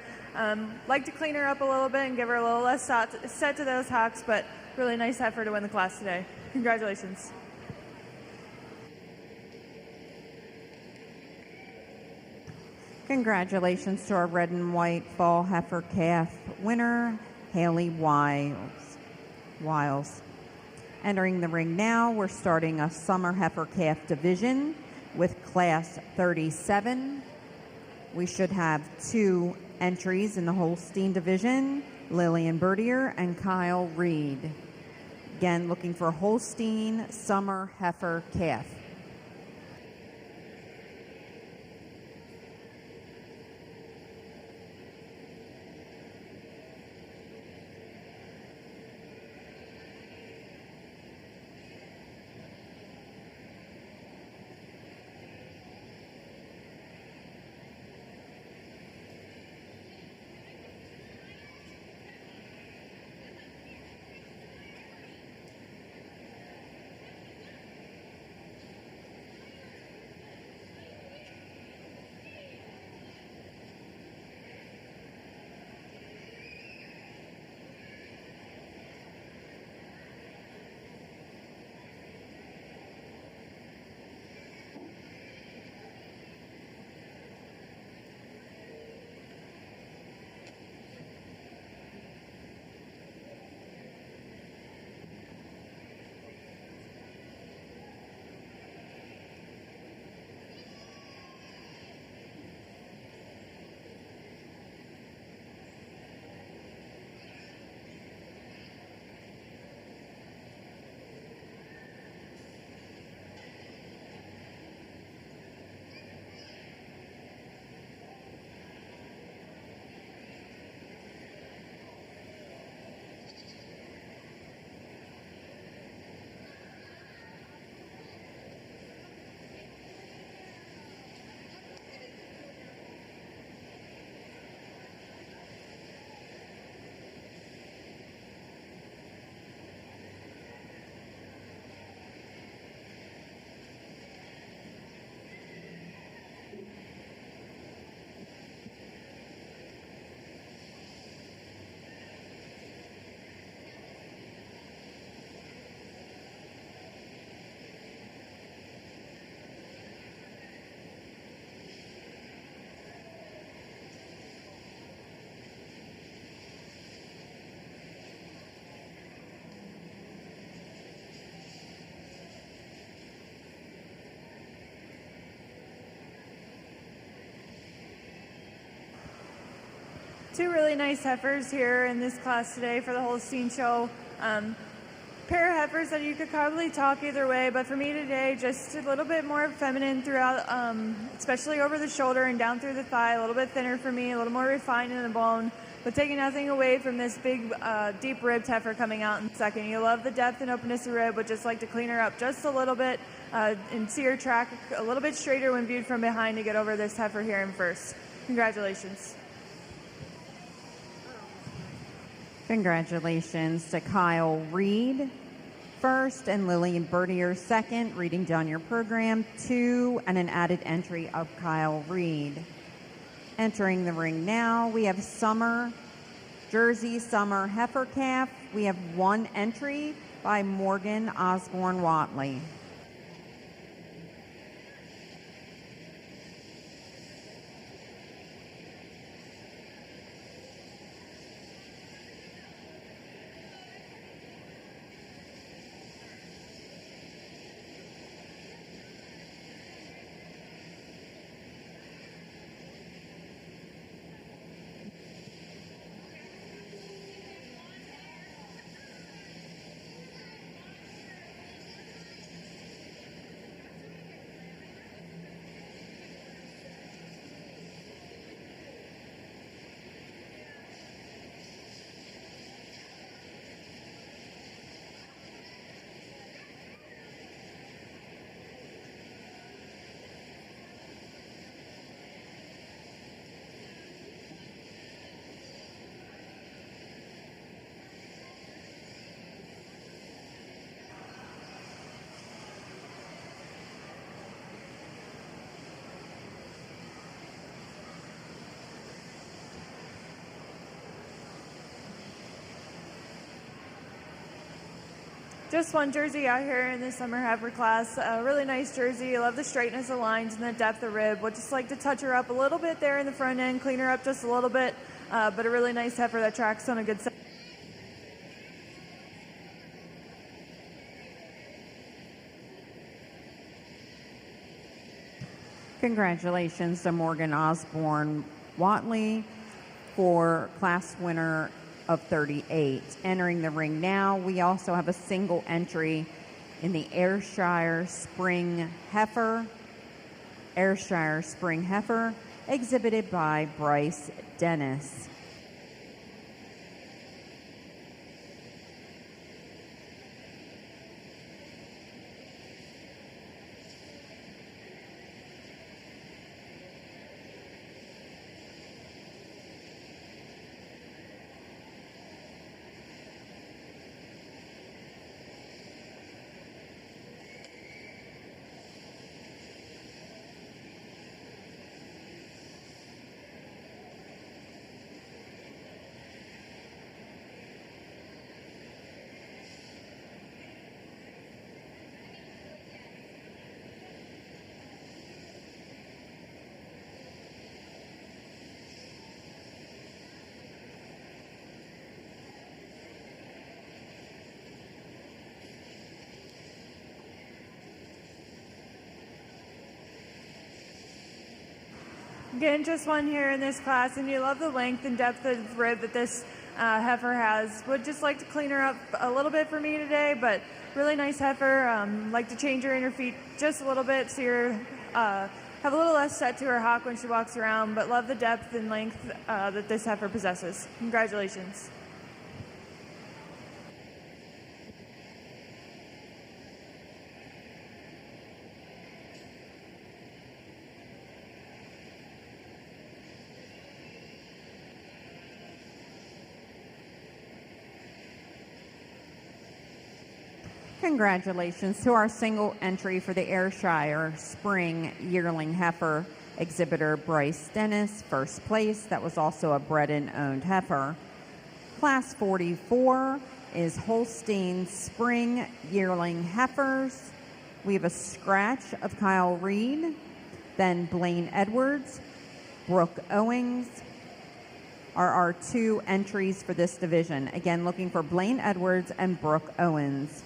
Like to clean her up a little bit and give her a little less set to those hocks, but really nice heifer to win the class today. Congratulations. Congratulations to our Red and White Fall Heifer Calf winner, Haley Wiles. Entering the ring now, we're starting a Summer Heifer Calf division with Class 37. We should have two entries in the Holstein division, Lillian Bertier and Kyle Reed. Again, looking for Holstein Summer Heifer Calf. Two really nice heifers here in this class today for the Holstein show. Pair of heifers that you could probably talk either way, but for me today, just a little bit more feminine throughout, especially over the shoulder and down through the thigh, a little bit thinner for me, a little more refined in the bone, but taking nothing away from this big, deep ribbed heifer coming out in second. You love the depth and openness of rib, but just like to clean her up just a little bit and see her track a little bit straighter when viewed from behind to get over this heifer here in first. Congratulations. Congratulations to Kyle Reed first and Lillian Bertier second. Reading down your program, 2 and an added entry of Kyle Reed. Entering the ring now, we have Summer, Jersey Summer Heifer Calf. We have 1 entry by Morgan Osborne Watley. Just one jersey out here in the summer heifer class. A really nice jersey. I love the straightness of lines and the depth of rib. Would just like to touch her up a little bit there in the front end, clean her up just a little bit, but a really nice heifer that tracks on a good side. Congratulations to Morgan Osborne Watley for class winner of 38. Entering the ring now, we also have a single entry in the Ayrshire Spring Heifer. Ayrshire Spring Heifer, exhibited by Bryce Dennis. Again, just one here in this class, and you love the length and depth of rib that this heifer has. Would just like to clean her up a little bit for me today, but really nice heifer. Like to change her inner feet just a little bit so you're have a little less set to her hock when she walks around, but love the depth and length that this heifer possesses. Congratulations. Congratulations to our single entry for the Ayrshire Spring Yearling Heifer exhibitor Bryce Dennis, first place. That was also a bred and owned heifer. Class 44 is Holstein Spring Yearling Heifers. We have a scratch of Kyle Reed, then Blaine Edwards, Brooke Owings are our 2 entries for this division. Again, looking for Blaine Edwards and Brooke Owens.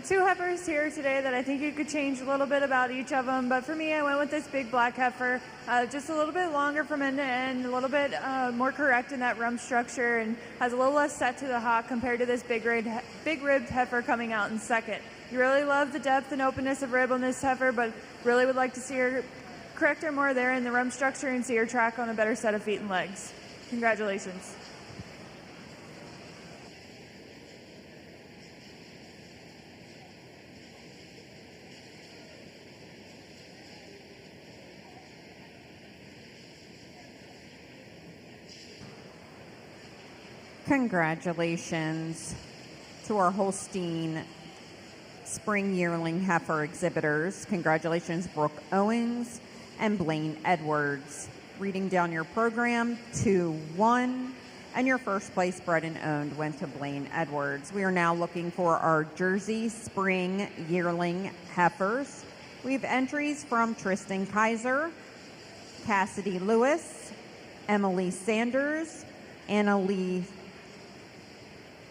Two heifers here today that I think you could change a little bit about each of them, but for me, I went with this big black heifer, just a little bit longer from end to end, a little bit more correct in that rump structure, and has a little less set to the hock compared to this big ribbed heifer coming out in second. You really love the depth and openness of rib on this heifer, but really would like to see her correct her more there in the rump structure and see her track on a better set of feet and legs. Congratulations. Congratulations to our Holstein Spring Yearling Heifer exhibitors. Congratulations, Brooke Owens and Blaine Edwards. Reading down your program, 2-1, and your first place bred and owned went to Blaine Edwards. We are now looking for our Jersey Spring Yearling Heifers. We have entries from Tristan Kaiser, Cassidy Lewis, Emily Sanders, Annalie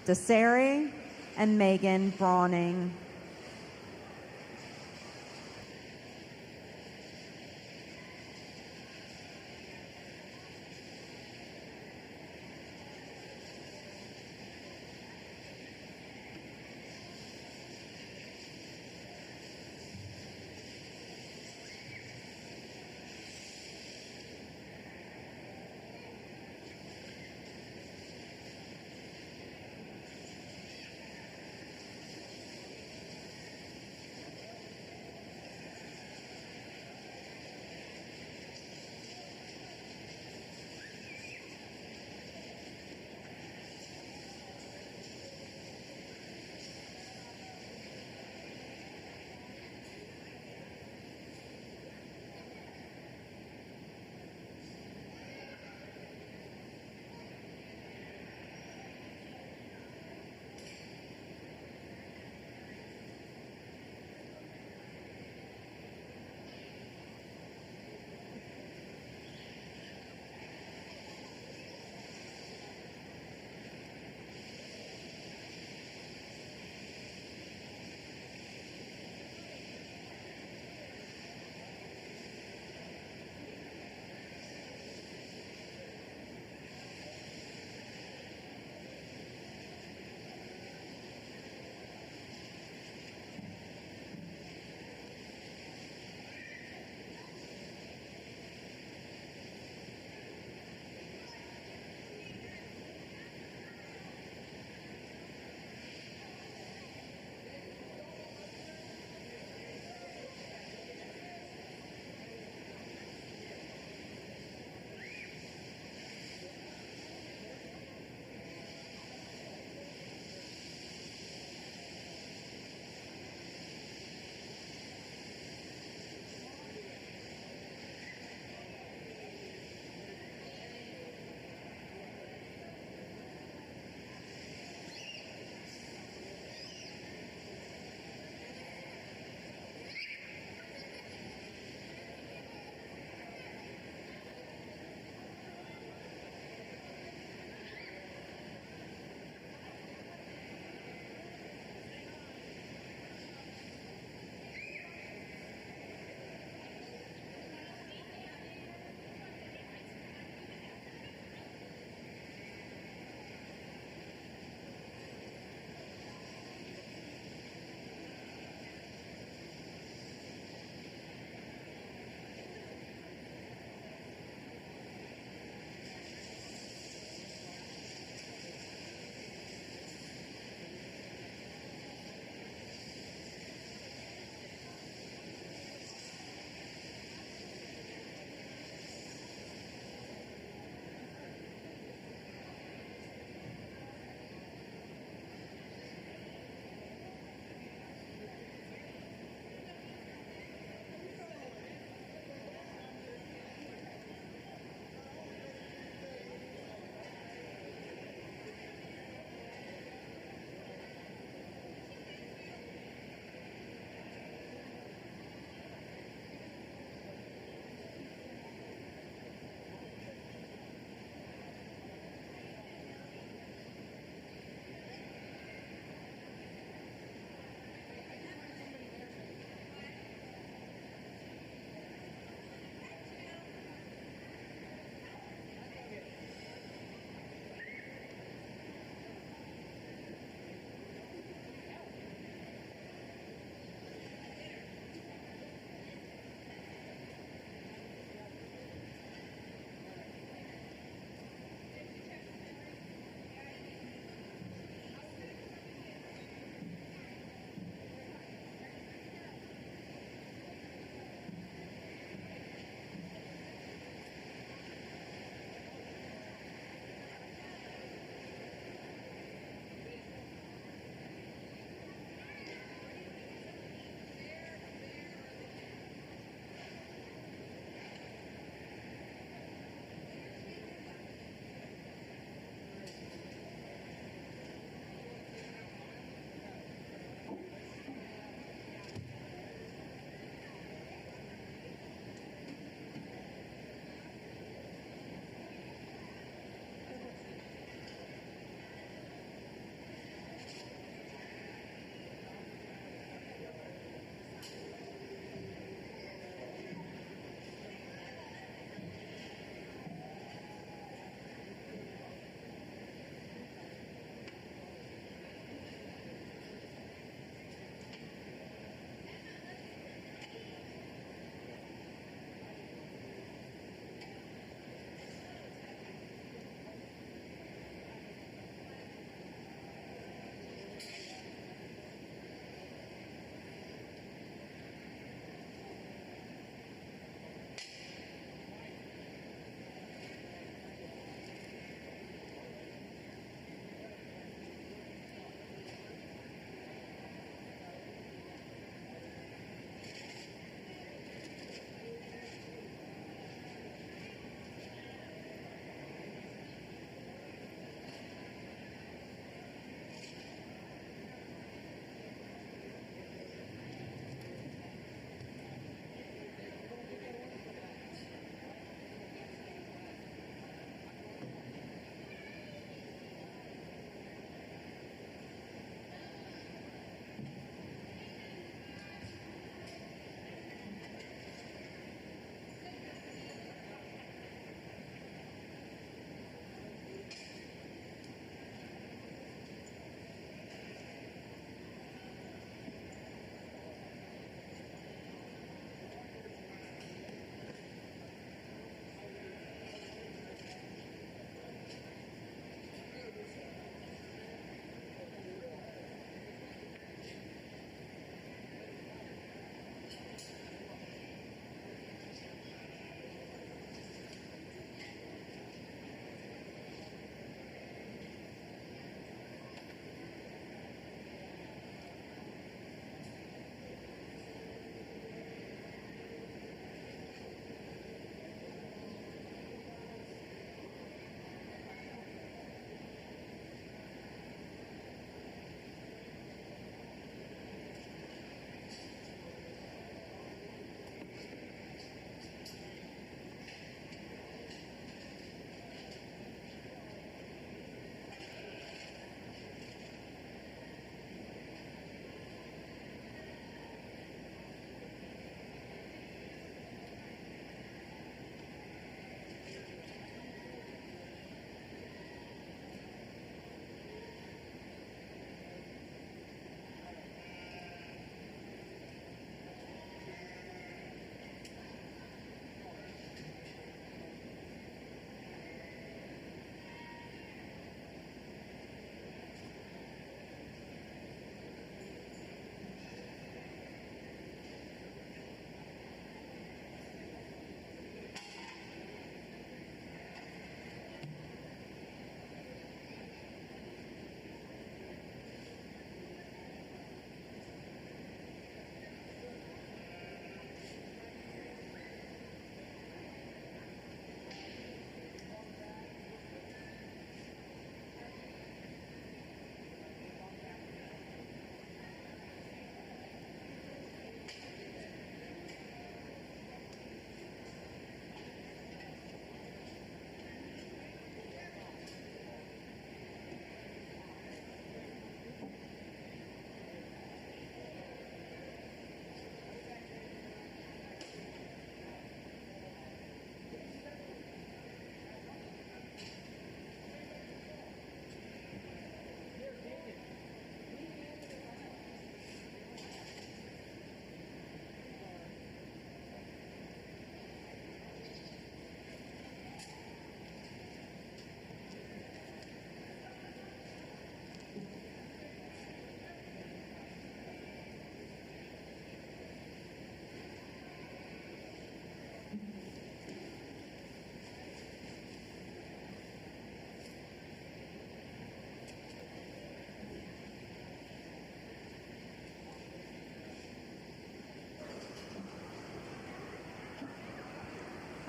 Desere, and Megan Brawning.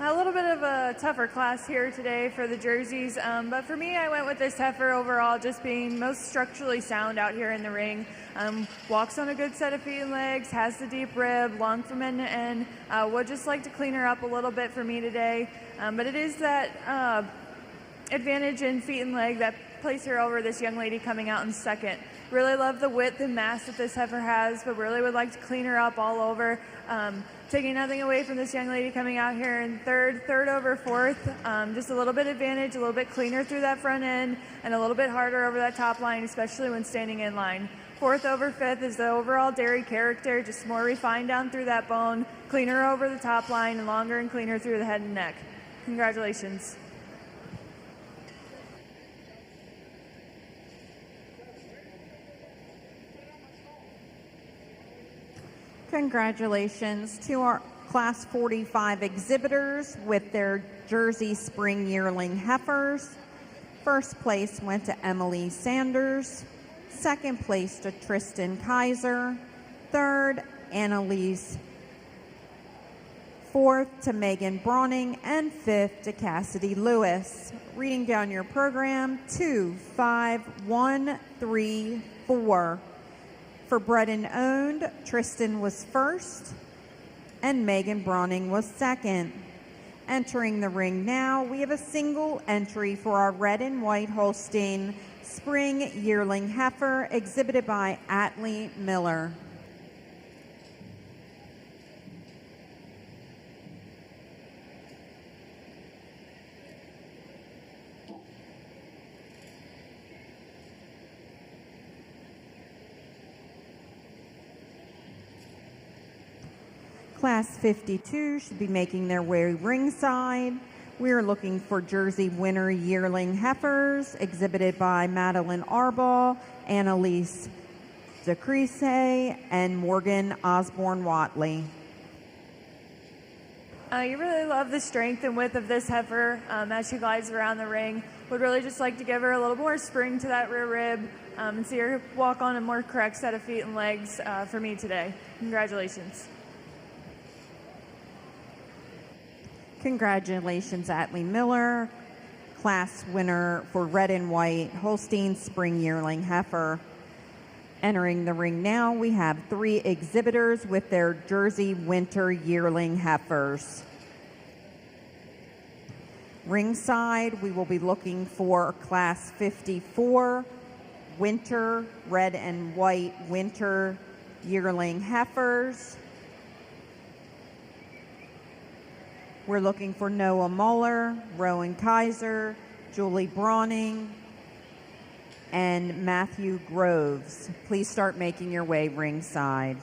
A little bit of a tougher class here today for the jerseys, but for me, I went with this heifer overall, just being most structurally sound out here in the ring. Walks on a good set of feet and legs, has the deep rib, long from end to end. Would just like to clean her up a little bit for me today, but it is that advantage in feet and leg that place her over this young lady coming out in second. Really love the width and mass that this heifer has, but really would like to clean her up all over. Taking nothing away from this young lady coming out here in third over fourth. Just a little bit advantage, a little bit cleaner through that front end, and a little bit harder over that top line, especially when standing in line. Fourth over fifth is the overall dairy character, just more refined down through that bone, cleaner over the top line, and longer and cleaner through the head and neck. Congratulations. Congratulations to our Class 45 exhibitors with their Jersey Spring Yearling Heifers. First place went to Emily Sanders. Second place to Tristan Kaiser. Third, Annalise. Fourth to Megan Brawning. And fifth to Cassidy Lewis. Reading down your program, 2, 5, 1, 3, 4. For bred and owned, Tristan was first and Megan Brawning was second. Entering the ring now, we have a single entry for our red and white Holstein Spring Yearling Heifer exhibited by Atlee Miller. Class 52 should be making their way ringside. We are looking for Jersey winner Yearling Heifers, exhibited by Madeline Arbaugh, Annalise DeCrease, and Morgan Osborne-Watley. You really love the strength and width of this heifer as she glides around the ring. Would really just like to give her a little more spring to that rear rib and see her walk on a more correct set of feet and legs for me today. Congratulations. Congratulations, Atlee Miller, class winner for red and white Holstein Spring Yearling Heifer. Entering the ring now, we have 3 exhibitors with their Jersey Winter Yearling Heifers. Ringside, we will be looking for Class 54 Winter Red and White Winter Yearling Heifers. We're looking for Noah Muller, Rowan Kaiser, Julie Brawning, and Matthew Groves. Please start making your way ringside.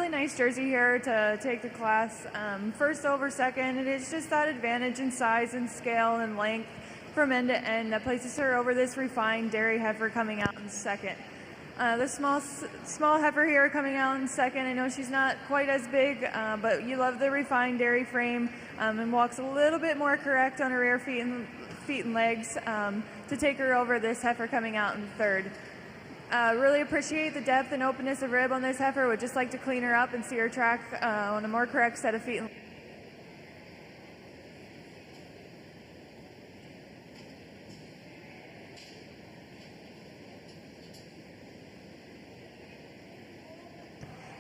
really nice jersey here to take the class. First over second, it is just that advantage in size and scale and length from end to end that places her over this refined dairy heifer coming out in second. The small heifer here coming out in second. I know she's not quite as big, but you love the refined dairy frame, and walks a little bit more correct on her rear feet and legs to take her over this heifer coming out in third. Really appreciate the depth and openness of rib on this heifer. Would just like to clean her up and see her track on a more correct set of feet.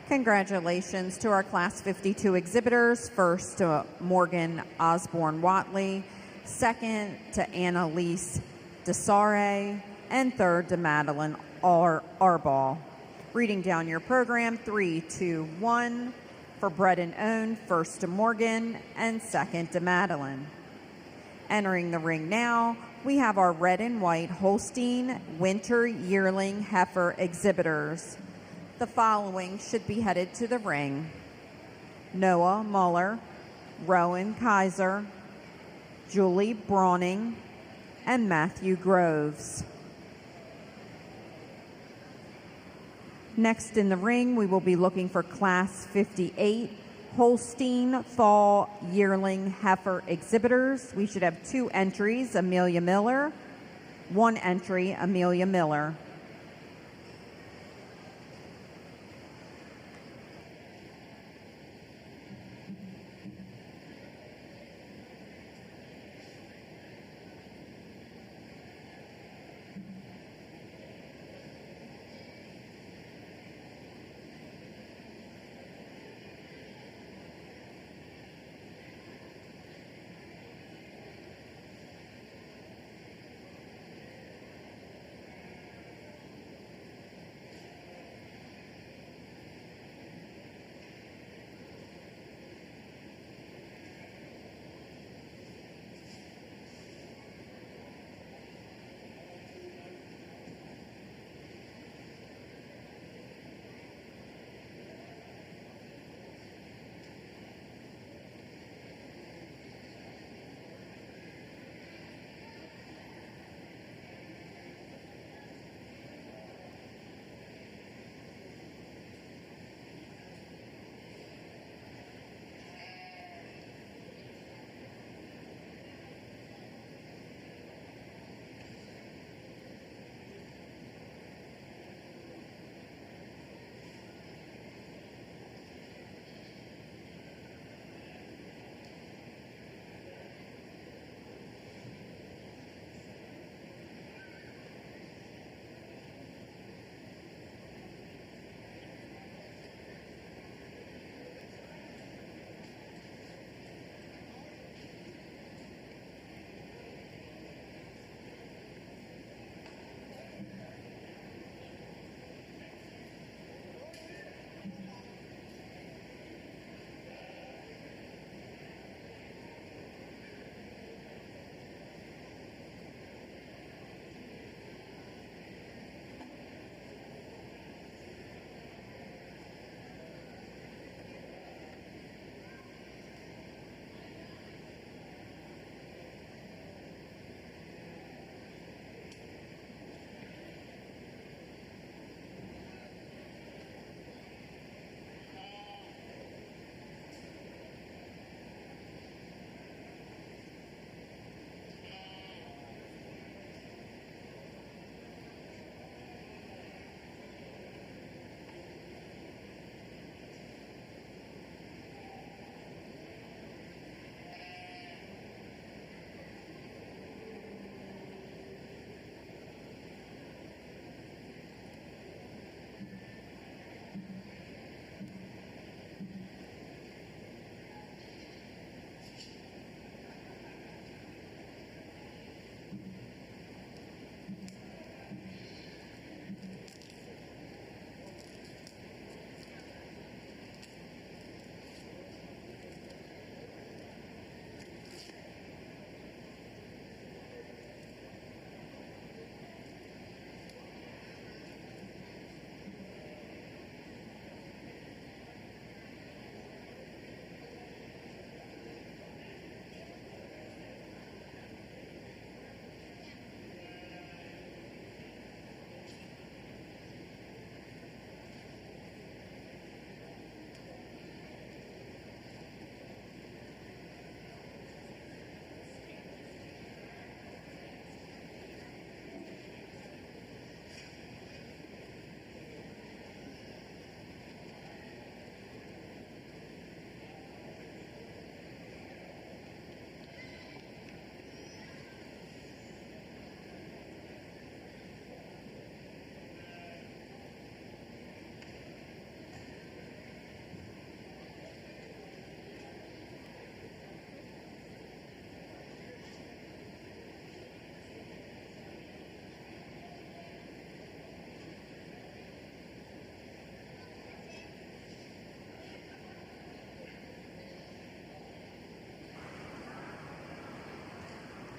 Congratulations to our Class 52 exhibitors. First to Morgan Osborne Watley, second to Annalise Desare, and third to Madeline Arball. Reading down your program, 3, 2, 1 for bred and owned, first to Morgan and second to Madeline. Entering the ring now, we have our red and white Holstein Winter Yearling Heifer exhibitors. The following should be headed to the ring: Noah Muller, Rowan Kaiser, Julie Brawning, and Matthew Groves. Next in the ring, we will be looking for Class 58 Holstein Fall Yearling Heifer exhibitors. We should have 2 entries, Amelia Miller, 1 entry, Amelia Miller.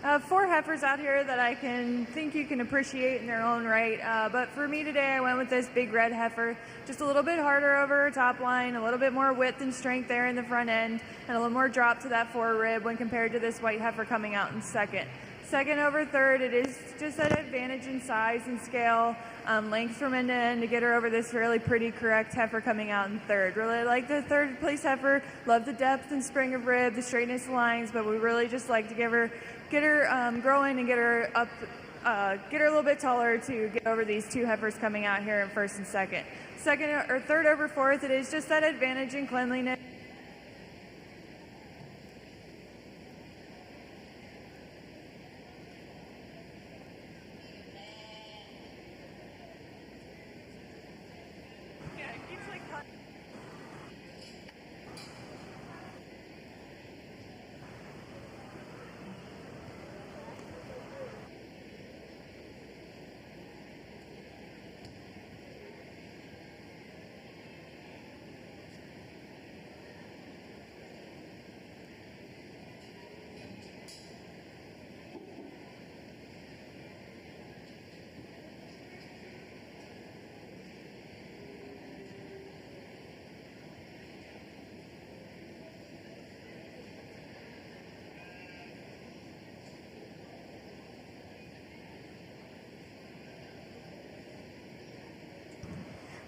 I have 4 heifers out here that I think you can appreciate in their own right. But for me today, I went with this big red heifer. Just a little bit harder over her top line, a little bit more width and strength there in the front end, and a little more drop to that fore rib when compared to this white heifer coming out in second. Second over third, it is just that advantage in size and scale, length from end to end to get her over this really pretty correct heifer coming out in third. Really like the third place heifer, love the depth and spring of rib, the straightness of lines, but we really just like to get her growing and get her up, get her a little bit taller to get over these 2 heifers coming out here in first and second. Second or third over fourth, it is just that advantage in cleanliness.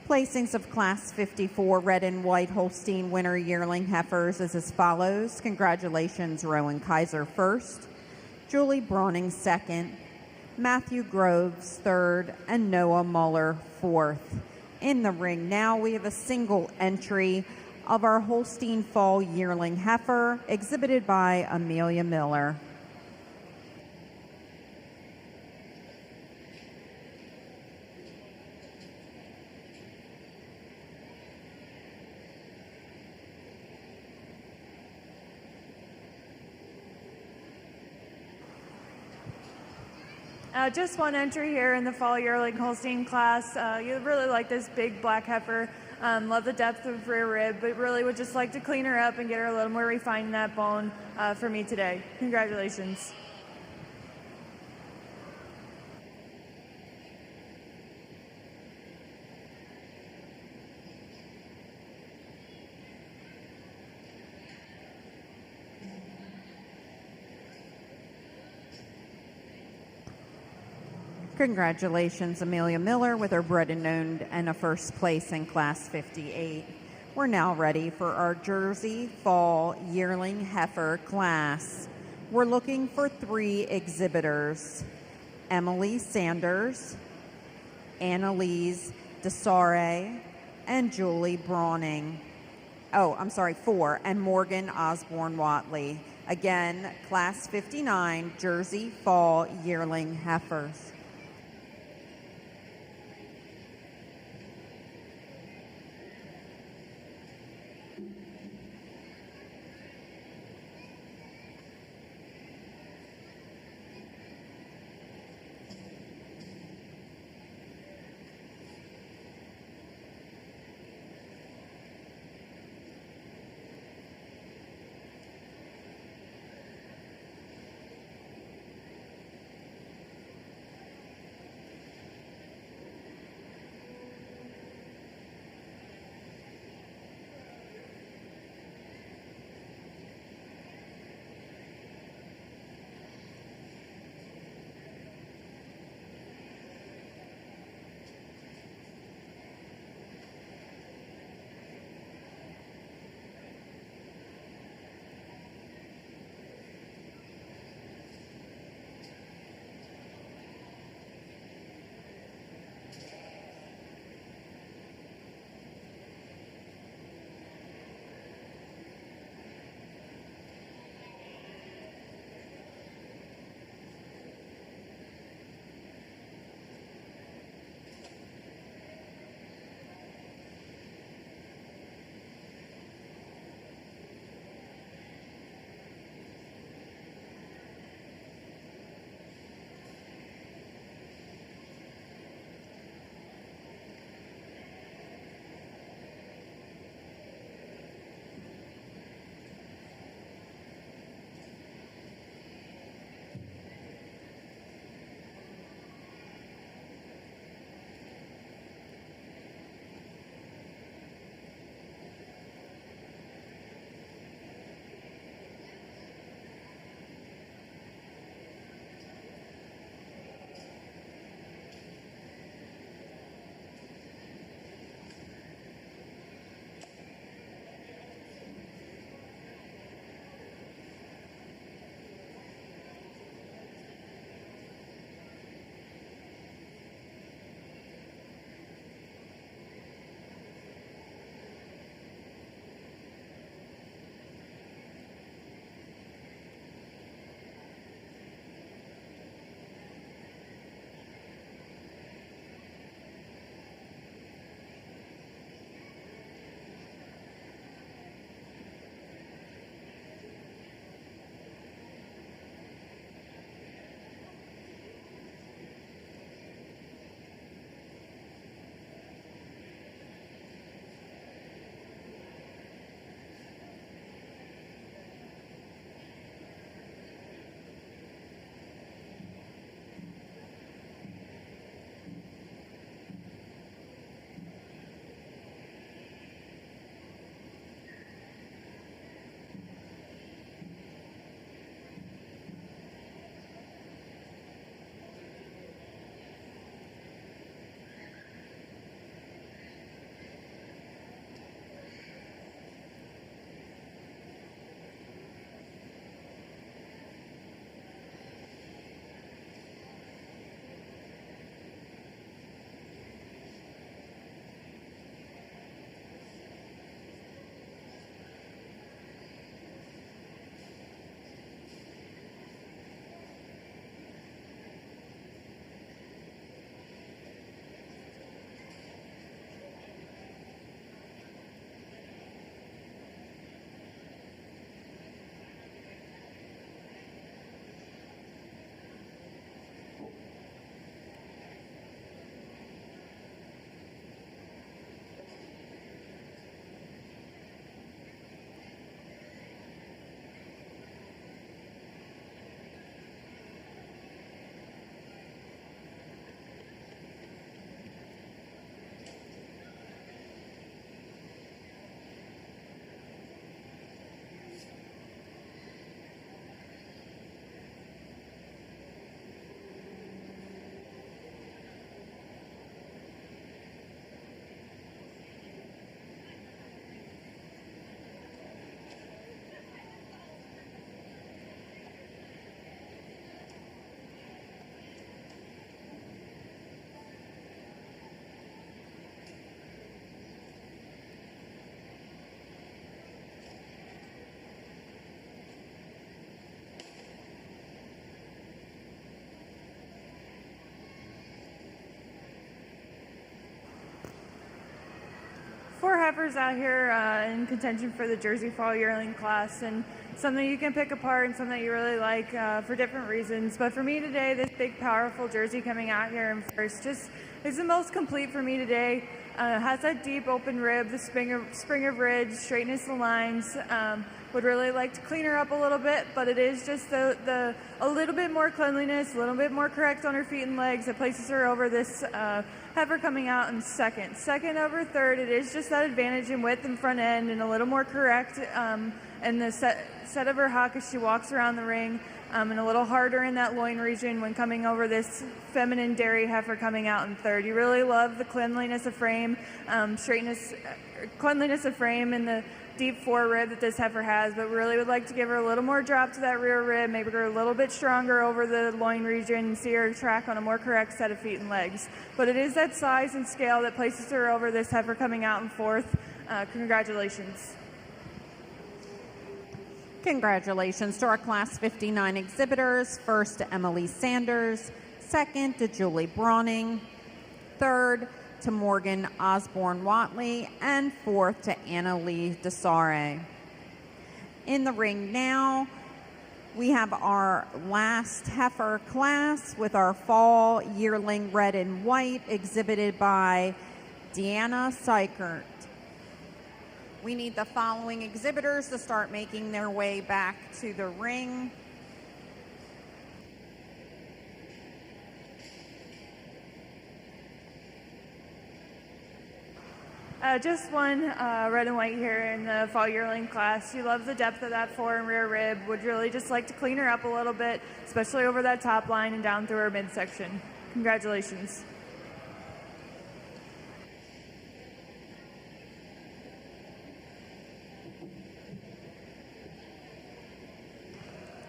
Placings of Class 54 Red and White Holstein Winter Yearling Heifers is as follows. Congratulations, Rowan Kaiser first, Julie Brawning second, Matthew Groves third, and Noah Muller fourth. In the ring now, we have a single entry of our Holstein Fall Yearling Heifer, exhibited by Amelia Miller. Just one entry here in the Fall Yearling Holstein class. You really like this big black heifer. Love the depth of rear rib, but really would just like to clean her up and get her a little more refined in that bone for me today. Congratulations. Congratulations, Amelia Miller, with her bred and owned and a first place in Class 58. We're now ready for our Jersey Fall Yearling Heifer class. We're looking for 3 exhibitors: Emily Sanders, Annalise Desare, and Julie Brawning. 4, and Morgan Osborne Watley. Again, Class 59 Jersey Fall Yearling Heifers. heifers out here in contention for the Jersey Fall Yearling class, and something you can pick apart and something that you really like for different reasons. But for me today, this big, powerful Jersey coming out here in first just is the most complete for me today. Has that deep open rib, the spring of ridge, straightness of lines. Would really like to clean her up a little bit, but it is just a little bit more cleanliness, a little bit more correct on her feet and legs that places her over this heifer coming out in second. Second over third, it is just that advantage in width and front end and a little more correct in the set of her hock as she walks around the ring, and a little harder in that loin region when coming over this feminine dairy heifer coming out in third. You really love the cleanliness of frame, cleanliness of frame and the deep fore rib that this heifer has, but really would like to give her a little more drop to that rear rib, maybe her a little bit stronger over the loin region and see her track on a more correct set of feet and legs. But it is that size and scale that places her over this heifer coming out in fourth. Congratulations. Congratulations to our Class 59 exhibitors. First to Emily Sanders, second to Julie Brawning, third to Morgan Osborne Watley, and fourth to Anna Lee Desare. In the ring now, we have our last heifer class with our fall yearling red and white exhibited by Deanna Sykert. We need the following exhibitors to start making their way back to the ring. Just one red and white here in the fall yearling class. She loves the depth of that fore and rear rib. Would really just like to clean her up a little bit, especially over that top line and down through her midsection. Congratulations.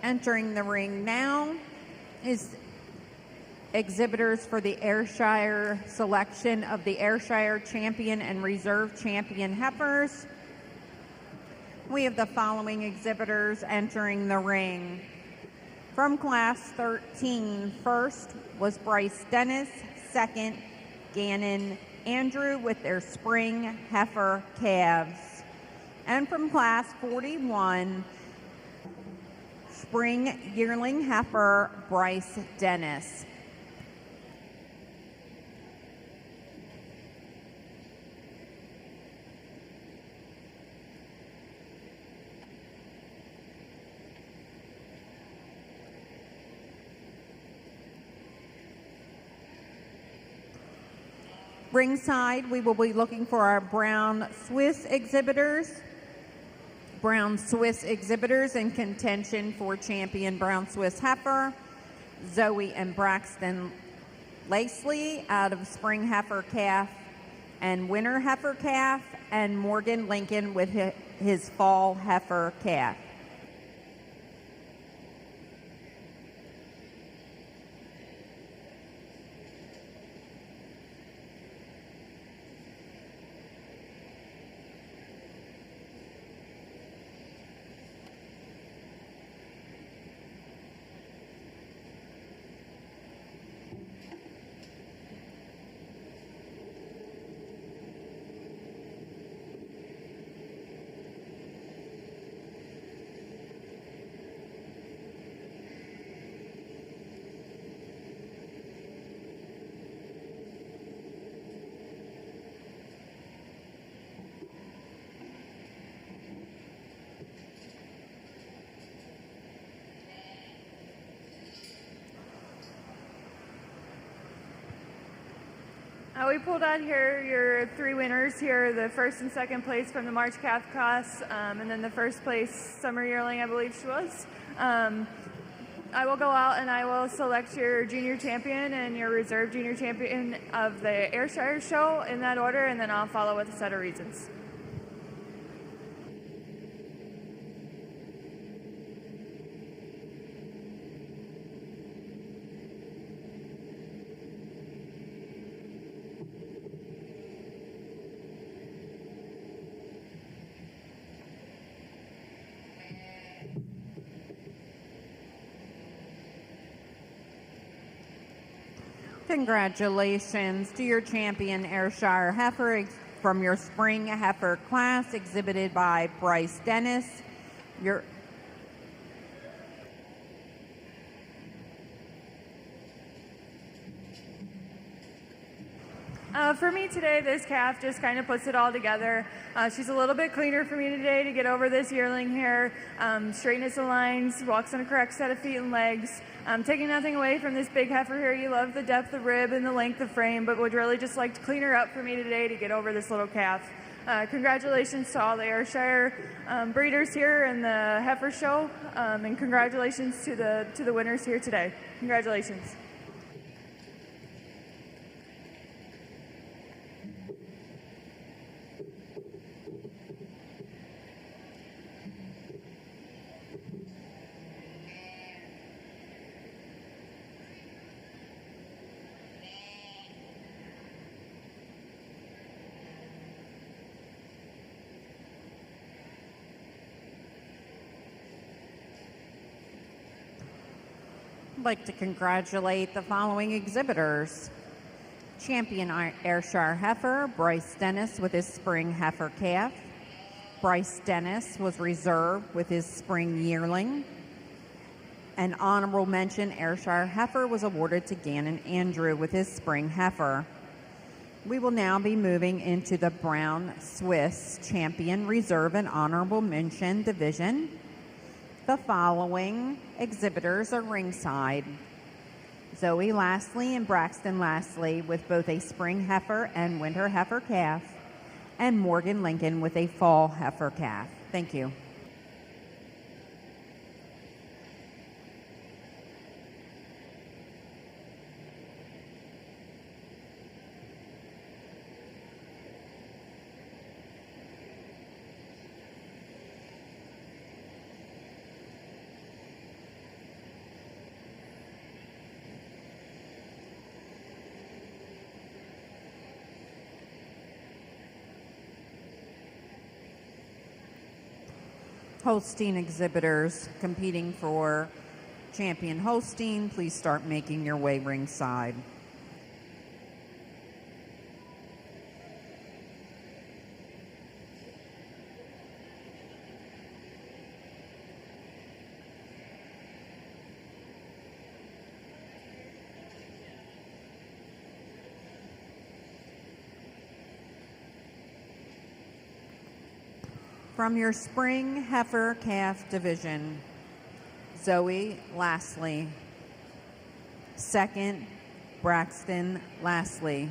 Entering the ring now is exhibitors for the Ayrshire selection of the Ayrshire Champion and Reserve Champion heifers. We have the following exhibitors entering the ring. From Class 13, first was Bryce Dennis, second Gannon Andrew with their spring heifer calves. And from Class 41, spring yearling heifer Bryce Dennis. Ringside, we will be looking for our brown Swiss exhibitors. Brown Swiss exhibitors in contention for champion brown Swiss heifer, Zoe and Braxton Lacey out of spring heifer calf and winter heifer calf, and Morgan Lincoln with his fall heifer calf. We pulled out here your three winners here, the first and second place from the March calf class, and then the first place summer yearling, I believe she was. I will go out and I will select your junior champion and your reserve junior champion of the Ayrshire show in that order, and then I'll follow with a set of reasons. Congratulations to your champion Ayrshire heifer from your spring heifer class exhibited by Bryce Dennis. For me today, this calf just kind of puts it all together. She's a little bit cleaner for me today to get over this yearling here. Straightness of lines, walks on a correct set of feet and legs. Taking nothing away from this big heifer here. You love the depth of rib and the length of frame, but would really just like to clean her up for me today to get over this little calf. Congratulations to all the Ayrshire breeders here in the heifer show, and congratulations to the winners here today. Congratulations. I'd like to congratulate the following exhibitors. Champion Ayrshire heifer, Bryce Dennis with his spring heifer calf. Bryce Dennis was reserved with his spring yearling. An honorable mention Ayrshire heifer was awarded to Gannon Andrew with his spring heifer. We will now be moving into the Brown Swiss Champion Reserve and Honorable Mention Division. The following exhibitors are ringside. Zoe Lastly and Braxton Lastly with both a spring heifer and winter heifer calf, and Morgan Lincoln with a fall heifer calf. Thank you. Holstein Exhibitors competing for Champion Holstein, please start making your way ringside. From your spring heifer calf division, Zoe Lastly. Second, Braxton Lastly.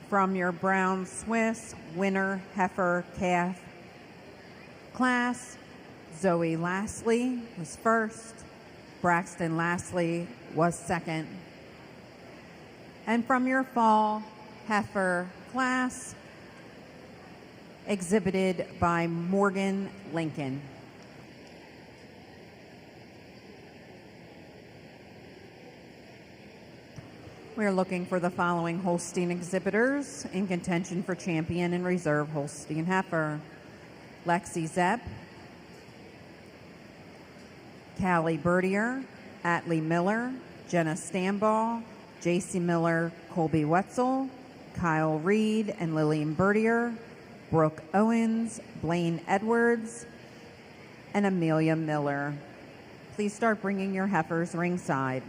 From your brown Swiss winter heifer calf class, Zoe Lastly was first, Braxton Lastly was second. And from your fall heifer class, exhibited by Morgan Lincoln. We are looking for the following Holstein exhibitors in contention for champion and reserve Holstein heifer. Lexi Zepp, Callie Bertier, Atlee Miller, Jenna Stamball, J.C. Miller, Colby Wetzel, Kyle Reed and Lillian Bertier, Brooke Owens, Blaine Edwards, and Amelia Miller. Please start bringing your heifers ringside.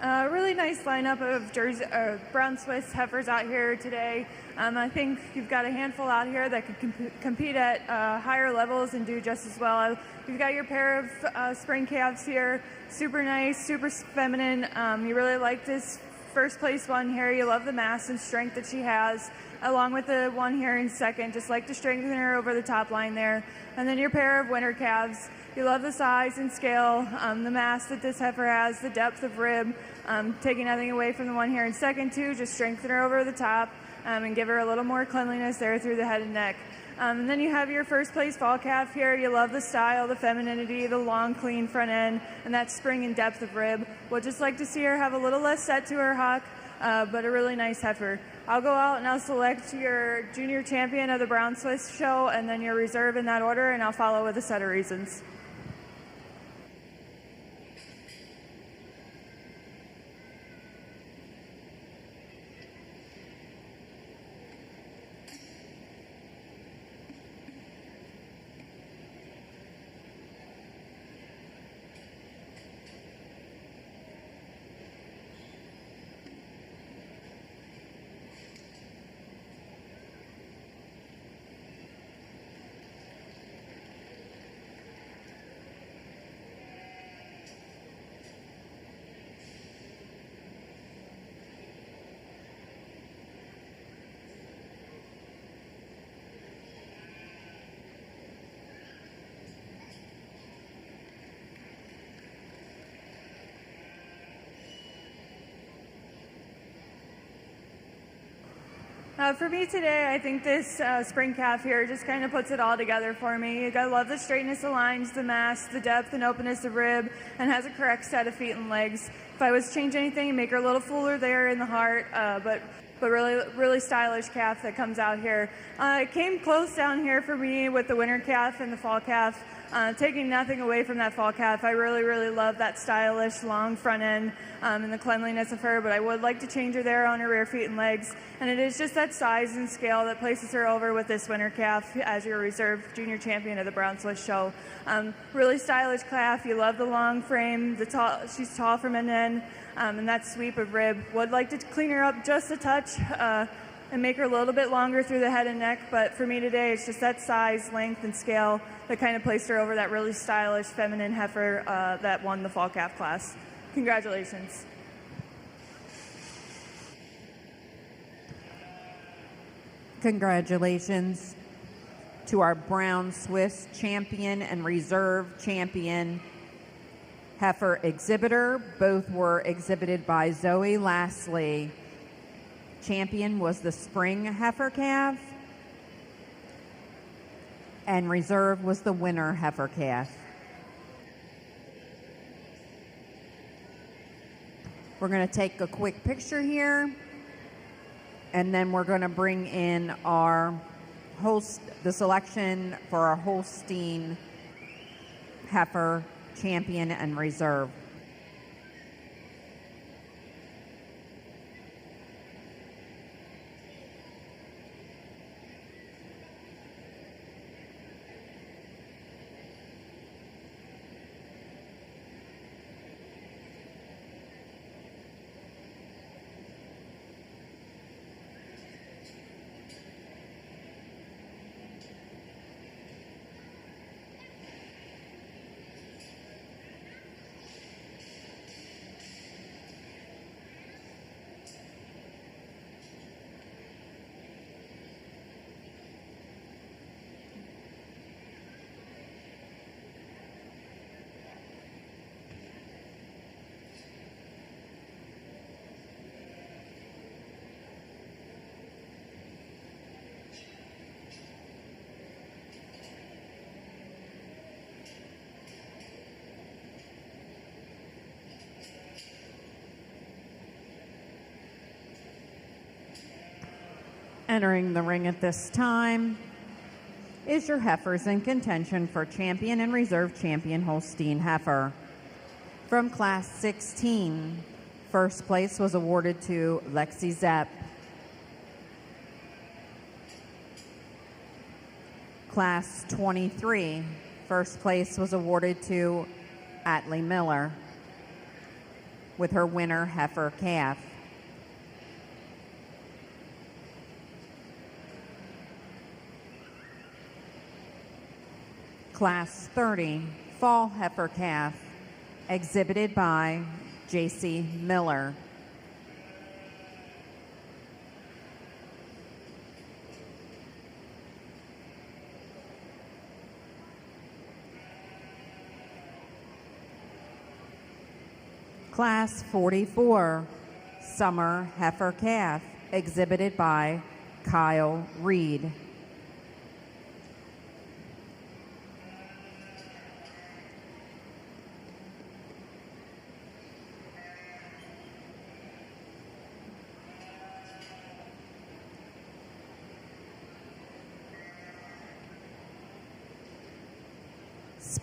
Really nice lineup of brown Swiss heifers out here today. I think you've got a handful out here that can compete at higher levels and do just as well. You've got your pair of spring calves here, super nice, super feminine. You really like this first place one here. You love the mass and strength that she has, along with the one here in second. Just like to strengthen her over the top line there. And then your pair of winter calves. You love the size and scale, the mass that this heifer has, the depth of rib, taking nothing away from the one here in second too. Just strengthen her over the top and give her a little more cleanliness there through the head and neck. And then you have your first place fall calf here. You love the style, the femininity, the long, clean front end, and that spring and depth of rib. We'll just like to see her have a little less set to her hock, but a really nice heifer. I'll go out and I'll select your junior champion of the Brown Swiss show and then your reserve in that order, and I'll follow with a set of reasons. For me today, I think this spring calf here just kind of puts it all together for me. I love the straightness of lines, the mass, the depth and openness of rib, and has a correct set of feet and legs. If I was to change anything, make her a little fuller there in the heart, but really stylish calf that comes out here. It came close down here for me with the winter calf and the fall calf. Taking nothing away from that fall calf, I really love that stylish long front end and the cleanliness of her, but I would like to change her there on her rear feet and legs. And it is just that size and scale that places her over with this winter calf as your reserve junior champion of the Brown Swiss show. Really stylish calf. You love the long frame. She's tall from end to end, and that sweep of rib. Would like to clean her up just a touch and make her a little bit longer through the head and neck, but for me today, it's just that size, length, and scale that kind of placed her over that really stylish, feminine heifer that won the fall calf class. Congratulations. Congratulations to our Brown Swiss champion and reserve champion heifer exhibitor. Both were exhibited by Zoe Lastly. Champion was the spring heifer calf, and reserve was the winter heifer calf. We're going to take a quick picture here, and then we're going to bring in the selection for our Holstein heifer champion and reserve. Entering the ring at this time is your heifers in contention for champion and reserve champion Holstein heifer. From class 16, first place was awarded to Lexi Zepp. Class 23, first place was awarded to Atlee Miller. with her winner heifer calf. Class 30 fall heifer calf, exhibited by J.C. Miller. Class 44 summer heifer calf, exhibited by Kyle Reed.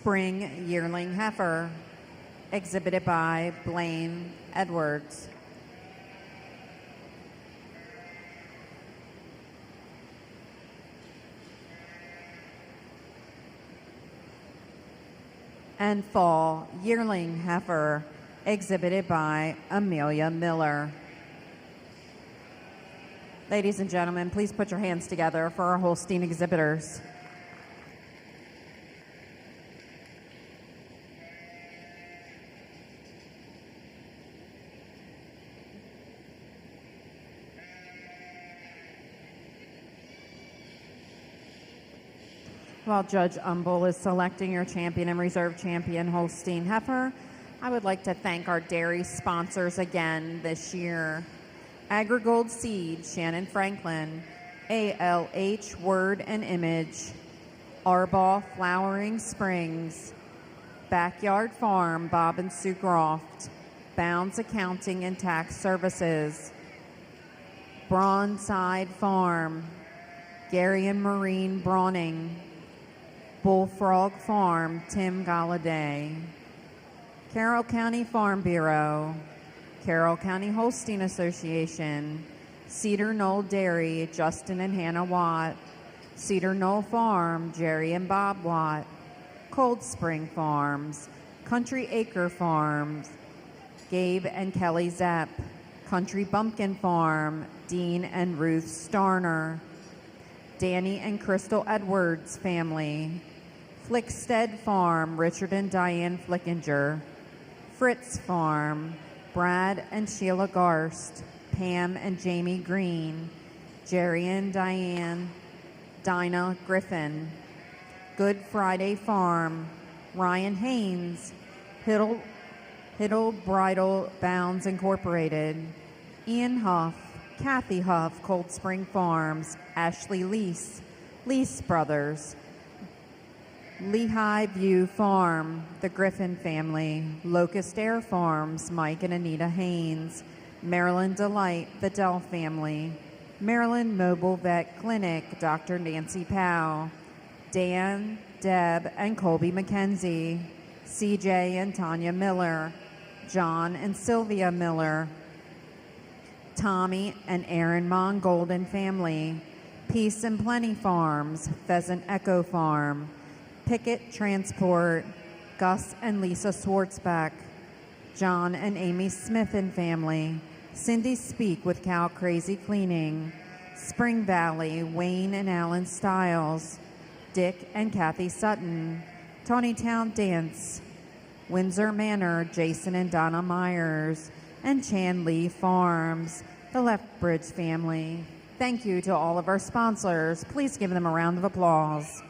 Spring yearling heifer, exhibited by Blaine Edwards. And fall yearling heifer, exhibited by Amelia Miller. Ladies and gentlemen, please put your hands together for our Holstein Exhibitors. While Judge Umbel is selecting your champion and reserve champion Holstein heifer, I would like to thank our dairy sponsors again this year. AgriGold Seed, Shannon Franklin, ALH Word and Image, Arbaugh Flowering Springs, Backyard Farm, Bob and Sue Groft, Bounds Accounting and Tax Services, Bronzeside Farm, Gary and Maureen Brawning, Bullfrog Farm, Tim Galladay, Carroll County Farm Bureau, Carroll County Holstein Association, Cedar Knoll Dairy, Justin and Hannah Watt, Cedar Knoll Farm, Jerry and Bob Watt, Cold Spring Farms, Country Acre Farms, Gabe and Kelly Zepp, Country Bumpkin Farm, Dean and Ruth Starner, Danny and Crystal Edwards family, Flickstead Farm, Richard and Diane Flickinger, Fritz Farm, Brad and Sheila Garst, Pam and Jamie Green, Jerry and Diane, Dinah Griffin, Good Friday Farm, Ryan Haynes, Hiddle Bridal Bounds Incorporated, Ian Huff, Kathy Huff, Cold Spring Farms, Ashley Lease, Lease Brothers, Lehigh View Farm, the Griffin family, Locust Air Farms, Mike and Anita Haynes, Maryland Delight, the Dell family, Maryland Mobile Vet Clinic, Dr. Nancy Powell, Dan, Deb, and Colby McKenzie, CJ and Tanya Miller, John and Sylvia Miller, Tommy and Aaron Mongold and family, Peace and Plenty Farms, Pheasant Echo Farm, Pickett Transport, Gus and Lisa Swartzbeck, John and Amy Smith and family, Cindy Speak with Cow Crazy Cleaning, Spring Valley, Wayne and Alan Stiles, Dick and Kathy Sutton, Tonytown Dance, Windsor Manor, Jason and Donna Myers, and Chan Lee Farms, the Lethbridge family. Thank you to all of our sponsors. Please give them a round of applause.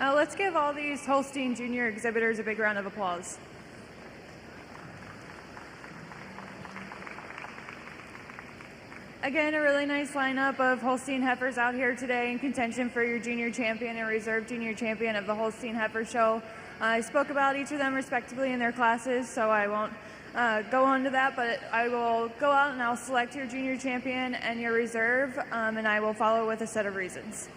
Let's give all these Holstein Junior exhibitors a big round of applause. Again, a really nice lineup of Holstein Heifers out here today in contention for your junior champion and reserve junior champion of the Holstein Heifer Show. I spoke about each of them respectively in their classes, so I won't go on to that, but I will go out and I'll select your junior champion and your reserve, and I will follow with a set of reasons.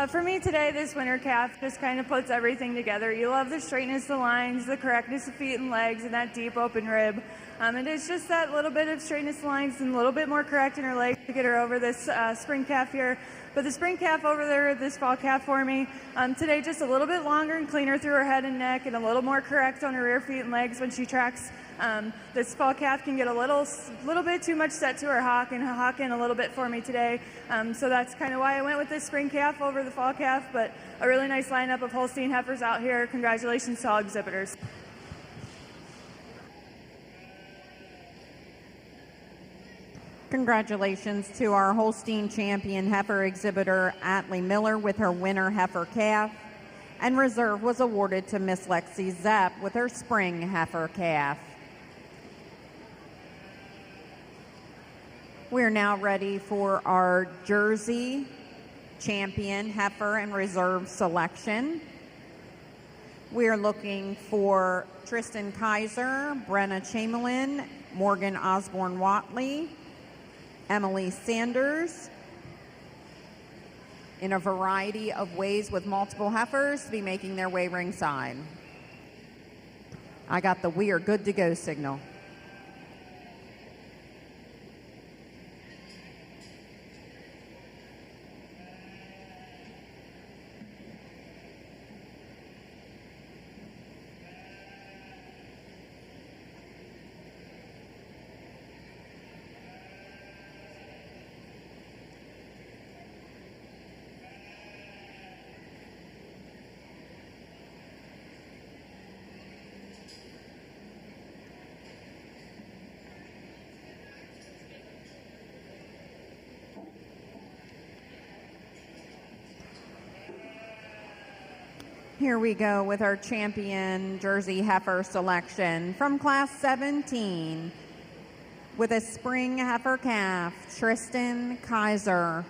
For me today, this winter calf just kind of puts everything together. You love the straightness of the lines, the correctness of feet and legs, and that deep open rib. And it's just that little bit of straightness of lines and a little bit more correct in her legs to get her over this spring calf here. But the spring calf over there, this fall calf for me, today just a little bit longer and cleaner through her head and neck and a little more correct on her rear feet and legs when she tracks. This fall calf can get a little bit too much set to her hock and hock in a little bit for me today. So that's kind of why I went with this spring calf over the fall calf, but a really nice lineup of Holstein Heifers out here. Congratulations to all exhibitors. Congratulations to our Holstein champion heifer exhibitor, Atlee Miller, with her winner heifer calf. And reserve was awarded to Miss Lexi Zepp with her spring heifer calf. We are now ready for our Jersey champion heifer and reserve selection. We are looking for Tristan Kaiser, Brenna Chamberlain, Morgan Osborne Watley, Emily Sanders, in a variety of ways with multiple heifers to be making their way ringside. I got the "we are good to go" signal. Here we go with our champion Jersey heifer selection from class 17 with a spring heifer calf, Tristan Kaiser.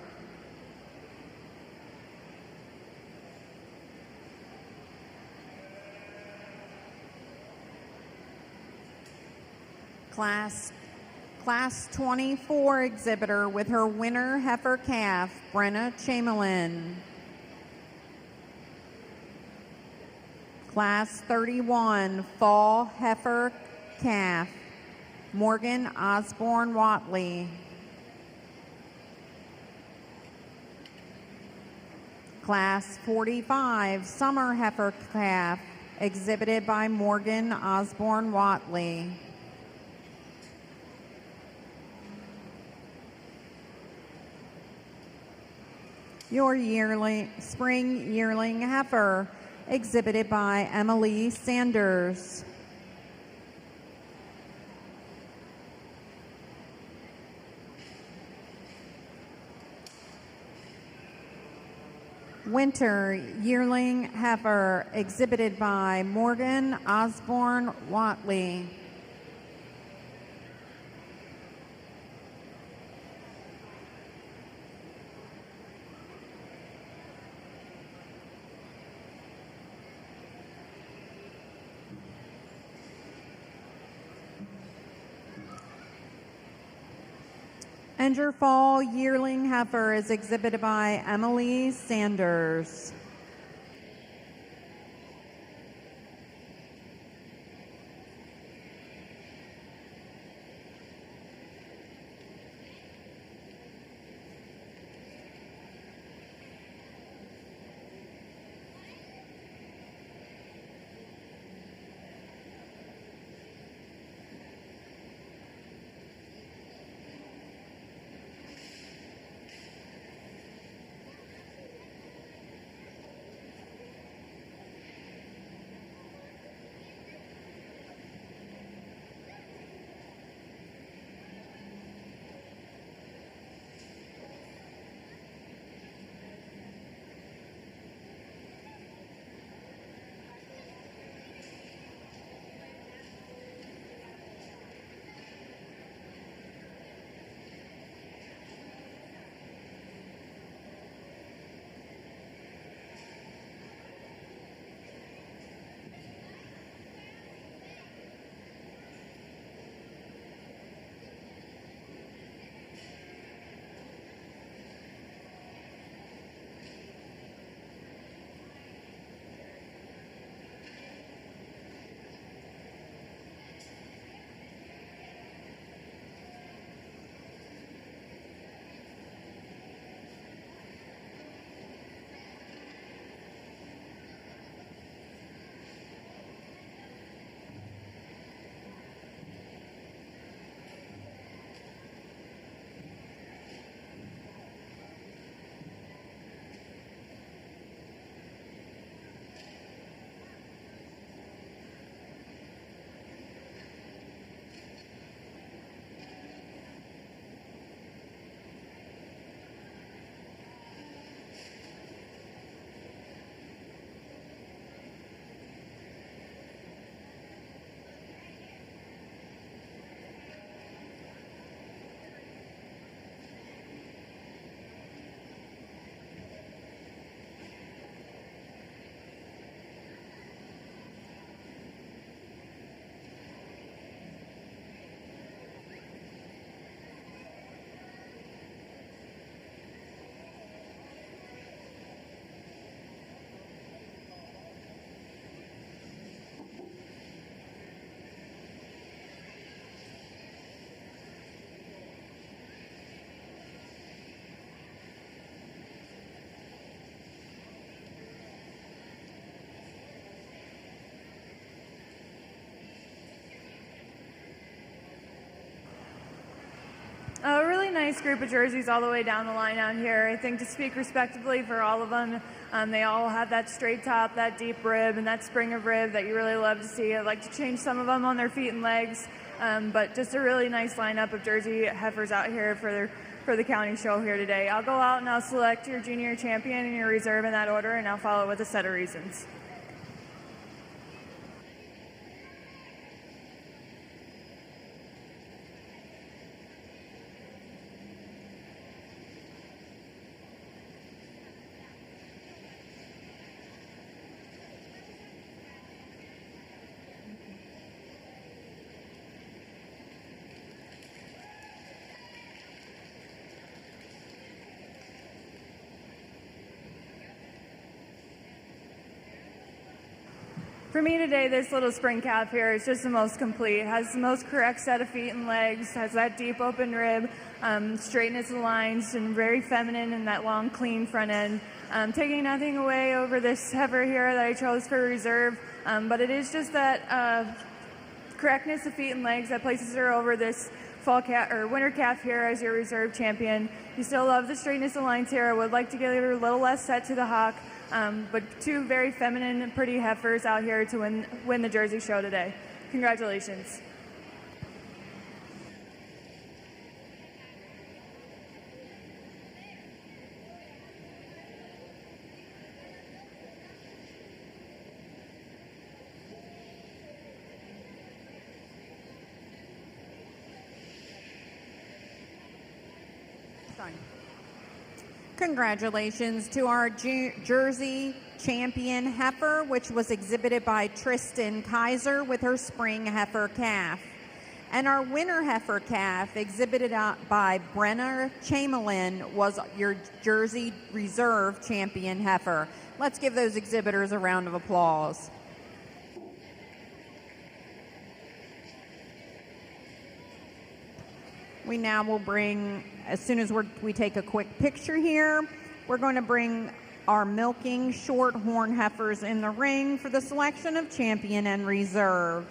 Class 24 exhibitor with her winner heifer calf, Brenna Chamberlain. Class 31 fall heifer calf, Morgan Osborne Watley. Class 45 summer heifer calf, exhibited by Morgan Osborne Watley. Your spring yearling heifer, exhibited by Emily Sanders. Winter yearling heifer, exhibited by Morgan Osborne Watley. And your fall yearling heifer is exhibited by Emily Sanders. A really nice group of jerseys all the way down the line out here. I think to speak respectively for all of them, they all have that straight top, that deep rib, and that spring of rib that you really love to see. I'd like to change some of them on their feet and legs, but just a really nice lineup of Jersey heifers out here for the county show here today. I'll go out and I'll select your junior champion and your reserve in that order, and I'll follow with a set of reasons. For me today, this little spring calf here is just the most complete. It has the most correct set of feet and legs, has that deep open rib, straightness of lines, and very feminine in that long, clean front end. Taking nothing away over this heifer here that I chose for reserve, but it is just that correctness of feet and legs that places her over this fall calf or winter calf here as your reserve champion. You still love the straightness of lines here. I would like to give her a little less set to the hock. But two very feminine and pretty heifers out here to win the Jersey show today. Congratulations. Congratulations to our Jersey champion heifer, which was exhibited by Tristan Kaiser with her spring heifer calf. And our winter heifer calf, exhibited by Brenna Chamberlain, was your Jersey reserve champion heifer. Let's give those exhibitors a round of applause. We now will bring, as soon as we take a quick picture here, we're going to bring our milking shorthorn heifers in the ring for the selection of champion and reserve.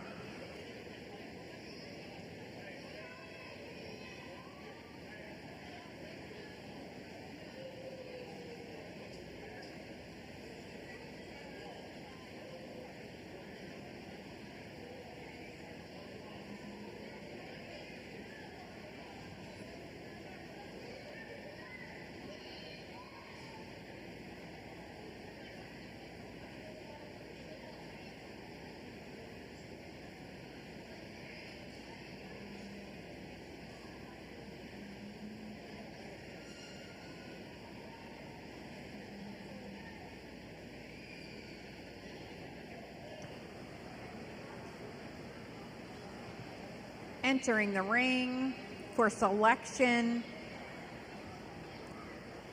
Entering the ring for selection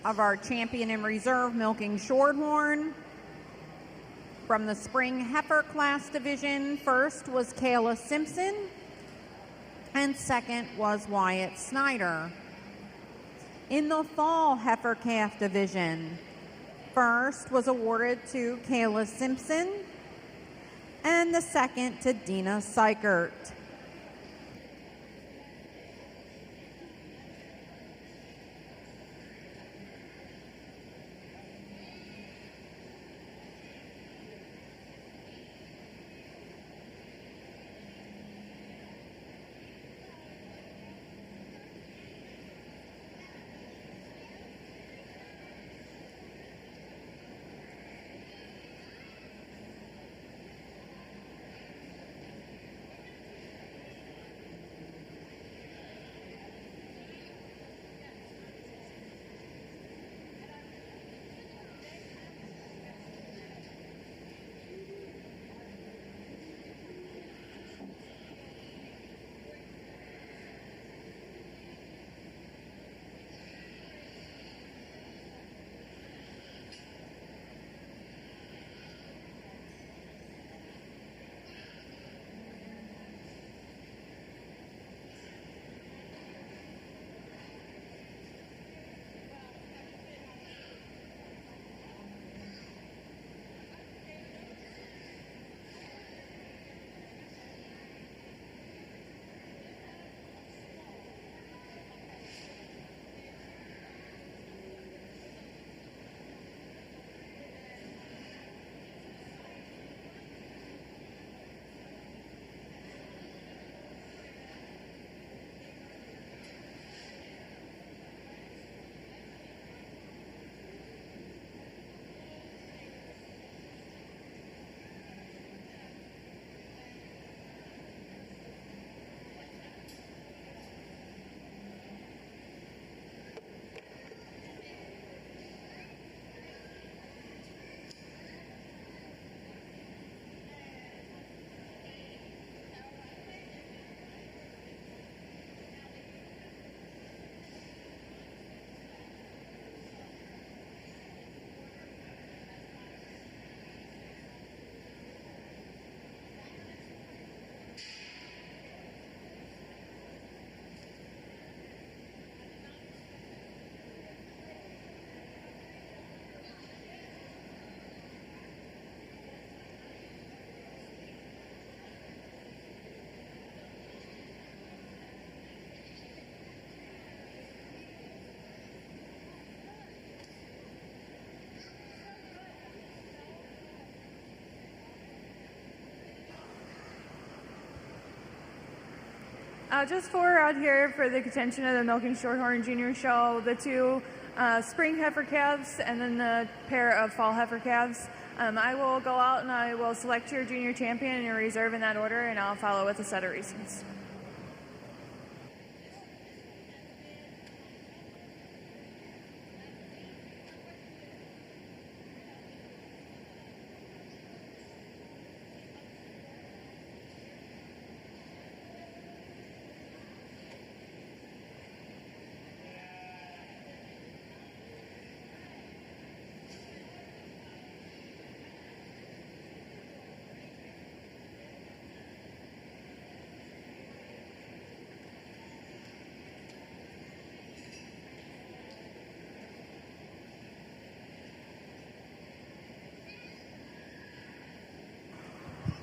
of our champion and reserve milking shorthorn from the spring heifer class division. First was Kayla Simpson and second was Wyatt Snyder. In the fall heifer calf division, first was awarded to Kayla Simpson and the second to Dina Sykert. Just four out here for the Contention of the Milking Shorthorn Junior Show, the two spring heifer calves and then the pair of fall heifer calves. I will go out and I will select your junior champion and your reserve in that order, and I'll follow with a set of reasons.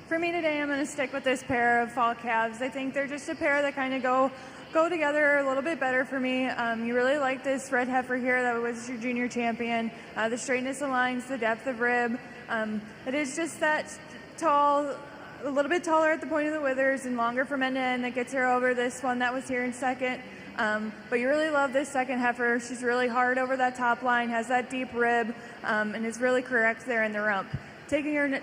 For me today, I'm going to stick with this pair of fall calves. I think they're just a pair that kind of go together a little bit better for me. You really like this red heifer here that was your junior champion. The straightness of lines, the depth of rib. It is just that tall, a little bit taller at the point of the withers and longer from end to end that gets her over this one that was here in second. But you really love this second heifer. She's really hard over that top line, has that deep rib, and is really correct there in the rump. Taking her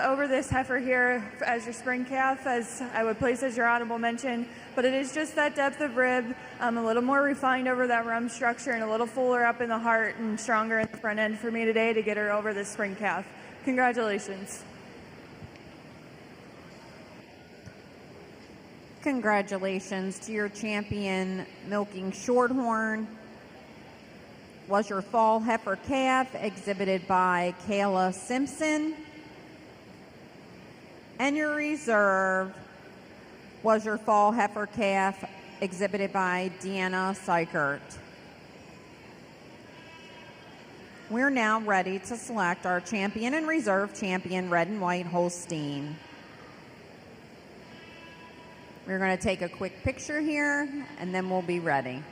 over this heifer here as your spring calf, as I would place as your honorable mention, but it is just that depth of rib, a little more refined over that rump structure and a little fuller up in the heart and stronger in the front end for me today to get her over this spring calf. Congratulations. Congratulations to your champion, Milking Shorthorn. Was your fall heifer calf exhibited by Kayla Simpson. And your reserve was your fall heifer calf exhibited by Deanna Seichert. We're now ready to select our champion and reserve champion, red and white Holstein. We're going to take a quick picture here, and then we'll be ready.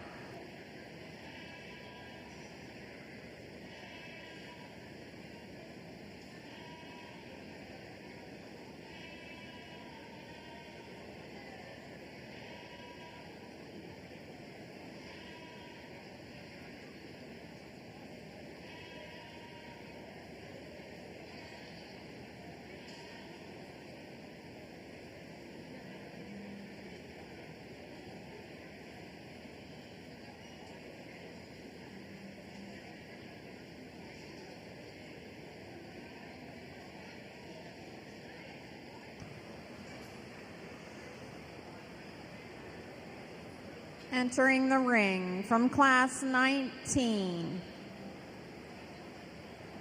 Entering the ring from class 19,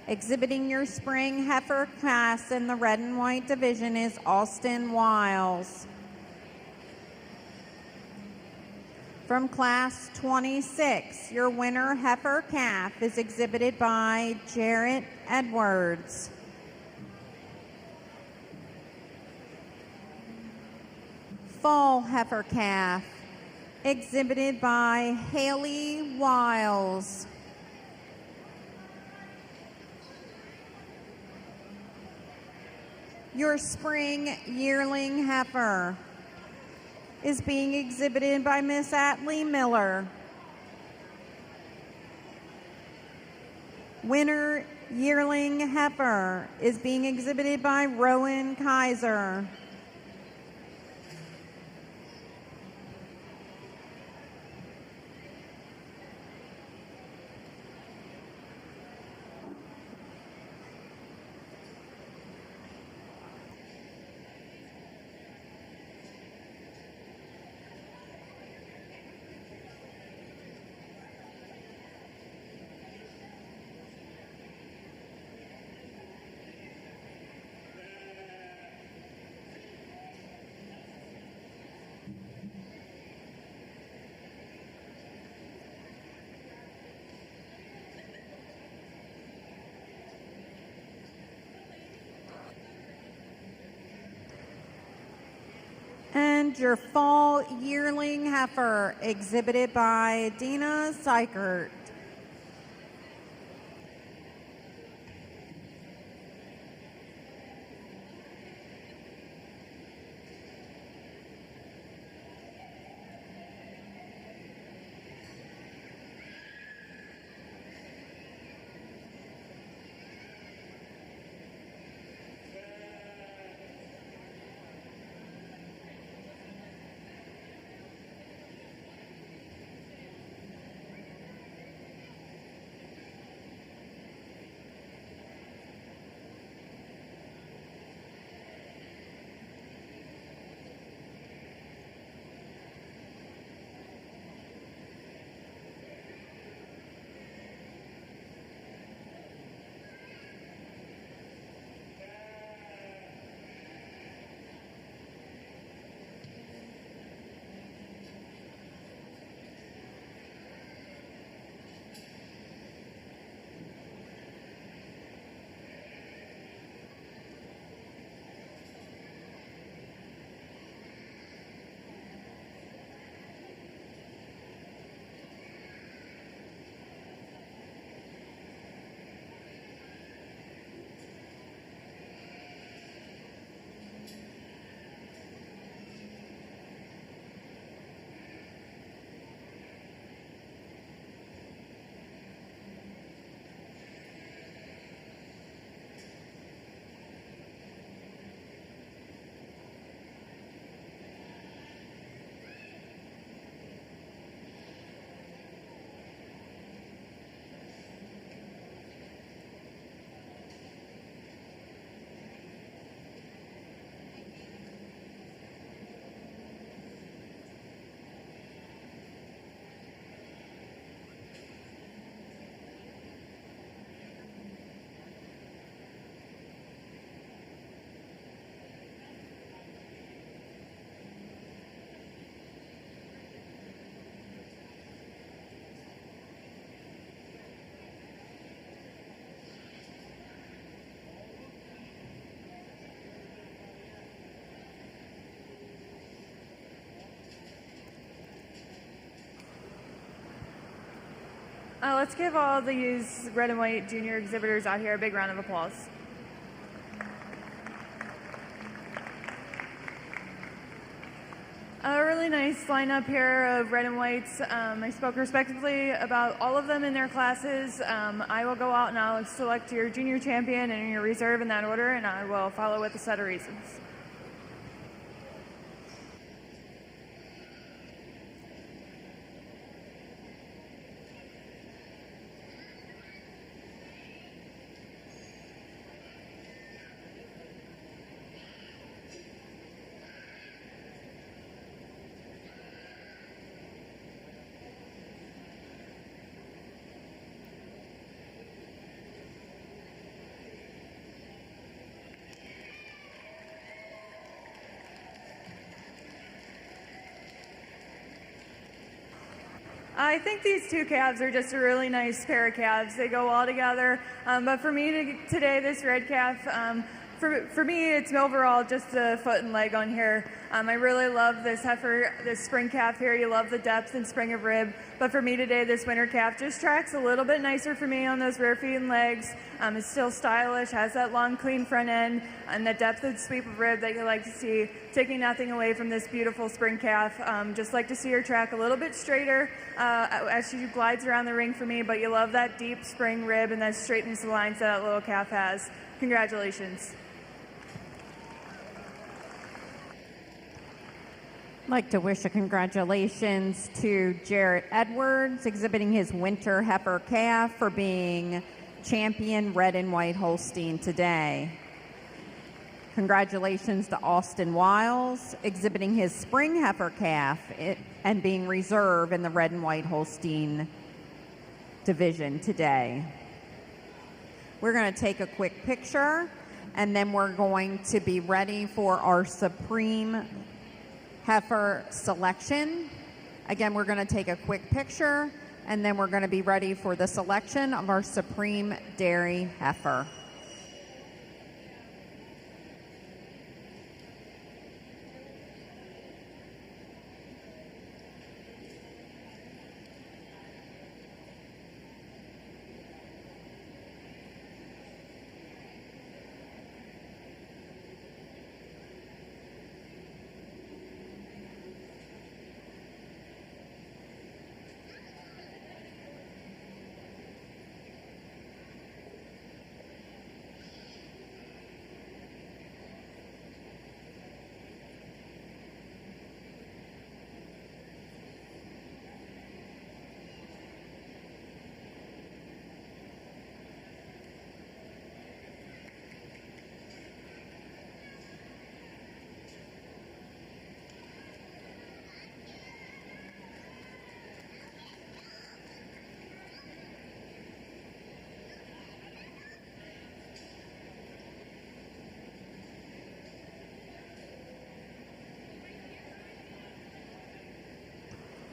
exhibiting your spring heifer class in the red and white division is Austin Wiles. From class 26, your winner heifer calf is exhibited by Jarrett Edwards. Fall heifer calf exhibited by Haley Wiles. Your spring yearling heifer is being exhibited by Miss Atlee Miller. Winner yearling heifer is being exhibited by Rowan Kaiser. And your fall yearling heifer exhibited by Dina Seichert. Let's give all these red and white junior exhibitors out here a big round of applause. A really nice lineup here of red and whites. I spoke respectively about all of them in their classes. I will go out and I'll select your junior champion and your reserve in that order, and I will follow with a set of reasons. I think these two calves are just a really nice pair of calves. They go all together. But for me today, this red calf, for me, it's overall just the foot and leg on here. I really love this heifer, this spring calf here. You love the depth and spring of rib. But for me today, this winter calf just tracks a little bit nicer for me on those rear feet and legs. It's still stylish, has that long, clean front end, and the depth and sweep of rib that you like to see. Taking nothing away from this beautiful spring calf. Just like to see her track a little bit straighter as she glides around the ring for me, but you love that deep spring rib and that straightness of lines that little calf has. Congratulations. I'd like to wish a congratulations to Jarrett Edwards, exhibiting his winter heifer calf, for being champion red and white Holstein today. Congratulations to Austin Wiles, exhibiting his spring heifer calf and being reserve in the red and white Holstein division today. We're going to take a quick picture, and then we're going to be ready for our Supreme Heifer selection. Again, we're going to take a quick picture, and then we're going to be ready for the selection of our Supreme Dairy Heifer.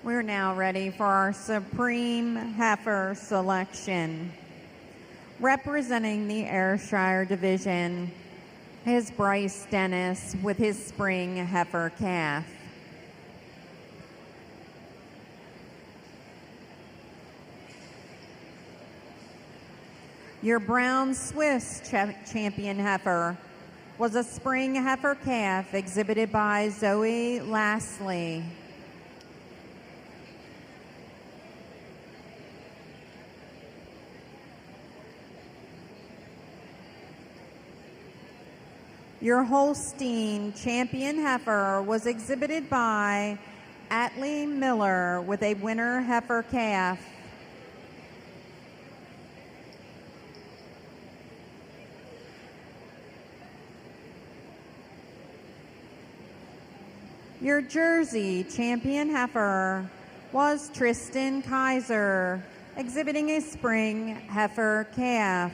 We're now ready for our Supreme Heifer selection. Representing the Ayrshire Division is Bryce Dennis with his spring heifer calf. Your brown Swiss champion heifer was a spring heifer calf exhibited by Zoe Lastly. Your Holstein champion heifer was exhibited by Atlee Miller with a winter heifer calf. Your Jersey champion heifer was Tristan Kaiser, exhibiting a spring heifer calf.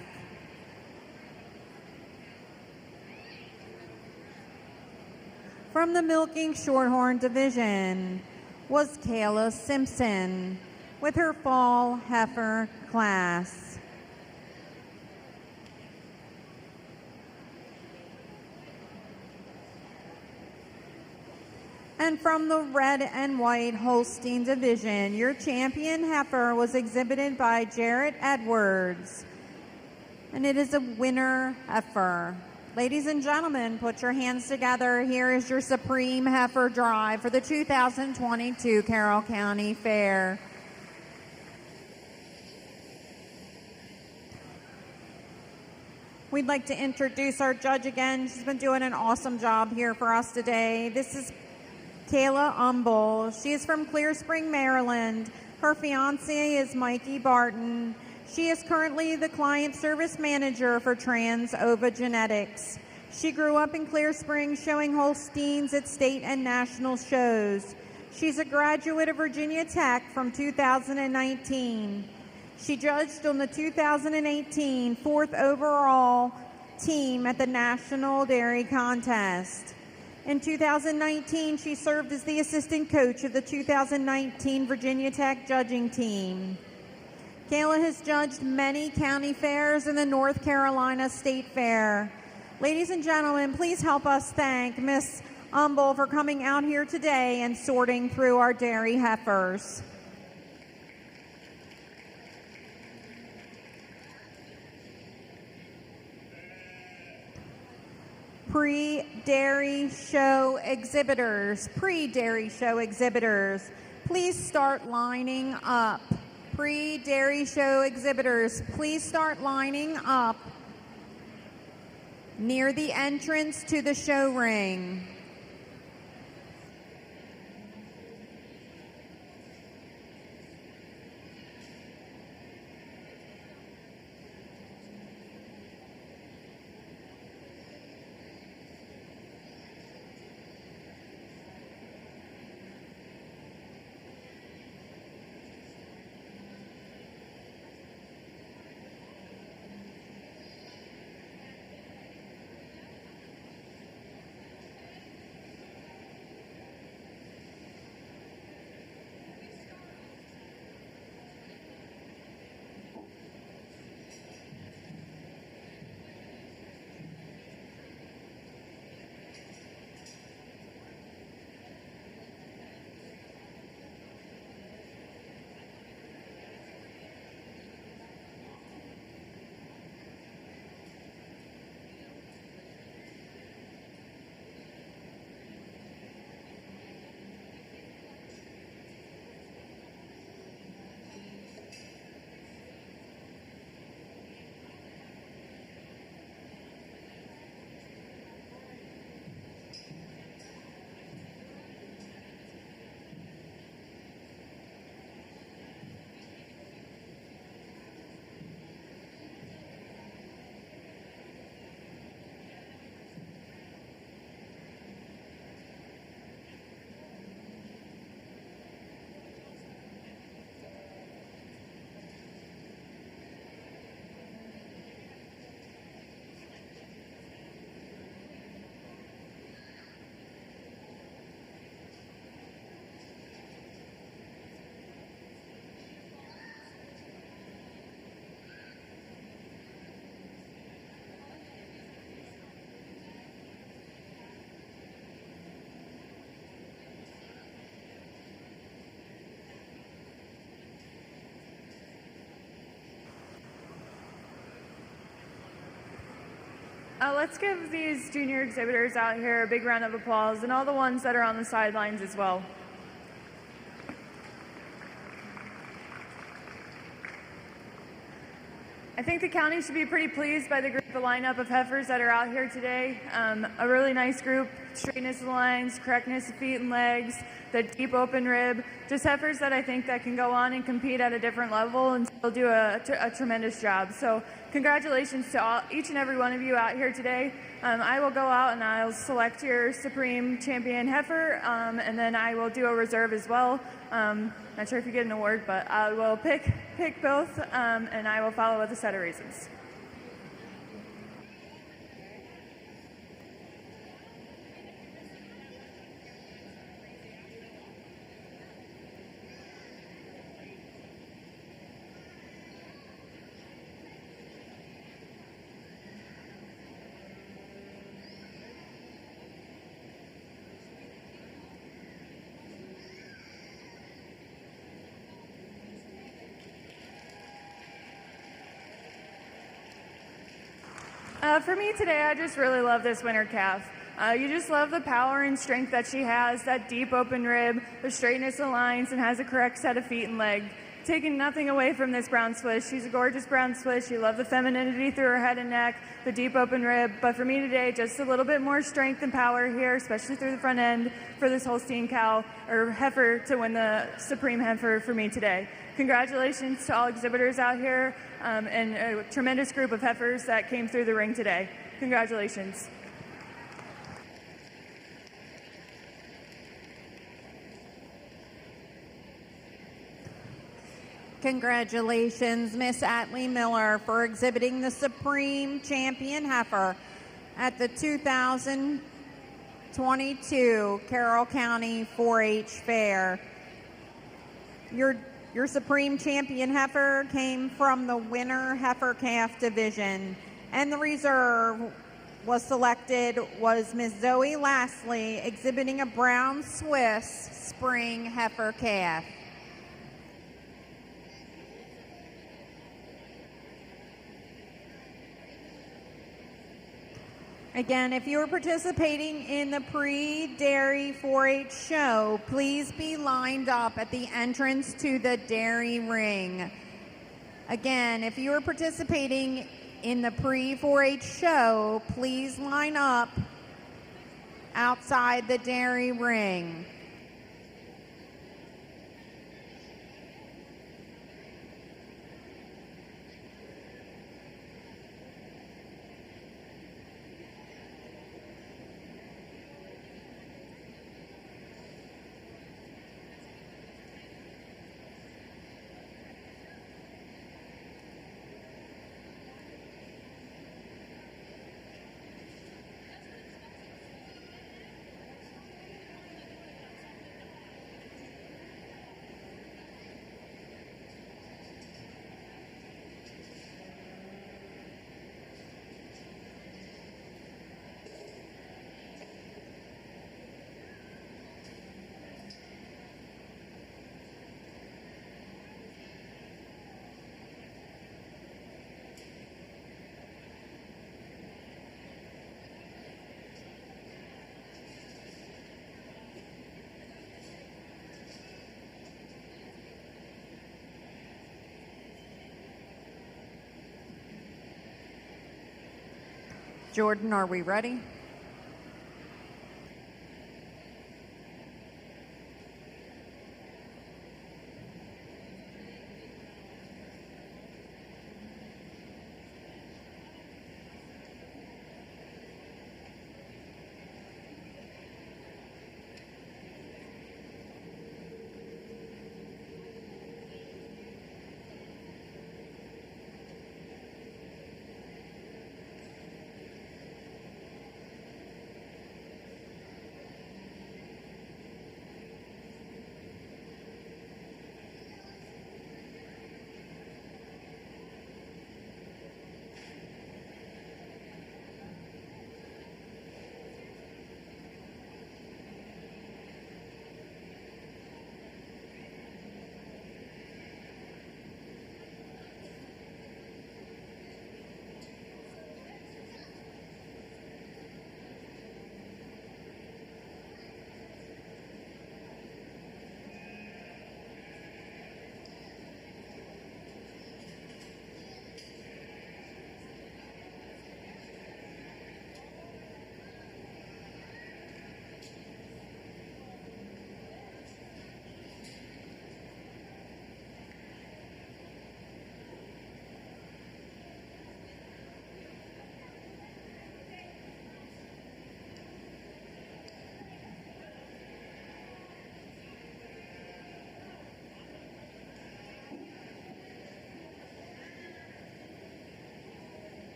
From the Milking Shorthorn Division was Kayla Simpson with her fall heifer class. And from the red and white Holstein division, your champion heifer was exhibited by Jarrett Edwards. And it is a winner heifer. Ladies and gentlemen, put your hands together. Here is your Supreme Heifer Drive for the 2022 Carroll County Fair. We'd like to introduce our judge again. She's been doing an awesome job here for us today. This is Kayla Umbel. She is from Clear Spring, Maryland. Her fiance is Mikey Barton. She is currently the client service manager for Trans Ova Genetics. She grew up in Clear Spring showing Holsteins at state and national shows. She's a graduate of Virginia Tech from 2019. She judged on the 2018 fourth overall team at the National Dairy Contest. In 2019, she served as the assistant coach of the 2019 Virginia Tech judging team. Kayla has judged many county fairs and the North Carolina State Fair. Ladies and gentlemen, please help us thank Miss Umbel for coming out here today and sorting through our dairy heifers. Pre-dairy show exhibitors, please start lining up. Pre-dairy show exhibitors, please start lining up near the entrance to the show ring. Let's give these junior exhibitors out here a big round of applause, and all the ones that are on the sidelines as well. I think the county should be pretty pleased by the lineup of heifers that are out here today. A really nice group, straightness of lines, correctness of feet and legs, the deep open rib, just heifers that I think that can go on and compete at a different level and still do a tremendous job. So congratulations to each and every one of you out here today. I will go out and I'll select your Supreme Champion heifer, and then I will do a reserve as well. Not sure if you get an award, but I will pick both, and I will follow with a set of reasons. For me today, I just really love this winter calf. You just love the power and strength that she has, that deep open rib, the straightness of lines, and has a correct set of feet and leg. Taking nothing away from this brown Swiss. She's a gorgeous brown Swiss. You love the femininity through her head and neck, the deep open rib. But for me today, just a little bit more strength and power here, especially through the front end for this Holstein Cow or Heifer to win the Supreme Heifer for me today. Congratulations to all exhibitors out here and a tremendous group of Heifers that came through the ring today. Congratulations. Congratulations, Miss Atlee Miller, for exhibiting the Supreme Champion Heifer at the 2022 Carroll County 4-H Fair. Your Supreme Champion Heifer came from the winner Heifer Calf division, and the reserve was selected was Miss Zoe Lastly, exhibiting a brown Swiss spring Heifer Calf. Again, if you are participating in the pre-dairy 4-H show, please be lined up at the entrance to the dairy ring. Again, if you are participating in the pre-4-H show, please line up outside the dairy ring. Jordan, are we ready?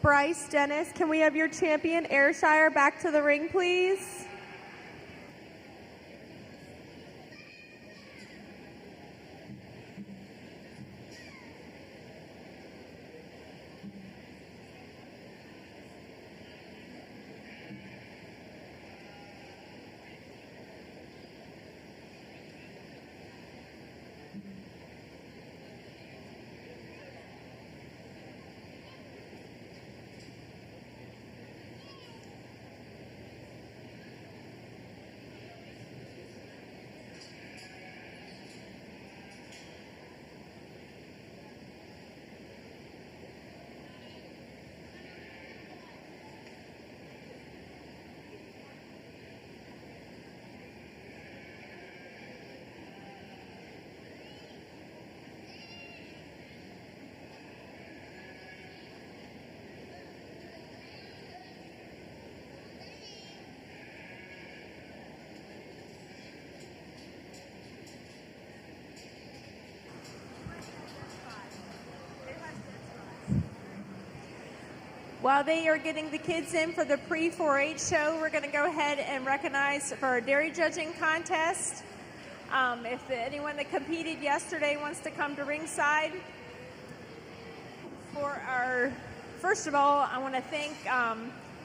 Bryce Dennis, can we have your champion Ayrshire back to the ring, please? While they are getting the kids in for the pre-4-H show, we're going to go ahead and recognize for our dairy judging contest. If anyone that competed yesterday wants to come to ringside. First of all, I want to thank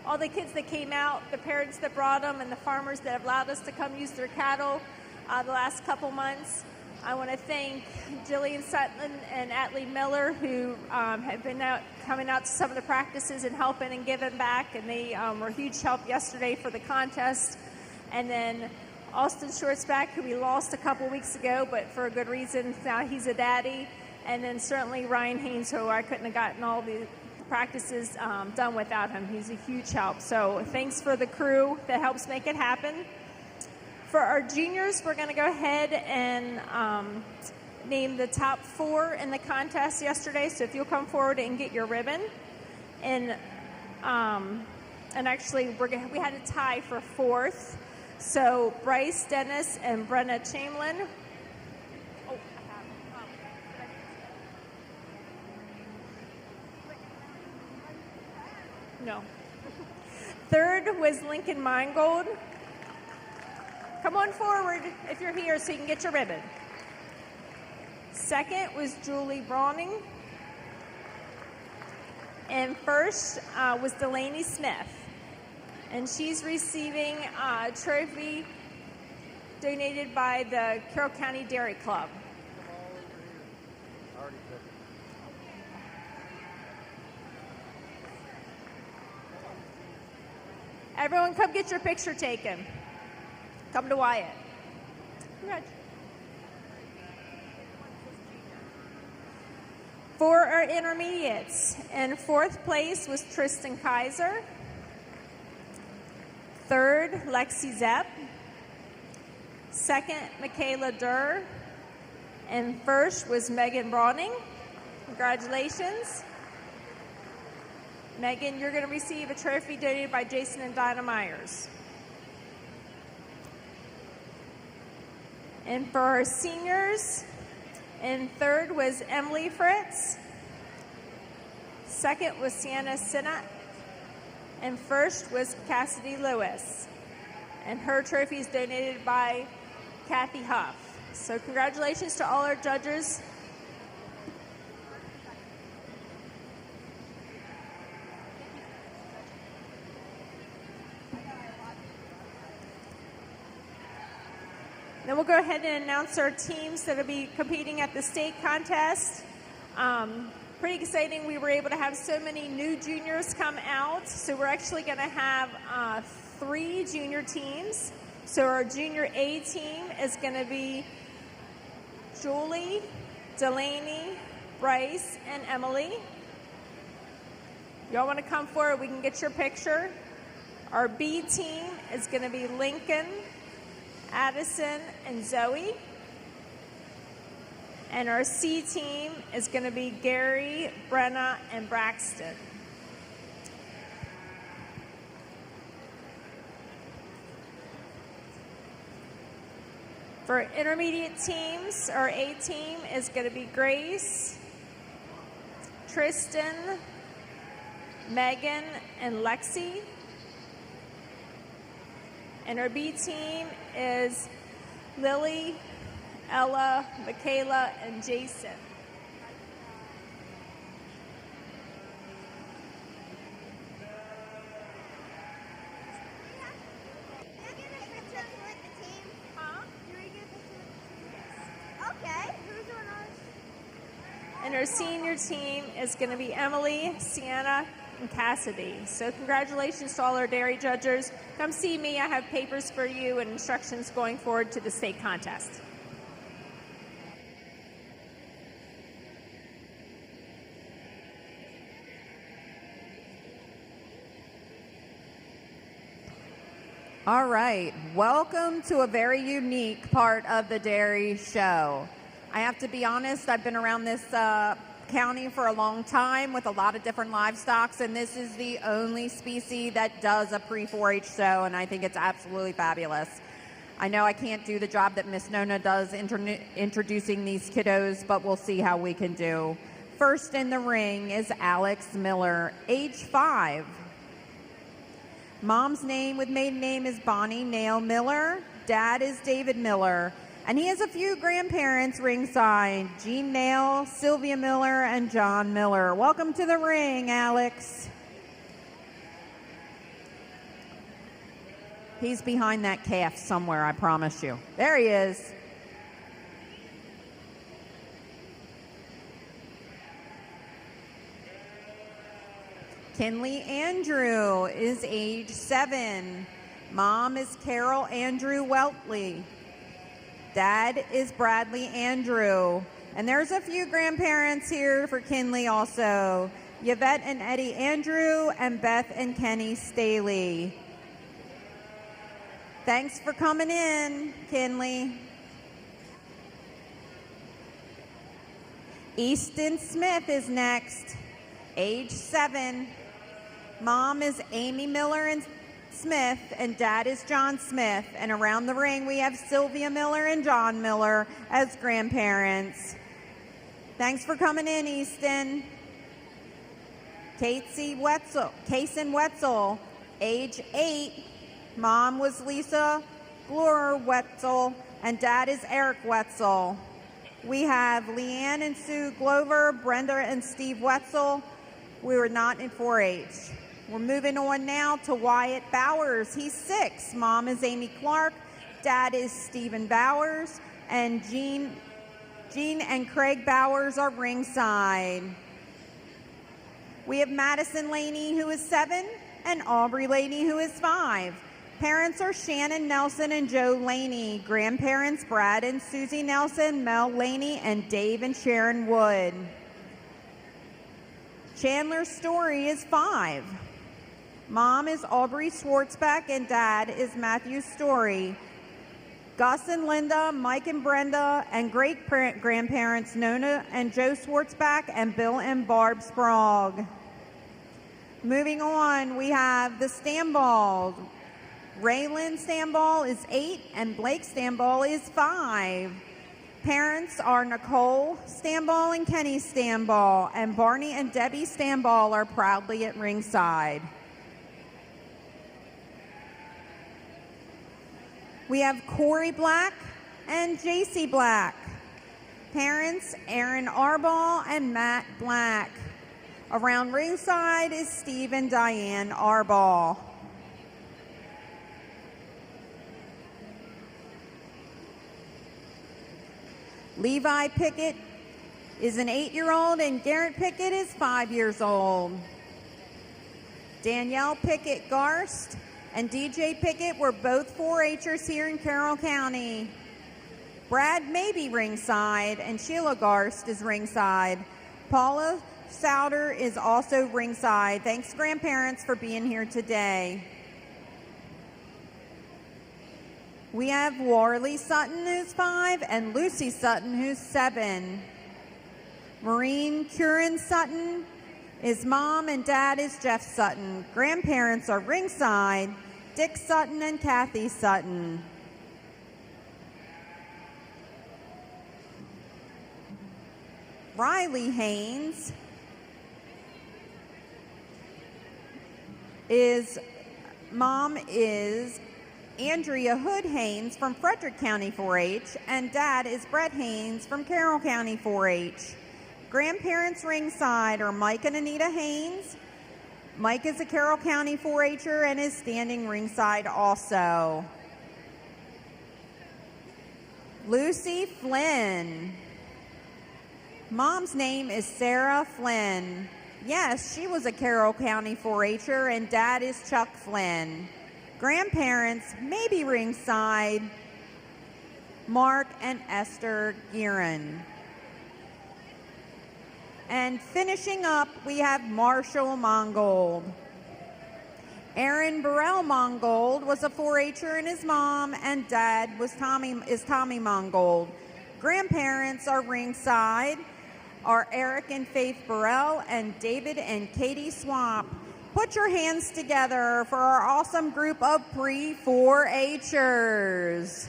all the kids that came out, the parents that brought them, and the farmers that have allowed us to come use their cattle the last couple months. I want to thank Jillian Sutton and Atlee Miller, who have been coming out to some of the practices and helping and giving back, and they were a huge help yesterday for the contest. And then Austin Shortsback, who we lost a couple weeks ago, but for a good reason. Now he's a daddy. And then certainly Ryan Haynes, who I couldn't have gotten all the practices done without him. He's a huge help. So thanks for the crew that helps make it happen. For our juniors, we're going to go ahead and name the top 4 in the contest yesterday. So if you'll come forward and get your ribbon. And actually, we had a tie for 4th. So Bryce Dennis and Brenna Chamberlain. No. 3rd was Lincoln Meingold. Come on forward if you're here so you can get your ribbon. 2nd was Julie Browning. And 1st was Delaney Smith. And she's receiving a trophy donated by the Carroll County Dairy Club. Everyone come get your picture taken. Come to Wyatt. Congratulations. For our intermediates, in 4th place was Tristan Kaiser. 3rd, Lexi Zepp. 2nd, Michaela Durr. And 1st was Megan Browning. Congratulations. Megan, you're going to receive a trophy donated by Jason and Dinah Myers. And for our seniors, in 3rd was Emily Fritz. 2nd was Sienna Sinnott. And 1st was Cassidy Lewis. And her trophy is donated by Kathy Huff. So congratulations to all our judges. Then we'll go ahead and announce our teams that will be competing at the state contest. Pretty exciting. We were able to have so many new juniors come out. So we're actually going to have 3 junior teams. So our junior A team is going to be Julie, Delaney, Bryce, and Emily. Y'all want to come forward? We can get your picture. Our B team is going to be Lincoln, Addison, and Zoe. And our C team is going to be Gary, Brenna, and Braxton. For intermediate teams, our A team is going to be Grace, Tristan, Megan, and Lexi. And our B team is Lily, Ella, Michaela, and Jason. And our senior team is going to be Emily, Sienna, and Cassidy. So congratulations to all our dairy judges. Come see me. I have papers for you and instructions going forward to the state contest. All right, welcome to a very unique part of the dairy show. I have to be honest, I've been around this county for a long time with a lot of different livestock, and this is the only species that does a pre-4-H show, and I think it's absolutely fabulous. I know I can't do the job that Miss Nona does introducing these kiddos, but we'll see how we can do. first in the ring is Alex Miller, age 5. Mom's name with maiden name is Bonnie Nail Miller. Dad is David Miller. And he has a few grandparents ringside, Jean Nail, Sylvia Miller, and John Miller. Welcome to the ring, Alex. He's behind that calf somewhere, I promise you. There he is. Kinley Andrew is age 7. Mom is Carol Andrew Weltley. Dad is Bradley Andrew. And there's a few grandparents here for Kinley also. Yvette and Eddie Andrew and Beth and Kenny Staley. Thanks for coming in, Kinley. Easton Smith is next, age 7. Mom is Amy Miller and Smith, and Dad is John Smith. And around the ring, we have Sylvia Miller and John Miller as grandparents. Thanks for coming in, Easton. Kason Wetzel, age 8. Mom was Lisa Glorer Wetzel, and Dad is Eric Wetzel. We have Leanne and Sue Glover, Brenda and Steve Wetzel. We were not in 4-H. We're moving on now to Wyatt Bowers. He's 6. Mom is Amy Clark. Dad is Stephen Bowers. And Jean and Craig Bowers are ringside. We have Madison Laney, who is 7, and Aubrey Laney, who is 5. Parents are Shannon Nelson and Joe Laney. Grandparents, Brad and Susie Nelson, Mel Laney, and Dave and Sharon Wood. Chandler Story is 5. Mom is Aubrey Schwartzbeck, and Dad is Matthew Story. Gus and Linda, Mike and Brenda, and great-grandparents Nona and Joe Schwartzbeck, and Bill and Barb Sprague. Moving on, we have the Stamball. Raylan Stamball is 8, and Blake Stamball is 5. Parents are Nicole Stamball and Kenny Stamball, and Barney and Debbie Stamball are proudly at ringside. We have Corey Black and JC Black. Parents, Aaron Arball and Matt Black. Around ringside is Steve and Diane Arball. Levi Pickett is an 8-year-old, and Garrett Pickett is 5 years old. Danielle Pickett Garst and DJ Pickett were both 4-H'ers here in Carroll County. Brad may be ringside, and Sheila Garst is ringside. Paula Souter is also ringside. Thanks, grandparents, for being here today. We have Warley Sutton, who's 5, and Lucy Sutton, who's 7. Maureen Curran Sutton is Mom, and Dad is Jeff Sutton. Grandparents are ringside, Dick Sutton and Kathy Sutton. Riley Haynes Mom is Andrea Hood Haynes from Frederick County 4-H, and Dad is Brett Haynes from Carroll County 4-H. Grandparents ringside are Mike and Anita Haynes. Mike is a Carroll County 4-H'er and is standing ringside also. Lucy Flynn. Mom's name is Sarah Flynn. Yes, she was a Carroll County 4-H'er, and Dad is Chuck Flynn. Grandparents may be ringside, Mark and Esther Gearin. And finishing up, we have Marshall Mongold. Aaron Burrell Mongold was a 4-H'er, and his mom and dad is Tommy Mongold. Grandparents are ringside, are Eric and Faith Burrell and David and Katie Swamp. Put your hands together for our awesome group of pre-4-H'ers.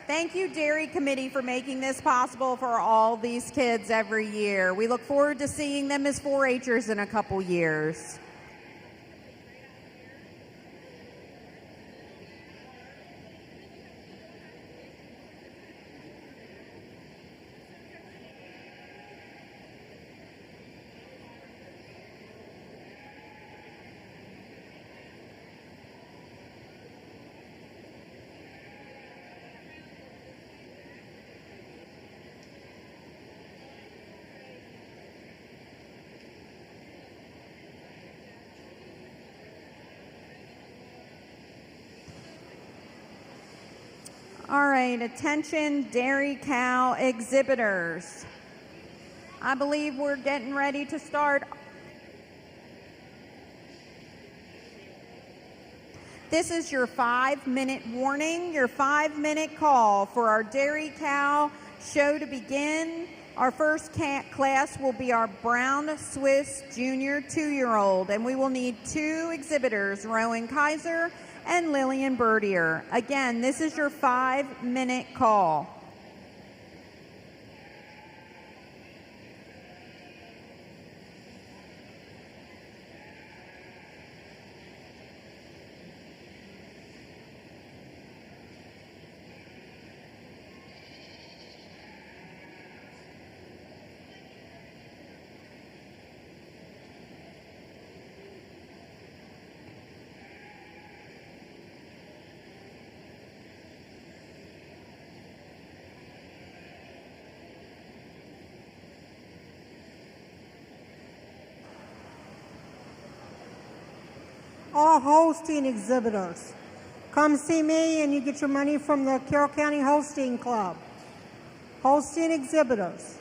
Thank you, Dairy Committee, for making this possible for all these kids every year. We look forward to seeing them as 4-H'ers in a couple years. All right, attention dairy cow exhibitors. I believe we're getting ready to start. This is your 5-minute warning, your 5-minute call for our dairy cow show to begin. Our first class will be our Brown Swiss Junior 2-year-old, and we will need 2 exhibitors, Rowan Kaiser and Lillian Bertier. Again, this is your 5-minute call. All Holstein exhibitors, come see me and you get your money from the Carroll County Holstein Club. Holstein exhibitors.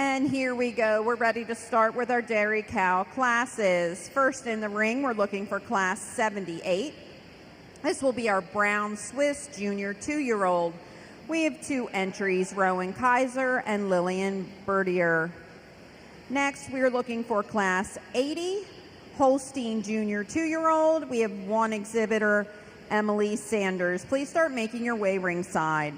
And here we go. We're ready to start with our dairy cow classes. First in the ring, we're looking for class 78. This will be our brown Swiss junior 2-year-old. We have 2 entries, Rowan Kaiser and Lillian Bertier. Next, we are looking for class 80, Holstein junior 2-year-old. We have 1 exhibitor, Emily Sanders. Please start making your way ringside.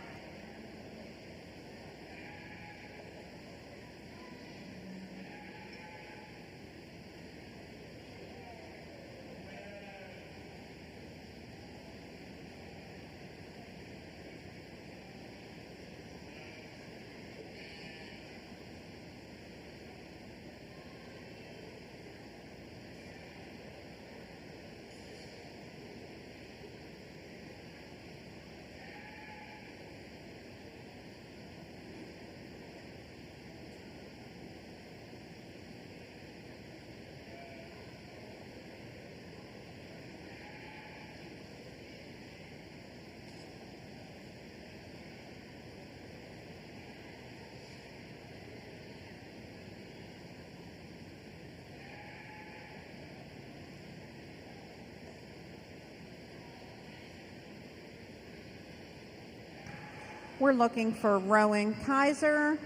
We're looking for Rowan Kaiser.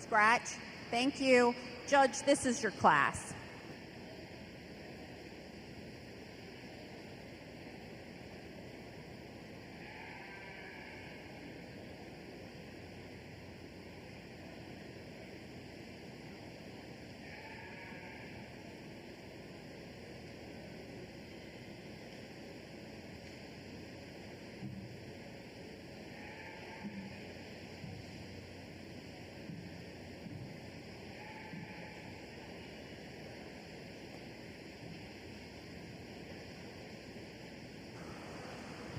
Scratch. Thank you. Judge, this is your class.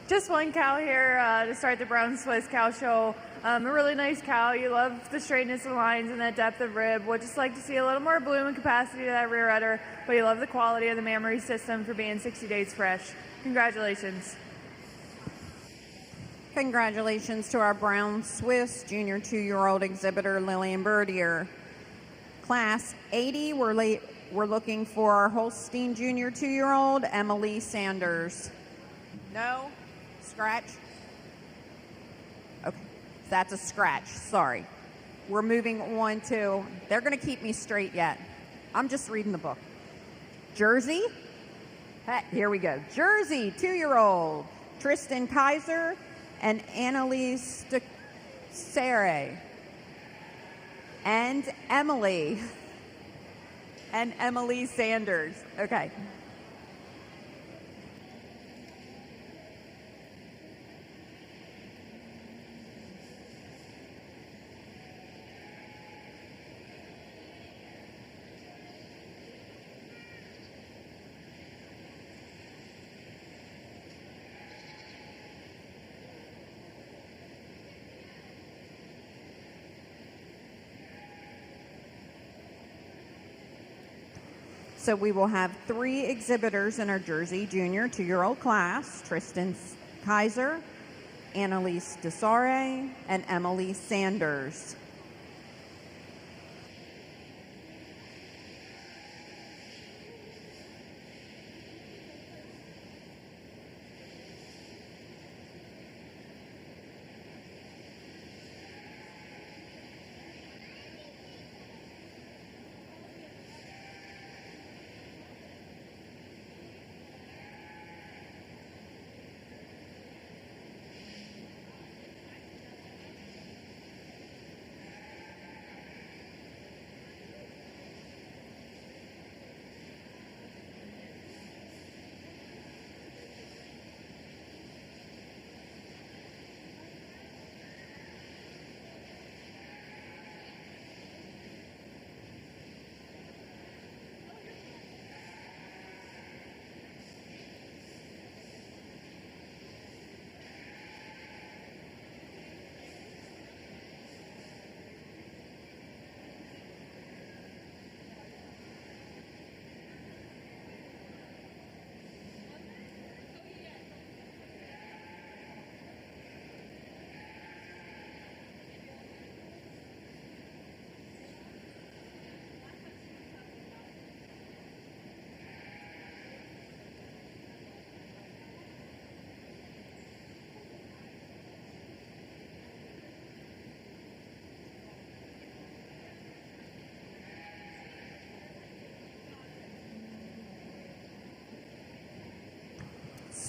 Just one cow here to start the Brown Swiss Cow Show. A really nice cow. You love the straightness of lines and that depth of rib. Would just like to see a little more bloom and capacity to that rear udder, but you love the quality of the mammary system for being 60 days fresh. Congratulations. Congratulations to our brown Swiss junior 2-year-old exhibitor, Lillian Bertier. Class 80, we're looking for our Holstein junior 2-year-old, Emily Sanders. No? Scratch? Okay, that's a scratch. Sorry. We're moving on to, they're going to keep me straight yet. I'm just reading the book. Jersey? Here we go. Jersey, 2-year-old, Tristan Kaiser and Annalise Sarre. And Emily. And Emily Sanders. Okay. So we will have 3 exhibitors in our Jersey junior 2-year-old class, Tristan Kaiser, Annalise Desare, and Emily Sanders.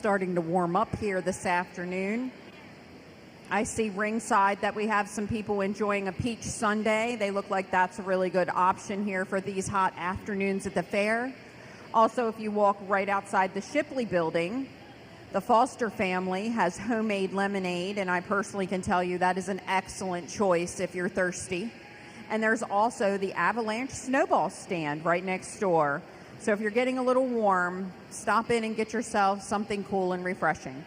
starting to warm up here this afternoon. I see ringside that we have some people enjoying a peach sundae. They look like that's a really good option here for these hot afternoons at the fair. Also, if you walk right outside the Shipley building, the Foster family has homemade lemonade, and I personally can tell you that is an excellent choice if you're thirsty. And there's also the Avalanche Snowball stand right next door. So if you're getting a little warm, stop in and get yourself something cool and refreshing.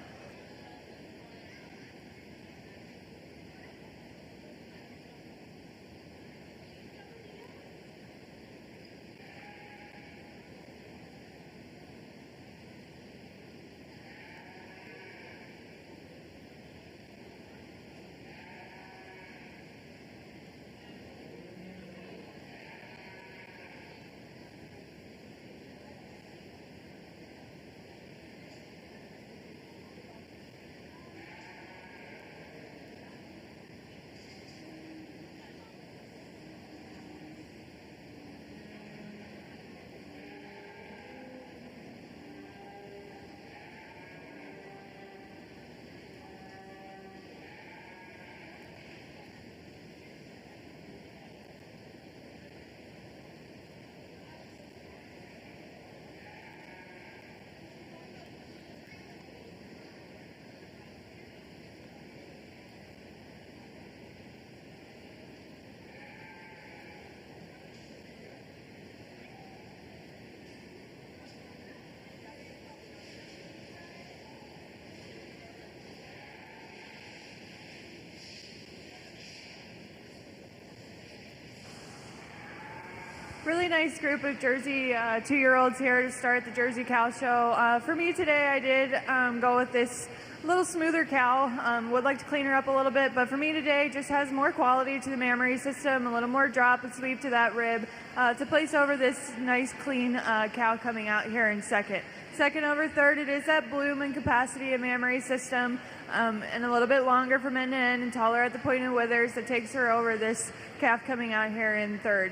Really nice group of Jersey 2-year-olds here to start the Jersey Cow Show. For me today, I did go with this little smoother cow. Would like to clean her up a little bit, but for me today, just has more quality to the mammary system, a little more drop and sweep to that rib to place over this nice clean cow coming out here in second. Second over third, it is that bloom and capacity of mammary system, and a little bit longer from end to end and taller at the point of withers that takes her over this calf coming out here in third.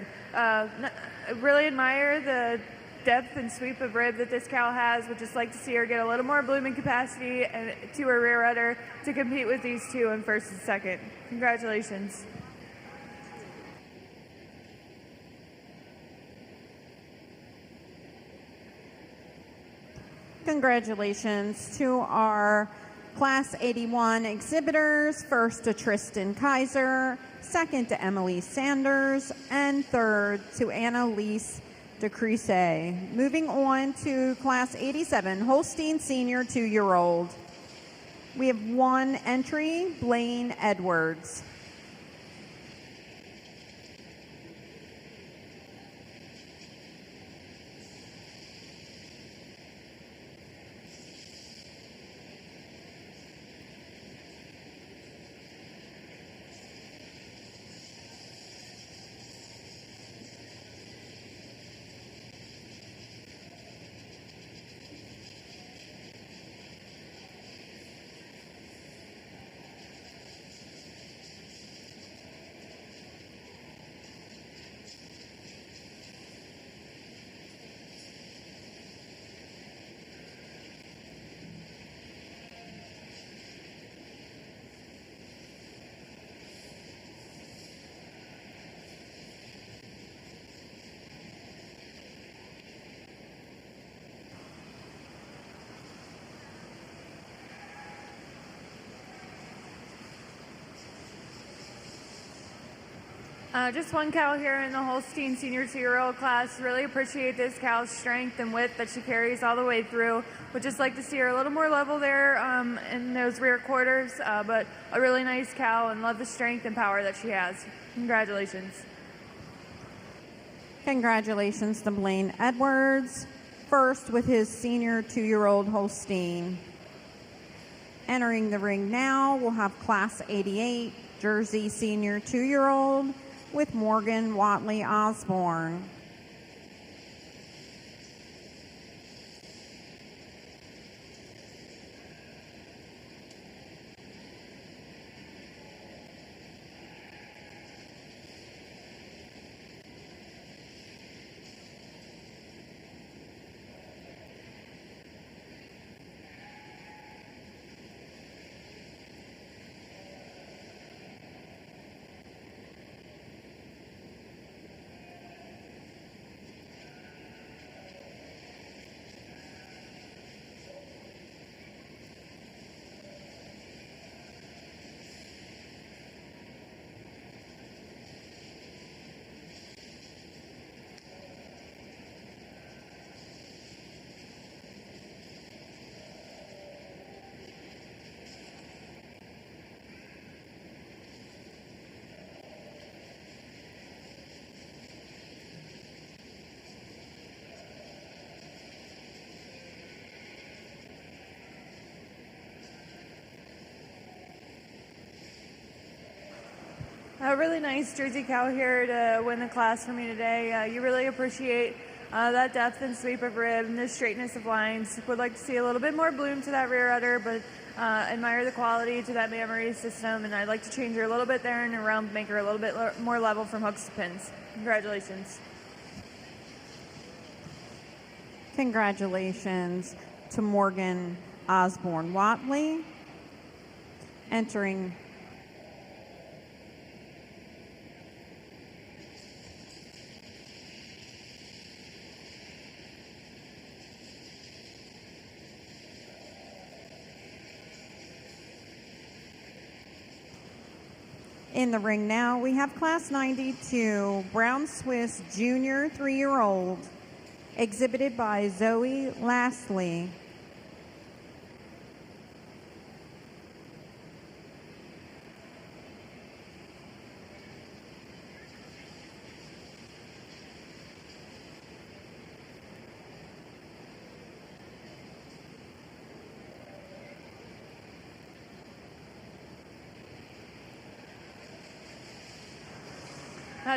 Really admire the depth and sweep of rib that this cow has. Would just like to see her get a little more blooming capacity and to her rear udder to compete with these two in first and second. Congratulations. Congratulations to our Class 81 exhibitors, first to Tristan Kaiser, second to Emily Sanders, and third to Annalise DeCruise. Moving on to Class 87, Holstein Senior 2-year-old. We have one entry, Blaine Edwards. Just one cow here in the Holstein Senior 2-year-old class. Really appreciate this cow's strength and width that she carries all the way through. Would just like to see her a little more level there in those rear quarters, but a really nice cow and love the strength and power that she has. Congratulations. Congratulations to Blaine Edwards, first with his Senior 2-year-old Holstein. Entering the ring now, we'll have Class 88, Jersey Senior 2-year-old with Morgan Watley Osborne. A really nice Jersey cow here to win the class for me today. You really appreciate that depth and sweep of rib and the straightness of lines. Would like to see a little bit more bloom to that rear udder, but admire the quality to that mammary system, and I'd like to change her a little bit there and around, make her a little bit more level from hooks to pins. Congratulations. Congratulations to Morgan Osborne Watley, entering in the ring now. We have Class 92, Brown Swiss Junior 3-year-old, exhibited by Zoe Lastly.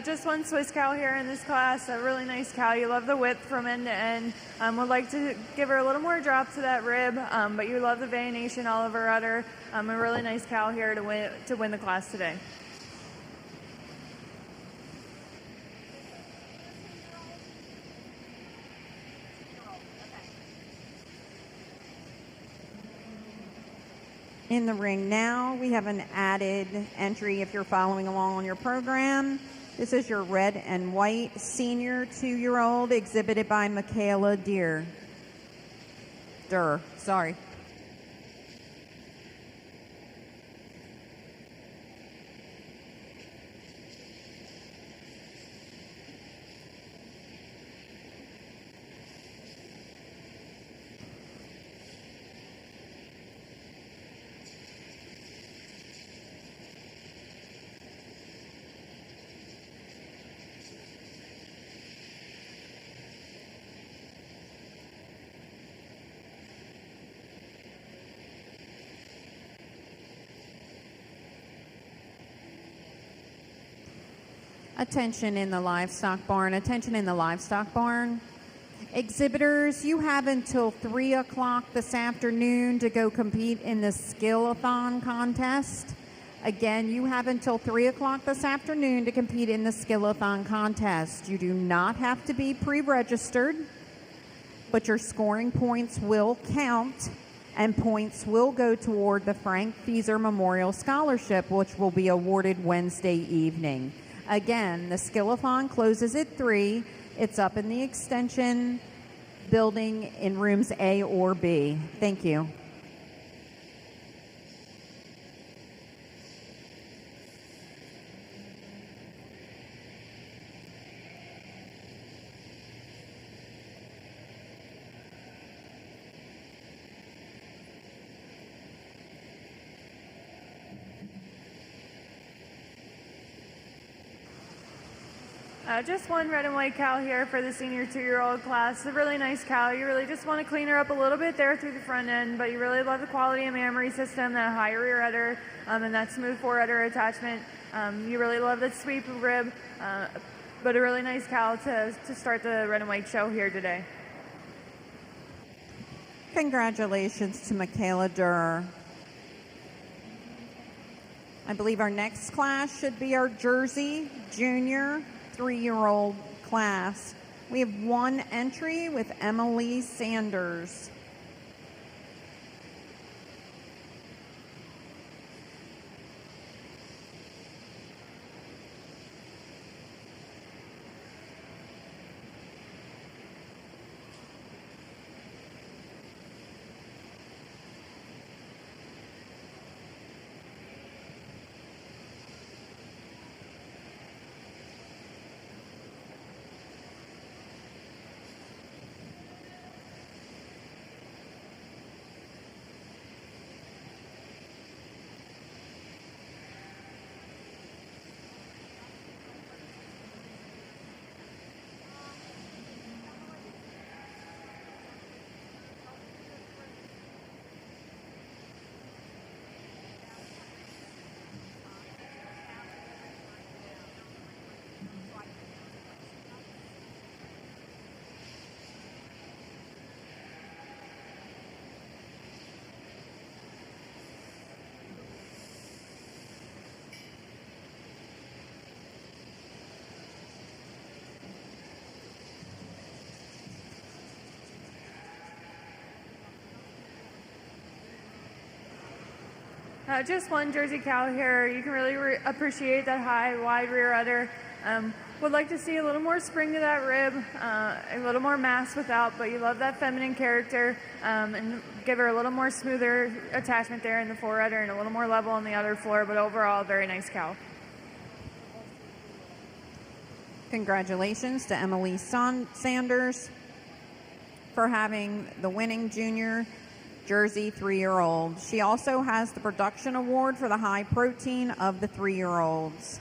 Just one Swiss cow here in this class, a really nice cow. You love the width from end to end. Would like to give her a little more drop to that rib, but you love the venation all of her udder. A really nice cow here to win the class today. In the ring now, we have an added entry if you're following along on your program. This is your red and white senior 2-year-old, exhibited by Michaela Durr. Sorry. Attention in the livestock barn. Attention in the livestock barn. Exhibitors, you have until 3 o'clock this afternoon to go compete in the Skill-a-thon contest. Again, you have until 3 o'clock this afternoon to compete in the Skill-a-thon contest. You do not have to be pre-registered, but your scoring points will count, and points will go toward the Frank Fieser Memorial Scholarship, which will be awarded Wednesday evening. Again, the Skill-a-thon closes at 3. It's up in the extension building in rooms A or B. Thank you. Just one red and white cow here for the senior 2-year-old class. A really nice cow. You really just want to clean her up a little bit there through the front end, but you really love the quality of mammary system, that high rear udder, and that smooth fore udder attachment. You really love the sweep of rib, but a really nice cow to start the red and white show here today. Congratulations to Michaela Durr. I believe our next class should be our Jersey Junior 3-year-old class. We have one entry with Emily Sanders. Just one Jersey cow here. You can really appreciate that high, wide rear udder. Would like to see a little more spring to that rib, a little more mass without, but you love that feminine character, and give her a little more smoother attachment there in the fore udder and a little more level on the udder floor, but overall, a very nice cow. Congratulations to Emily Sanders for having the winning junior Jersey 3-year-old. She also has the production award for the high protein of the 3-year-olds.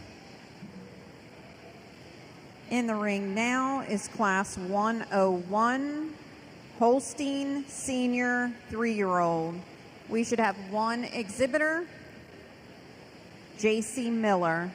In the ring now is Class 101, Holstein Senior 3-year-old. We should have one exhibitor, J.C. Miller.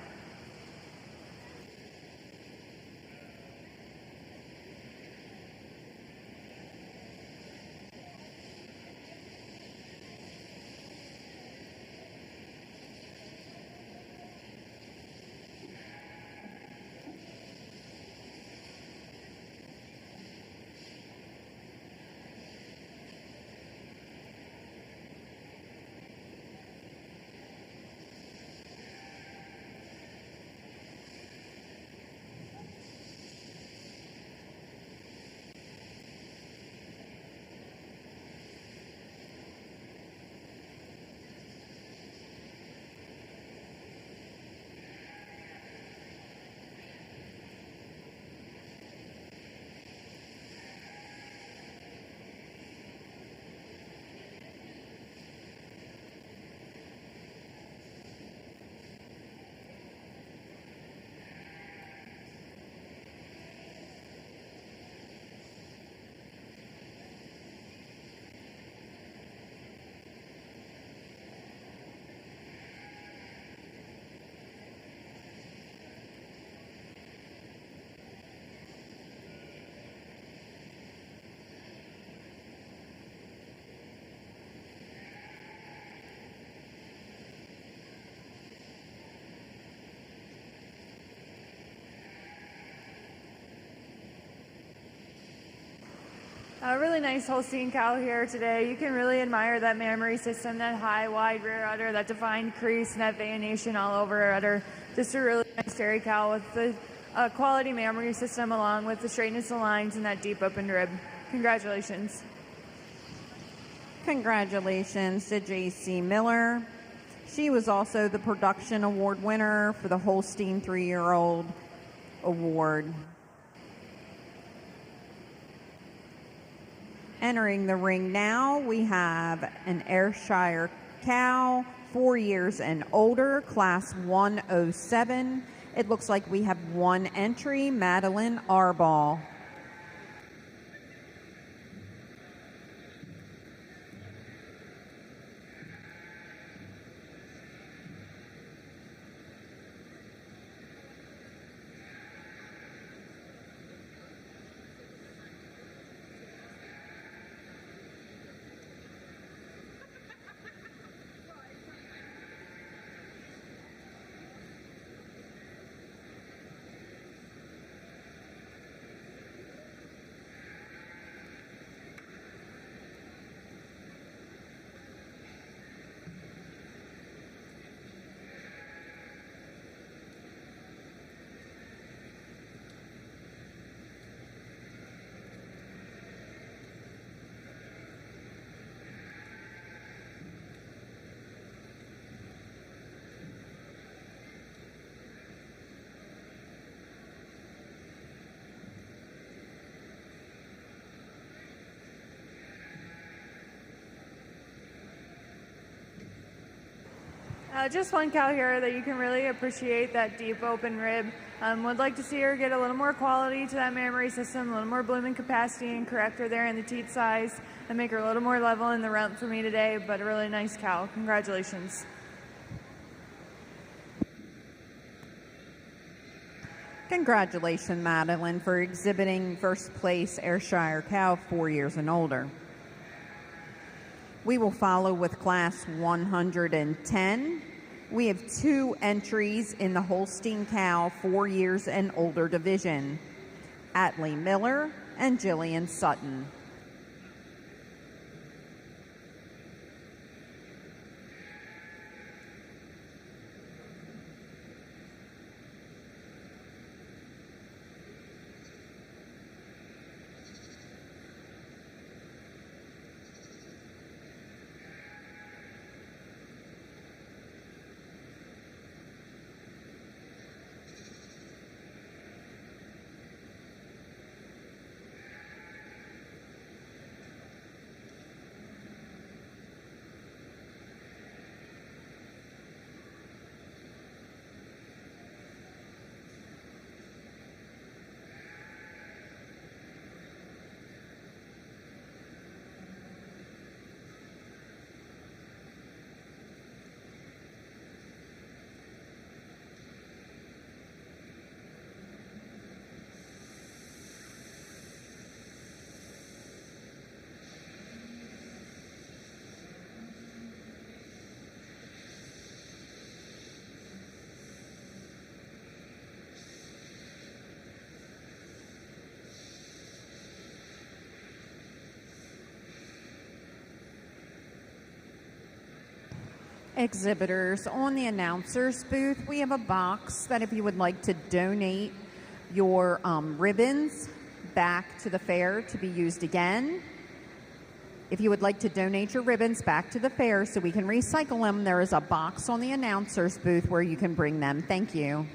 A really nice Holstein cow here today. You can really admire that mammary system, that high, wide rear udder, that defined crease, and that venation all over her udder. Just a really nice dairy cow with the quality mammary system along with the straightness of lines and that deep open rib. Congratulations. Congratulations to J.C. Miller. She was also the production award winner for the Holstein 3-year-old award. Entering the ring now, we have an Ayrshire cow, 4 years and older, Class 107. It looks like we have one entry, Madeline Arball. Just one cow here that you can really appreciate that deep open rib. Would like to see her get a little more quality to that mammary system, a little more blooming capacity, and correct her there in the teat size and make her a little more level in the rump for me today, but a really nice cow. Congratulations. Congratulations, Madeline, for exhibiting first place Ayrshire cow, 4 years and older. We will follow with Class 110. We have two entries in the Holstein Cow 4 years and older division, Atlee Miller and Jillian Sutton. Exhibitors, on the announcer's booth, we have a box that if you would like to donate your ribbons back to the fair to be used again. If you would like to donate your ribbons back to the fair so we can recycle them, there is a box on the announcer's booth where you can bring them. Thank you.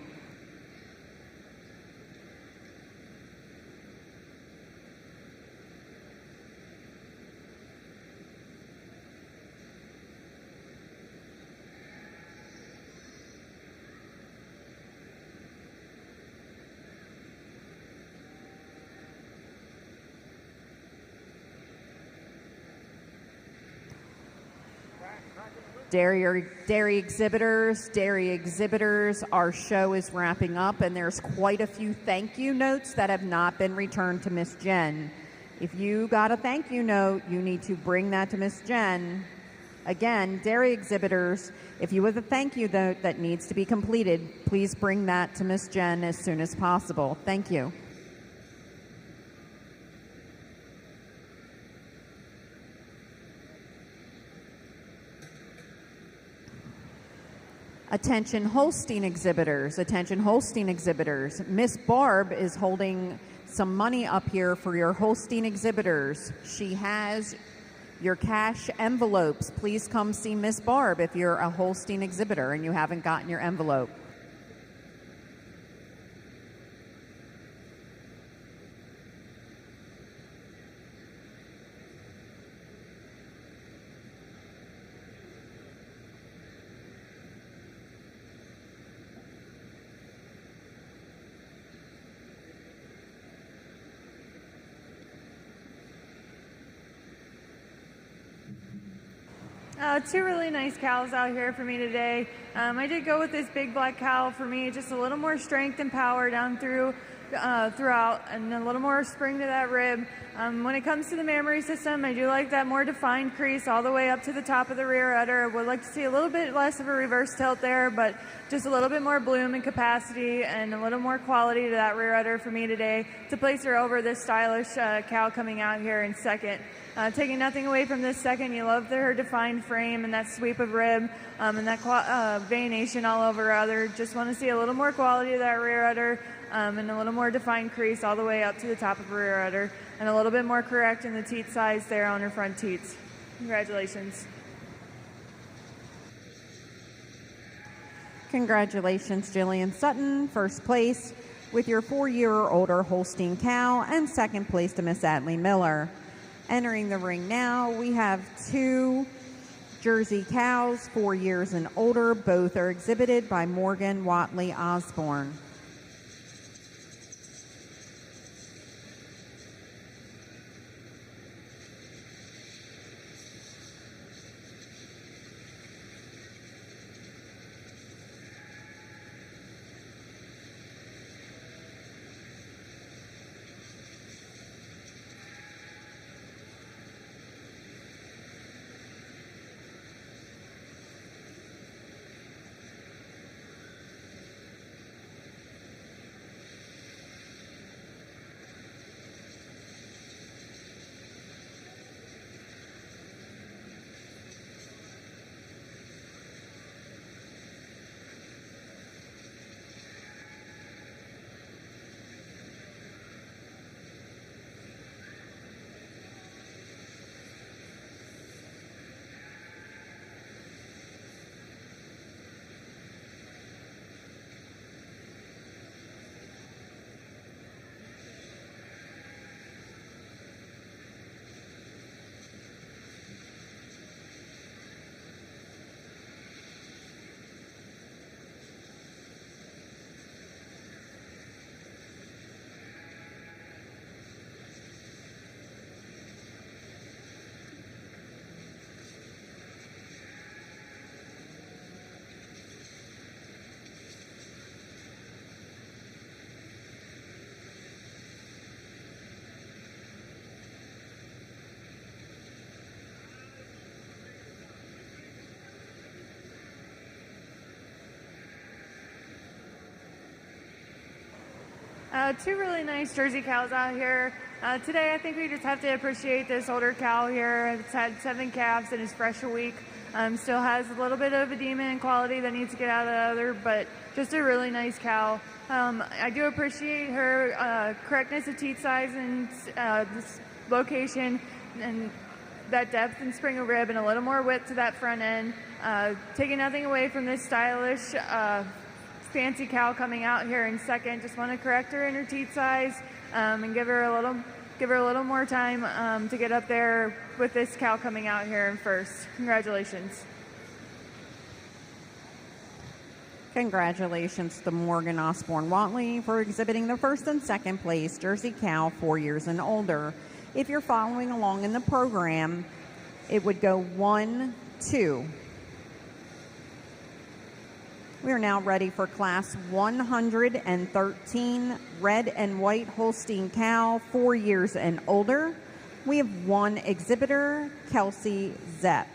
Dairy exhibitors, our show is wrapping up, and there's quite a few thank you notes that have not been returned to Miss Jen. If you got a thank you note, you need to bring that to Miss Jen. Again, dairy exhibitors, if you have a thank you note that needs to be completed, please bring that to Miss Jen as soon as possible. Thank you. Attention Holstein Exhibitors, attention Holstein Exhibitors. Miss Barb is holding some money up here for your Holstein Exhibitors. She has your cash envelopes. Please come see Miss Barb if you're a Holstein Exhibitor and you haven't gotten your envelope. Two really nice cows out here for me today. I did go with this big black cow for me, just a little more strength and power down throughout, and a little more spring to that rib. When it comes to the mammary system, I do like that more defined crease all the way up to the top of the rear udder. Would like to see a little bit less of a reverse tilt there, but just a little bit more bloom and capacity and a little more quality to that rear udder for me today to place her over this stylish cow coming out here in second. Taking nothing away from this second, you love her defined frame and that sweep of rib and that veination all over her udder. Just want to see a little more quality to that rear udder and a little more defined crease all the way up to the top of her rear udder and a little bit more correct in the teat size there on her front teats. Congratulations. Congratulations, Jillian Sutton, first place with your 4-year or older Holstein Cow, and second place to Miss Adley Miller. Entering the ring now, we have 2 Jersey cows, 4 years and older. Both are exhibited by Morgan Watley Osborne. Two really nice Jersey cows out here. Today, I think we just have to appreciate this older cow here. It's had 7 calves and is fresh a week. Still has a little bit of edema and quality that needs to get out of the other, but just a really nice cow. I do appreciate her correctness of teat size and this location and that depth and spring of rib and a little more width to that front end. Taking nothing away from this stylish, fancy cow coming out here in second. Just want to correct her in her teat size and give her a little more time to get up there with this cow coming out here in first. Congratulations. Congratulations to Morgan Osborne Watley for exhibiting the first and second place Jersey cow 4 years and older. If you're following along in the program, it would go 1, 2. We are now ready for Class 113, red and white Holstein cow, 4 years and older. We have one exhibitor, Kelsey Zepp.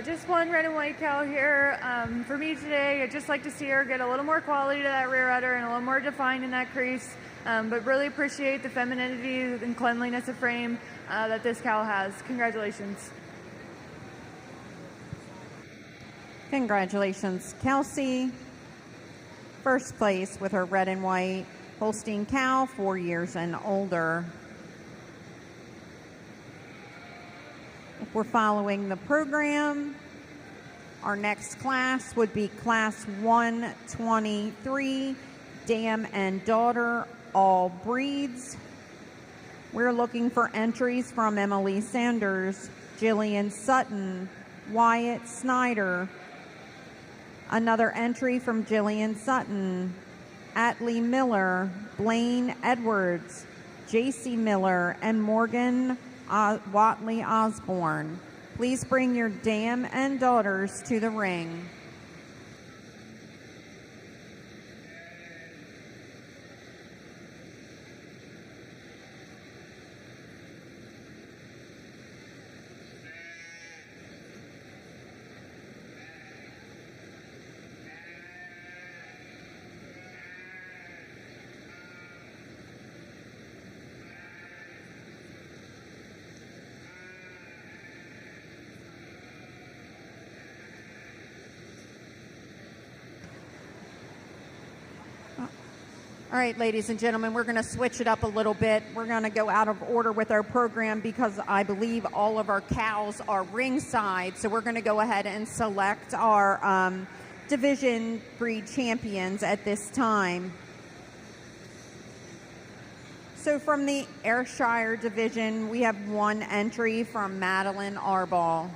Just one red and white cow here. For me today, I'd just like to see her get a little more quality to that rear udder and a little more defined in that crease, but really appreciate the femininity and cleanliness of frame that this cow has. Congratulations. Congratulations, Kelsey. First place with her red and white Holstein cow, 4 years and older. If we're following the program, our next class would be Class 123, dam and daughter, all breeds. We're looking for entries from Emily Sanders, Jillian Sutton, Wyatt Snyder. Another entry from Jillian Sutton, Atlee Miller, Blaine Edwards, J.C. Miller, and Morgan Watley Osborne. Please bring your dam and daughters to the ring. All right, ladies and gentlemen, we're going to switch it up a little bit. We're going to go out of order with our program because I believe all of our cows are ringside. So we're going to go ahead and select our division breed champions at this time. So from the Ayrshire division, we have one entry from Madeline Arball.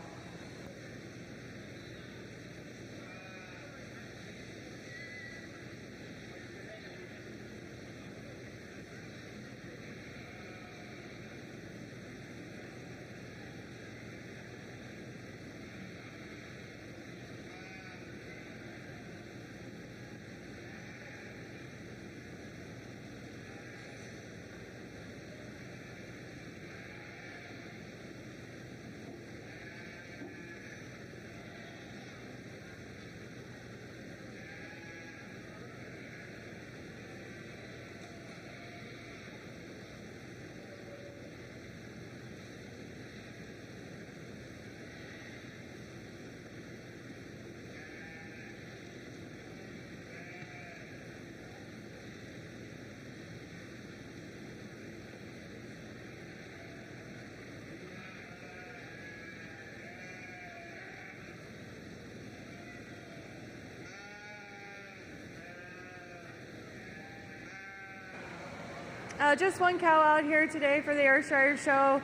Just one cow out here today for the Ayrshire show.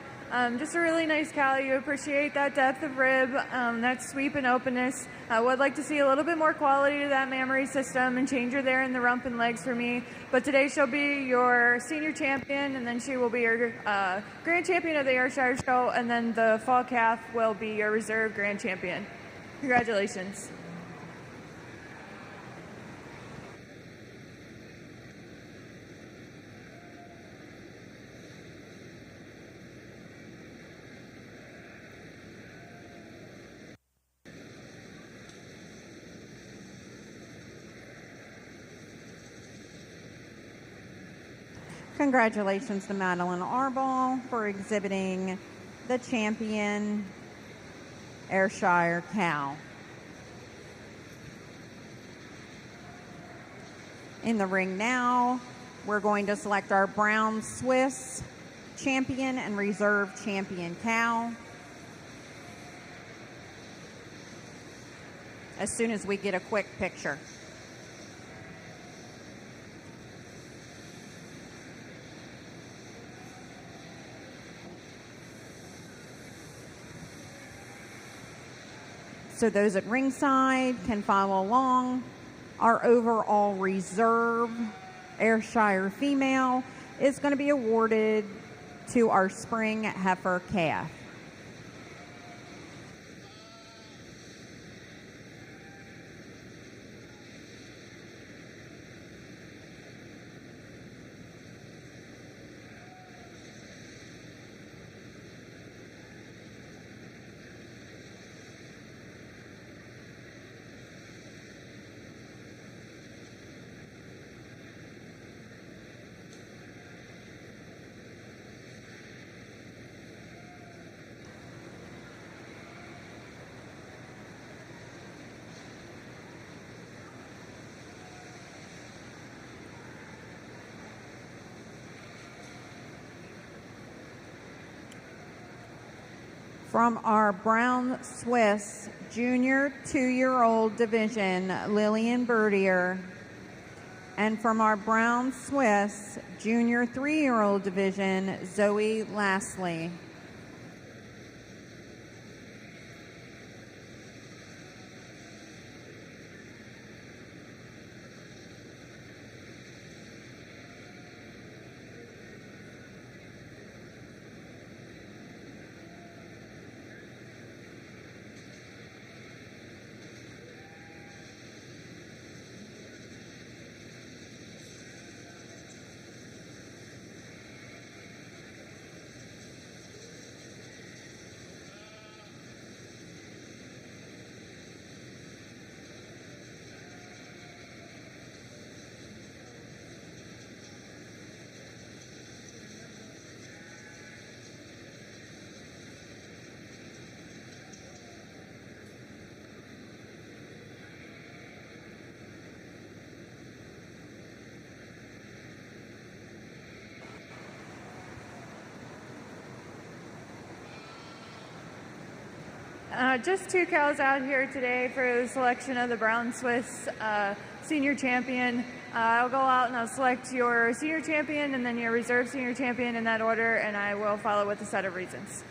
Just a really nice cow. You appreciate that depth of rib, that sweep and openness. Would like to see a little bit more quality to that mammary system and change her there in the rump and legs for me. But today she'll be your senior champion, and then she will be your grand champion of the Ayrshire show, and then the fall calf will be your reserve grand champion. Congratulations. Congratulations to Madeline Arball for exhibiting the champion Ayrshire cow. In the ring now, we're going to select our brown Swiss champion and reserve champion cow. As soon as we get a quick picture. So those at ringside can follow along. Our overall reserve Ayrshire female is going to be awarded to our spring heifer calf. From our brown Swiss junior 2-year-old division, Lillian Bertier. And from our brown Swiss junior 3-year-old division, Zoe Lastly. Just 2 cows out here today for the selection of the brown Swiss senior champion. I'll go out and I'll select your senior champion and then your reserve senior champion in that order, and I will follow with a set of reasons.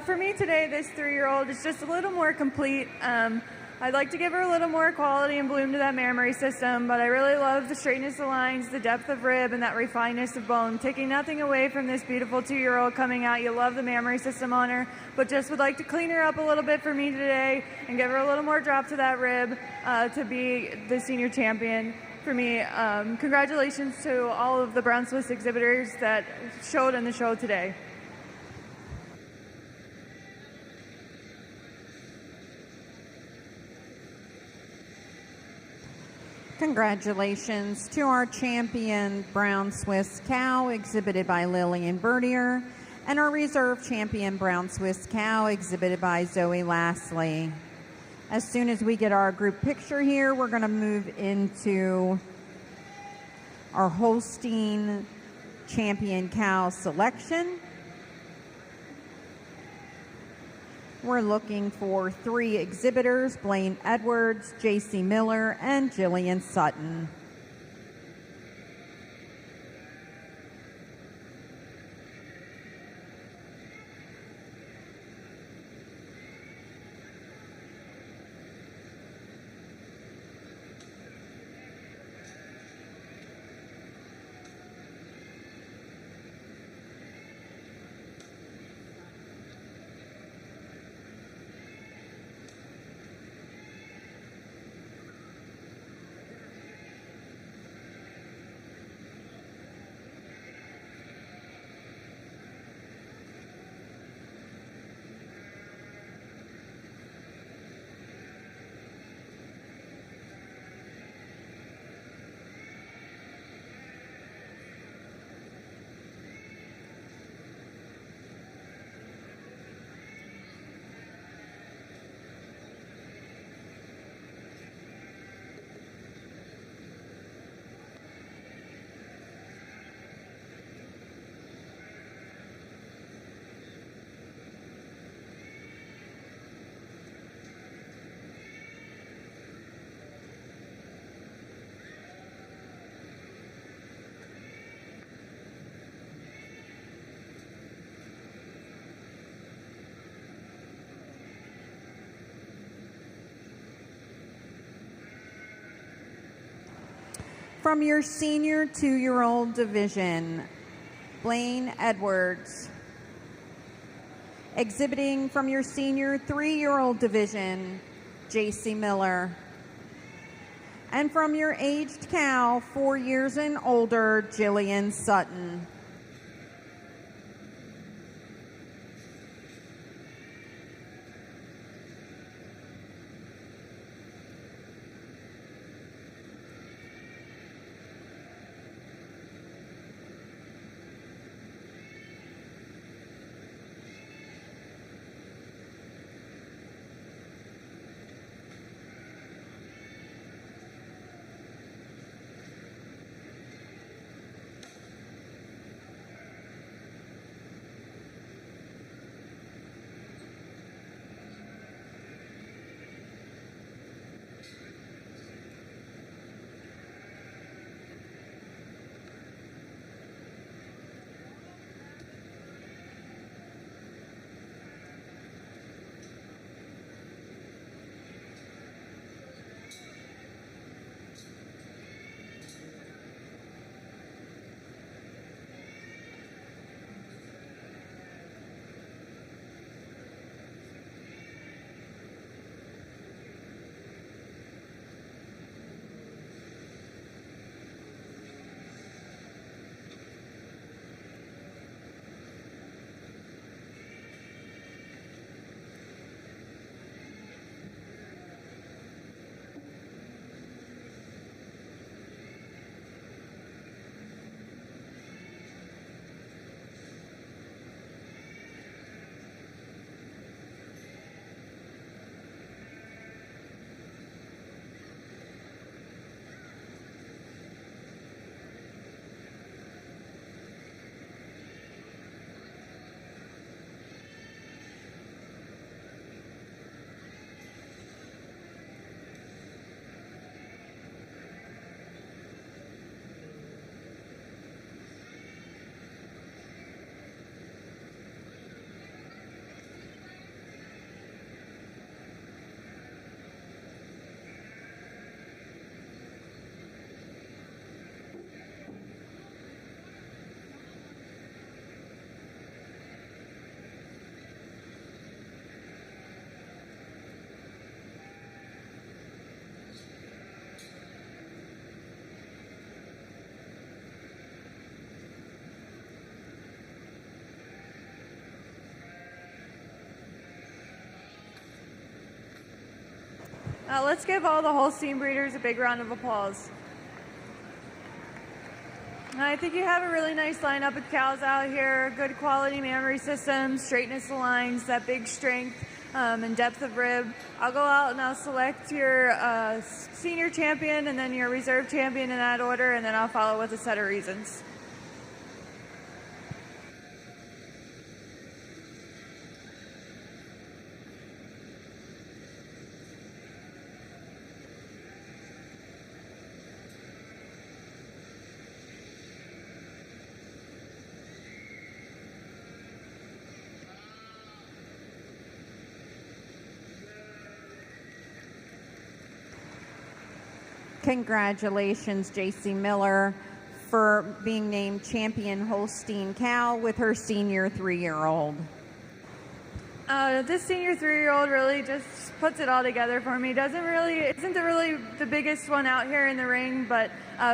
For me today, this 3-year-old is just a little more complete. I'd like to give her a little more quality and bloom to that mammary system, but I really love the straightness of lines, the depth of rib, and that refinedness of bone. Taking nothing away from this beautiful 2-year-old coming out. You love the mammary system on her, but just would like to clean her up a little bit for me today and give her a little more drop to that rib to be the senior champion for me. Congratulations to all of the brown Swiss exhibitors that showed in the show today. Congratulations to our champion brown Swiss cow exhibited by Lillian Bertier and our reserve champion brown Swiss cow exhibited by Zoe Lastly. As soon as we get our group picture here, we're going to move into our Holstein champion cow selection. We're looking for 3 exhibitors: Blaine Edwards, J.C. Miller, and Jillian Sutton. From your senior 2-year-old division, Blaine Edwards. Exhibiting from your senior 3-year-old division, J.C. Miller. And from your aged cow, 4 years and older, Jillian Sutton. Let's give all the Holstein breeders a big round of applause. I think you have a really nice lineup of cows out here. Good quality mammary system, straightness of lines, that big strength and depth of rib. I'll go out and I'll select your senior champion and then your reserve champion in that order, and then I'll follow with a set of reasons. Congratulations, J.C. Miller, for being named champion Holstein Cow with her senior 3-year-old. This senior 3-year-old really just puts it all together for me. Isn't really the biggest one out here in the ring, but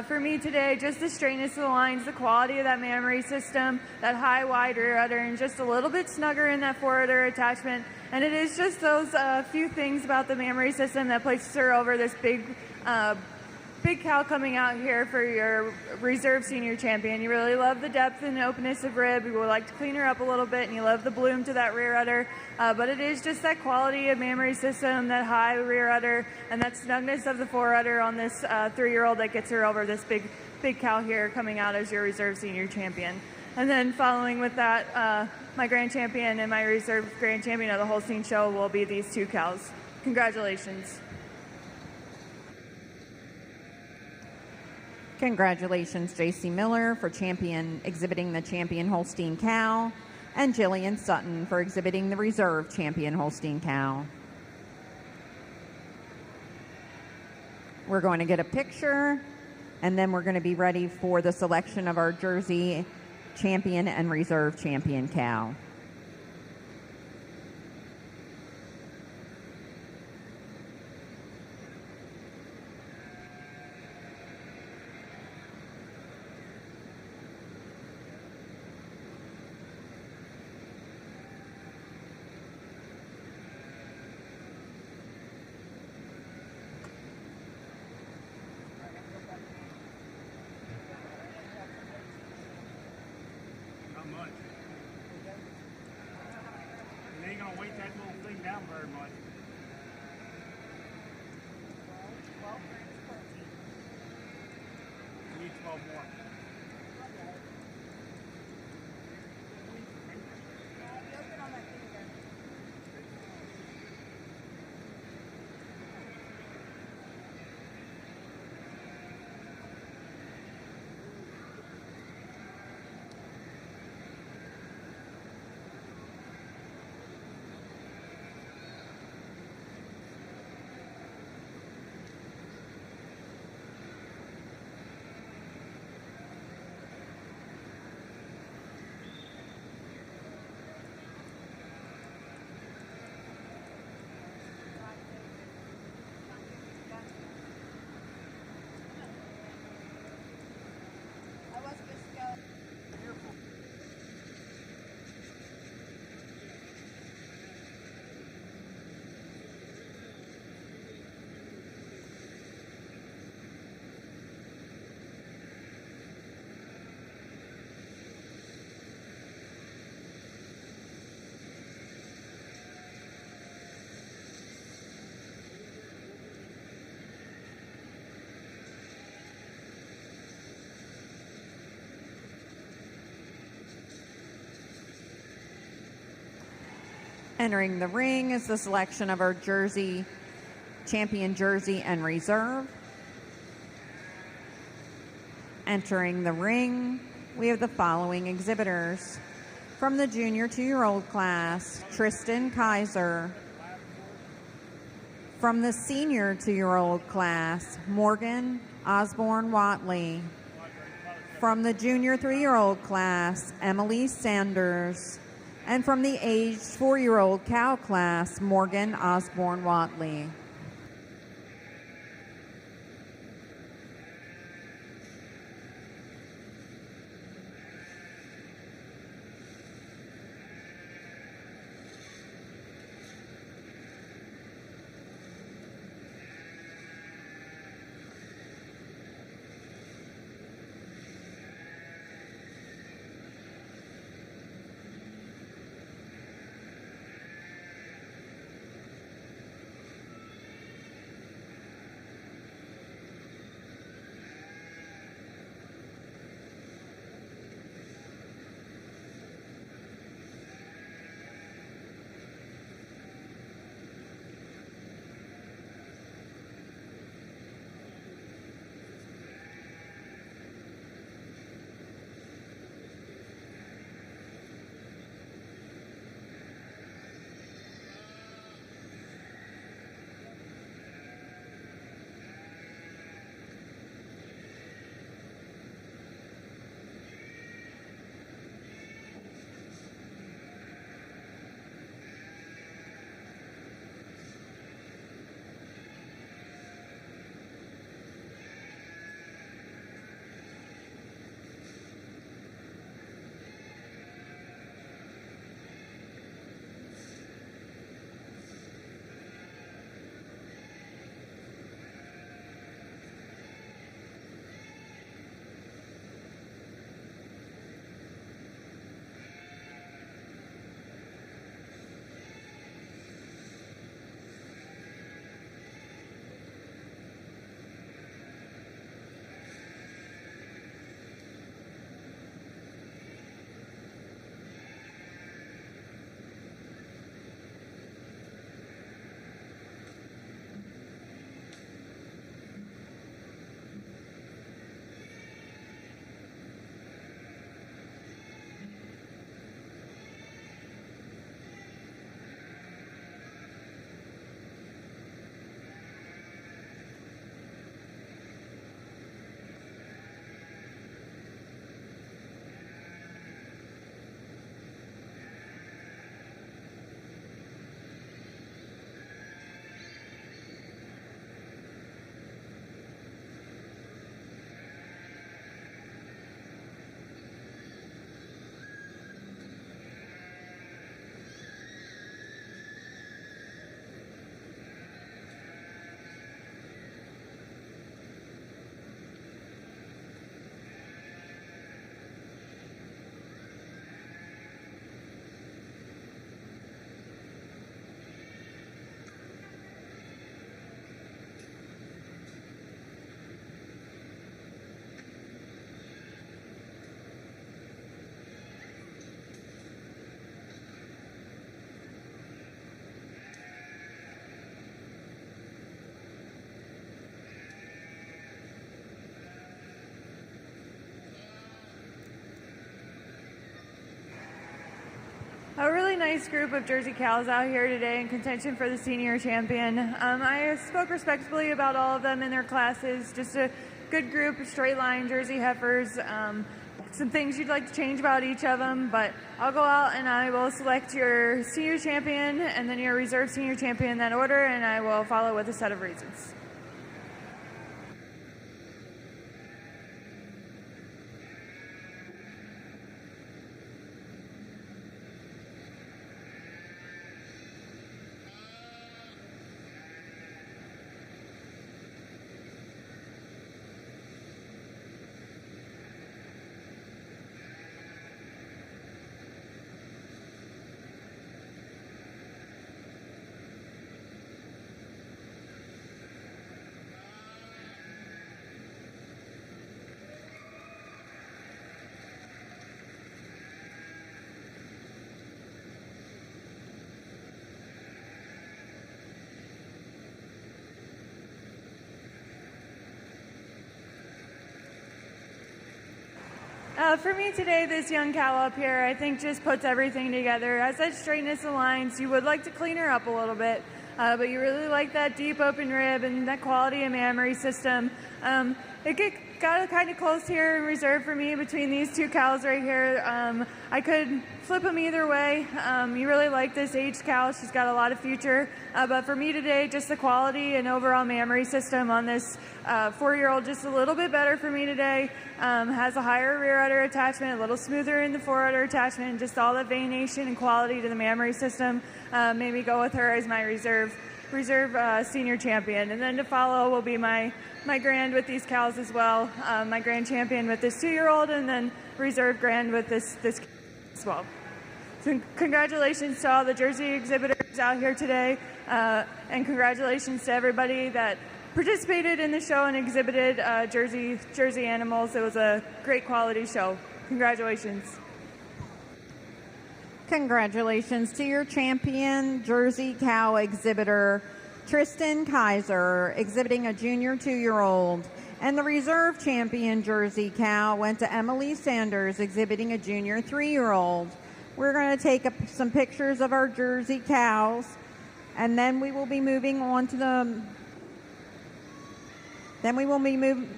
for me today, just the straightness of the lines, the quality of that mammary system, that high, wide rear udder, and just a little bit snugger in that forudder attachment. And it is just those few things about the mammary system that places her over this big cow coming out here for your reserve senior champion. You really love the depth and openness of rib. You would like to clean her up a little bit, and you love the bloom to that rear udder. But it is just that quality of mammary system, that high rear udder, and that snugness of the forudder on this 3-year-old that gets her over this big cow here coming out as your reserve senior champion. And then following with that, my grand champion and my reserve grand champion of the Holstein show will be these 2 cows. Congratulations. Congratulations, J.C. Miller, for exhibiting the champion Holstein Cow, and Jillian Sutton for exhibiting the reserve champion Holstein Cow. We're going to get a picture, and then we're going to be ready for the selection of our Jersey champion and reserve champion cow. Entering the ring is the selection of our Jersey champion Jersey and reserve. Entering the ring, we have the following exhibitors. From the junior 2-year-old class, Tristan Kaiser. From the senior 2-year-old class, Morgan Osborne Watley. From the junior 3-year-old class, Emily Sanders. And from the aged 4-year-old cow class, Morgan Osborne Watley. really nice group of Jersey cows out here today in contention for the senior champion. I spoke respectfully about all of them in their classes. Just a good group of straight line Jersey heifers. Some things you'd like to change about each of them, but I'll go out and I will select your senior champion and then your reserve senior champion in that order, and I will follow with a set of reasons. For me today, this young cow up here, I think just puts everything together. Has that straightness of lines. You would like to clean her up a little bit, but you really like that deep open rib and that quality of mammary system. It got kind of close here in reserve for me between these two cows right here. I could flip them either way. You really like this aged cow. She's got a lot of future. But for me today, just the quality and overall mammary system on this 4-year-old, just a little bit better for me today. Has a higher rear udder attachment, a little smoother in the fore udder attachment, and just all the veination and quality to the mammary system. Maybe go with her as my reserve senior champion. And then to follow will be my grand with these cows as well. My grand champion with this 2-year-old, and then reserve grand with this as well. So congratulations to all the Jersey exhibitors out here today, and congratulations to everybody that participated in the show and exhibited Jersey animals. It was a great quality show. Congratulations. Congratulations to your champion, Jersey cow exhibitor, Tristan Kaiser, exhibiting a junior 2-year-old. And the reserve champion, Jersey cow, went to Emily Sanders, exhibiting a junior 3-year-old. We're going to take some pictures of our Jersey cows, and then we will be moving on to the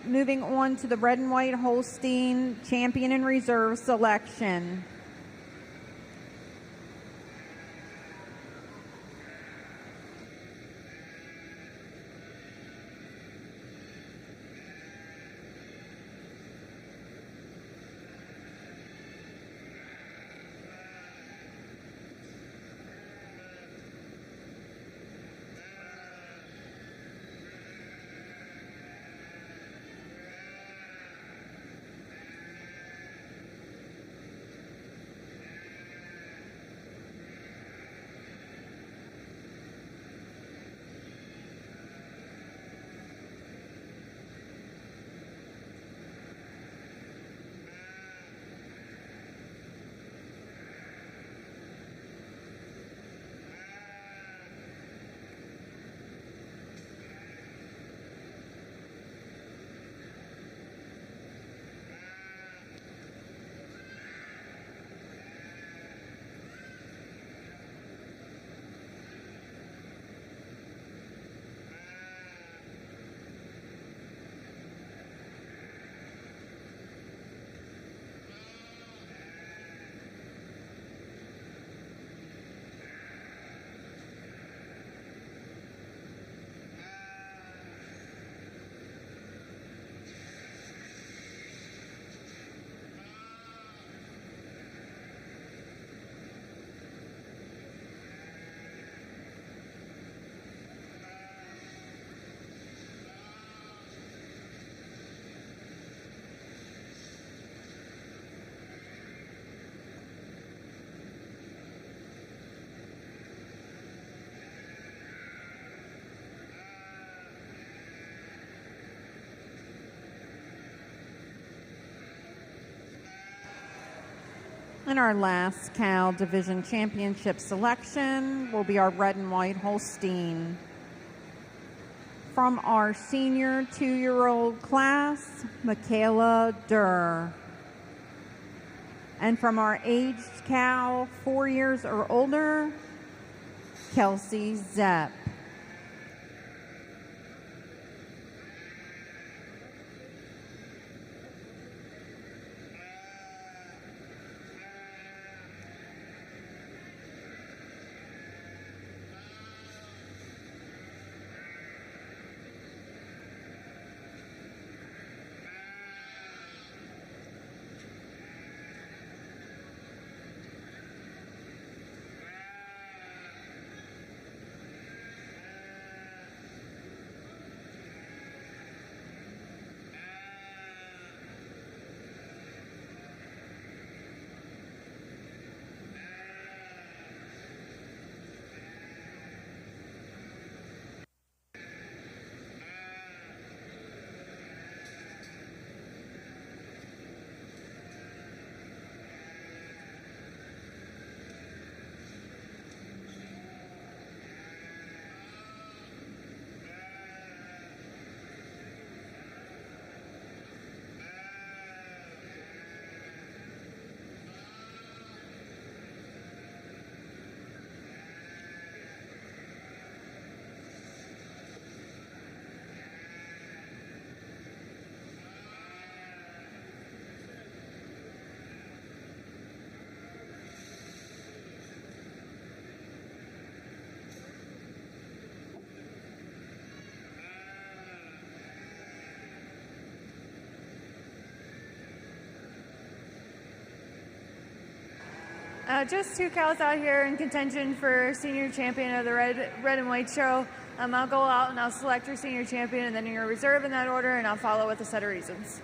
moving on to the red and white Holstein champion and reserve selection. And our last cow division championship selection will be our red and white Holstein. From our senior 2-year-old class, Michaela Durr. And from our aged cow, 4 years or older, Kelsey Zepp. Just 2 cows out here in contention for senior champion of the red and white show. I'll go out and I'll select your senior champion and then your reserve in that order, and I'll follow with a set of reasons.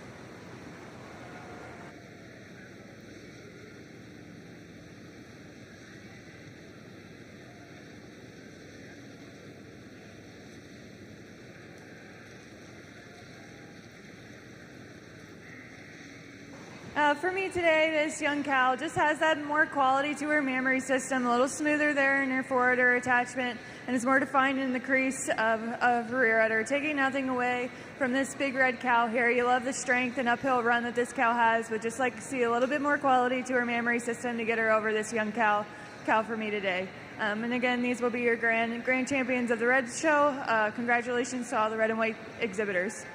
For me today, this young cow just has that more quality to her mammary system, a little smoother there in her forward udder attachment, and is more defined in the crease of her rear udder, taking nothing away from this big red cow here. You love the strength and uphill run that this cow has, but just like to see a little bit more quality to her mammary system to get her over this young cow for me today. And again, these will be your grand champions of the red show. Congratulations to all the red and white exhibitors.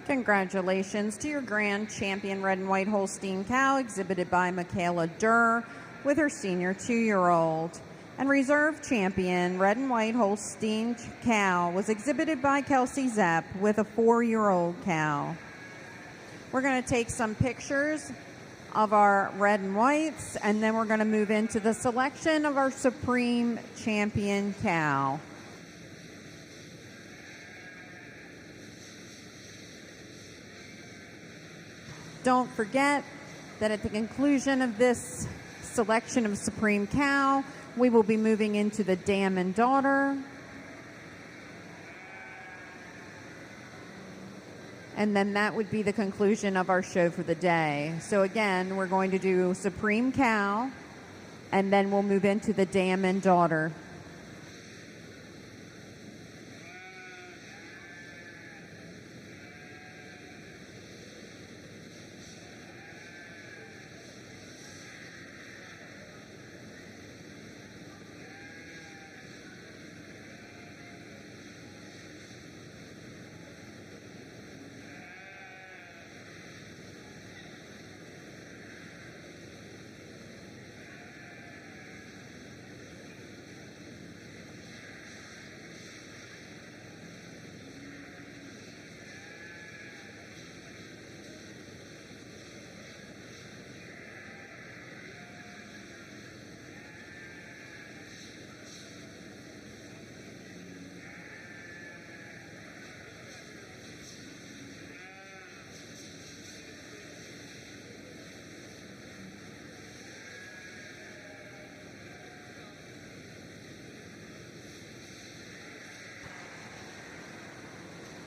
Congratulations to your grand champion red and white Holstein cow, exhibited by Michaela Durr with her senior 2-year-old. And reserve champion red and white Holstein cow was exhibited by Kelsey Zepp with a 4-year-old cow. We're going to take some pictures of our red and whites, and then we're going to move into the selection of our supreme champion cow. Don't forget that at the conclusion of this selection of Supreme Cow, we will be moving into the Dam and Daughter. And then that would be the conclusion of our show for the day. So again, we're going to do Supreme Cow, and then we'll move into the Dam and Daughter.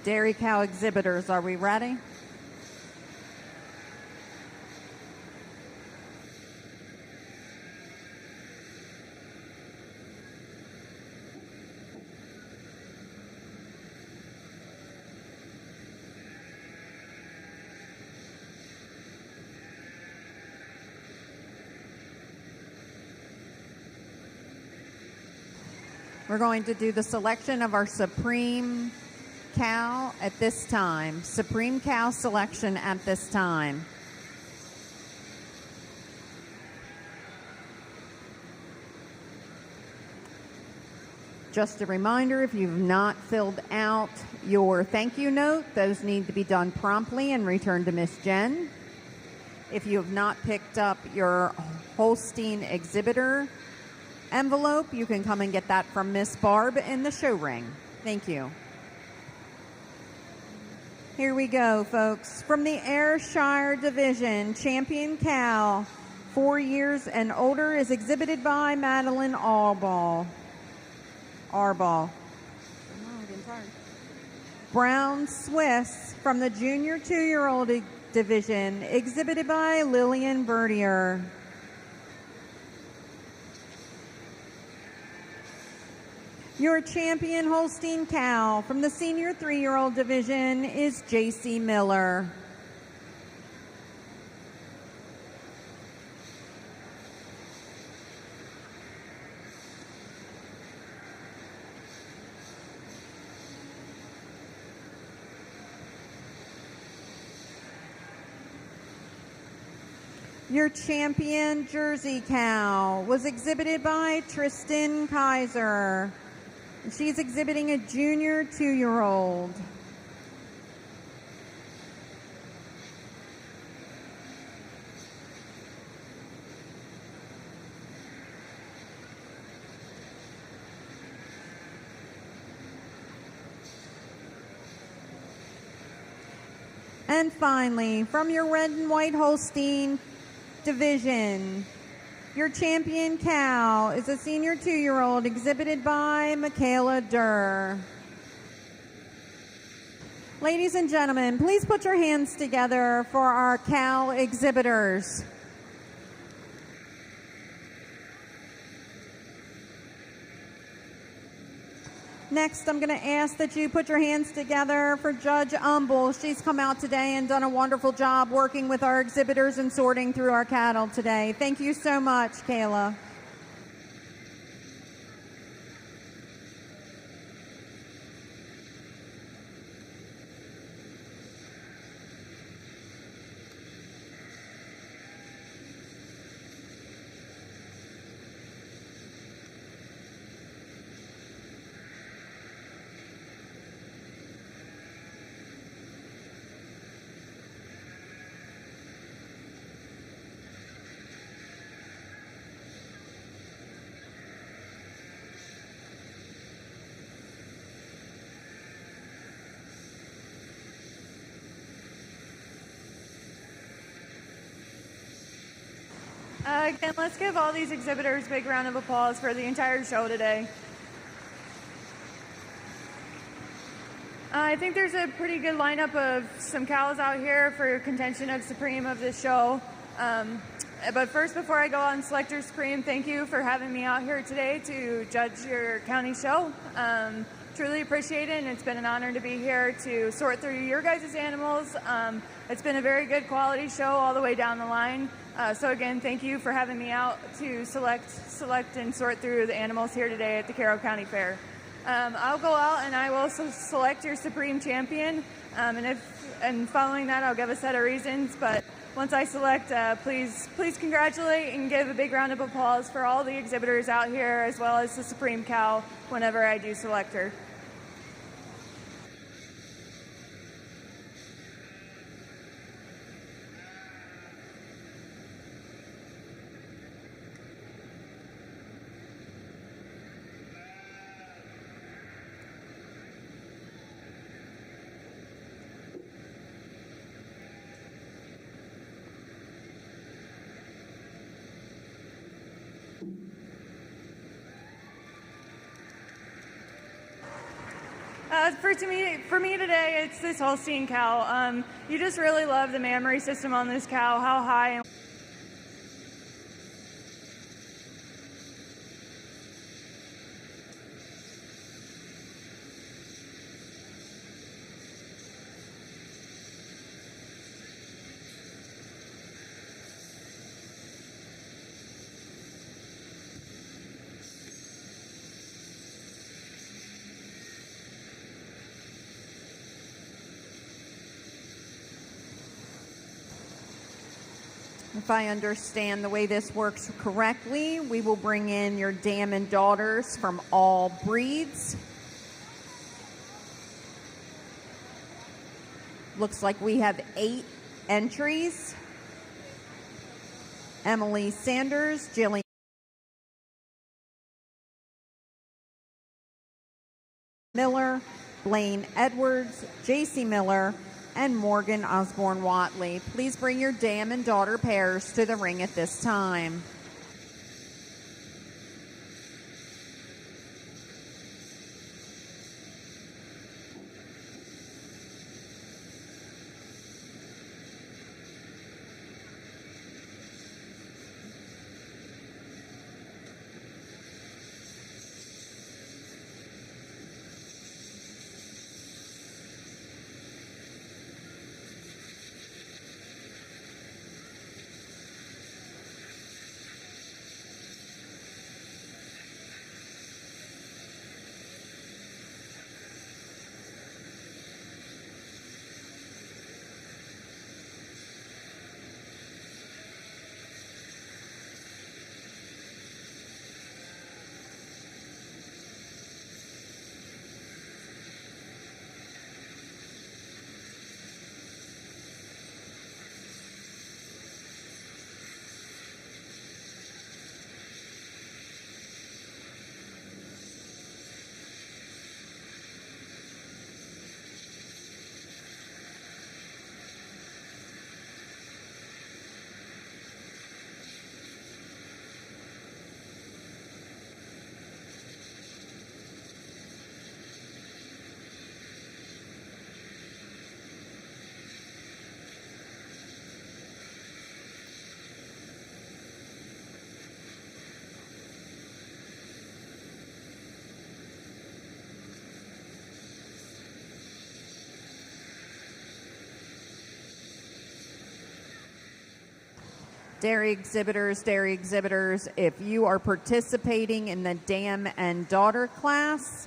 Dairy cow exhibitors, are we ready? We're going to do the selection of our Supreme Cow at this time. Supreme Cow selection at this time. Just a reminder, if you've not filled out your thank you note, those need to be done promptly and returned to Miss Jen. If you have not picked up your Holstein Exhibitor envelope, you can come and get that from Miss Barb in the show ring. Thank you. Here we go, folks. From the Ayrshire Division, Champion Cow, 4 years and older, is exhibited by Madeline Arball. Brown Swiss from the Junior 2-year-old Division, exhibited by Lillian Verdier. Your Champion Holstein Cow from the Senior 3-year-old Division is J.C. Miller. Your Champion Jersey Cow was exhibited by Tristan Kaiser. She's exhibiting a Junior 2-year-old. And finally, from your Red and White Holstein Division, your Champion Cow is a Senior 2-year-old exhibited by Michaela Durr. Ladies and gentlemen, please put your hands together for our cow exhibitors. Next, I'm going to ask that you put your hands together for Judge Humble. She's come out today and done a wonderful job working with our exhibitors and sorting through our cattle today. Thank you so much, Kayla. Again, let's give all these exhibitors a big round of applause for the entire show today. I think there's a pretty good lineup of some cows out here for Contention of Supreme of this show. But first, before I go on Selector Supreme, thank you for having me out here today to judge your county show. Truly appreciate it, and it's been an honor to be here to sort through your guys' animals. It's been a very good quality show all the way down the line. So again, thank you for having me out to select and sort through the animals here today at the Carroll County Fair. I'll go out and I will select your Supreme Champion, and following that I'll give a set of reasons, but once I select, please congratulate and give a big round of applause for all the exhibitors out here, as well as the Supreme Cow whenever I do select her. For me today, it's this Holstein Cow. You just really love the mammary system on this cow, how high and if I understand the way this works correctly, we will bring in your dam and daughters from all breeds. Looks like we have 8 entries. Emily Sanders, Jillian Miller, Blaine Edwards, JC Miller, and Morgan Osborne Watley. Please bring your dam and daughter pairs to the ring at this time. Dairy exhibitors, if you are participating in the dam and daughter class,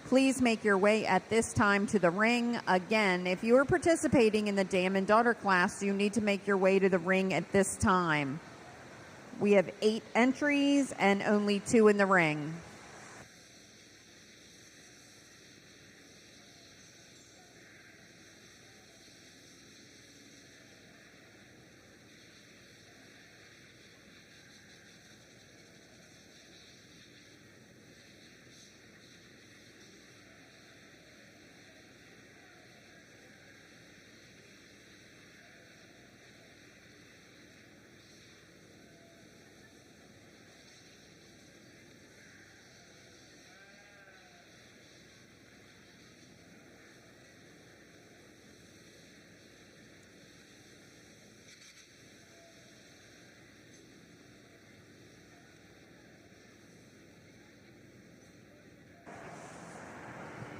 please make your way at this time to the ring. Again, if you are participating in the dam and daughter class, you need to make your way to the ring at this time. We have 8 entries and only 2 in the ring.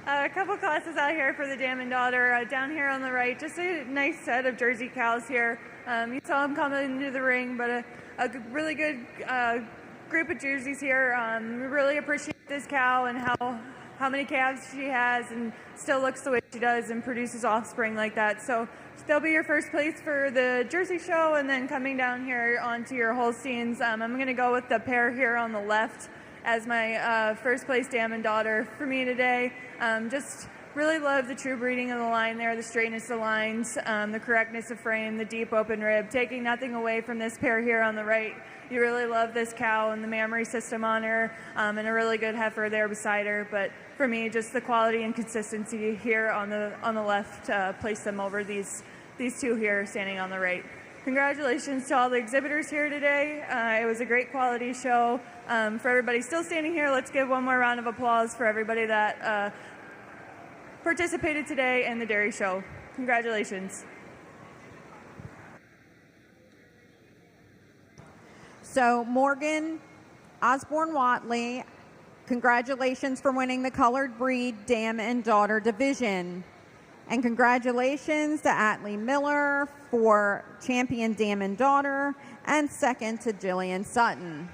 A couple classes out here for the dam and daughter. Down here on the right, just a nice set of Jersey cows here. You saw them coming into the ring, but a really good group of Jerseys here. We really appreciate this cow and how many calves she has and still looks the way she does and produces offspring like that. So they'll be your first place for the Jersey show, and then coming down here onto your Holsteins. I'm going to go with the pair here on the left as my first place dam and daughter for me today. Just really love the true breeding of the line there, the straightness of lines, the correctness of frame, the deep open rib, taking nothing away from this pair here on the right. You really love this cow and the mammary system on her, and a really good heifer there beside her. But for me, just the quality and consistency here on the left place them over these 2 here standing on the right. Congratulations to all the exhibitors here today. It was a great quality show. For everybody still standing here, let's give one more round of applause for everybody that participated today in the dairy show. Congratulations. So Morgan Osborne Watley, congratulations for winning the colored breed dam and daughter division. And congratulations to Atlee Miller for champion dam and daughter, and second to Jillian Sutton.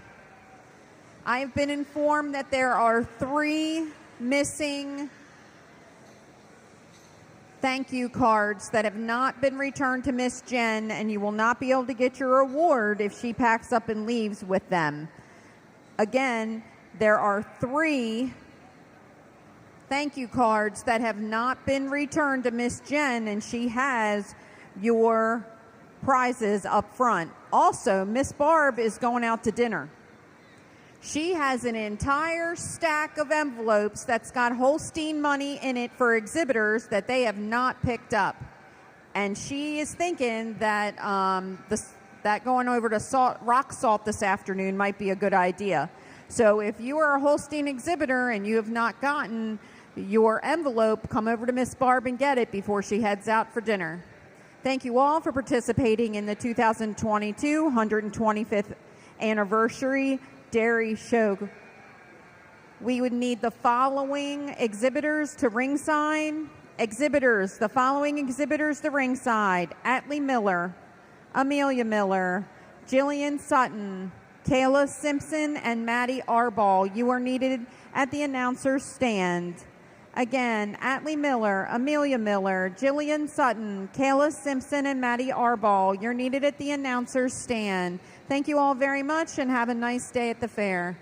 I have been informed that there are 3 missing thank you cards that have not been returned to Miss Jen, and you will not be able to get your award if she packs up and leaves with them. Again, there are 3 thank you cards that have not been returned to Miss Jen, and she has your prizes up front. Also, Miss Barb is going out to dinner. She has an entire stack of envelopes that's got Holstein money in it for exhibitors that they have not picked up. And she is thinking that that going over to rock salt this afternoon might be a good idea. So if you are a Holstein exhibitor and you have not gotten your envelope, come over to Miss Barb and get it before she heads out for dinner. Thank you all for participating in the 2022 125th anniversary Dairy Show. We would need the following exhibitors to ringside. Exhibitors, the following exhibitors to ringside: Atlee Miller, Amelia Miller, Jillian Sutton, Kayla Simpson, and Maddie Arball. You are needed at the announcer's stand. Again, Atlee Miller, Amelia Miller, Jillian Sutton, Kayla Simpson, and Maddie Arball. You're needed at the announcer's stand. Thank you all very much, and have a nice day at the fair.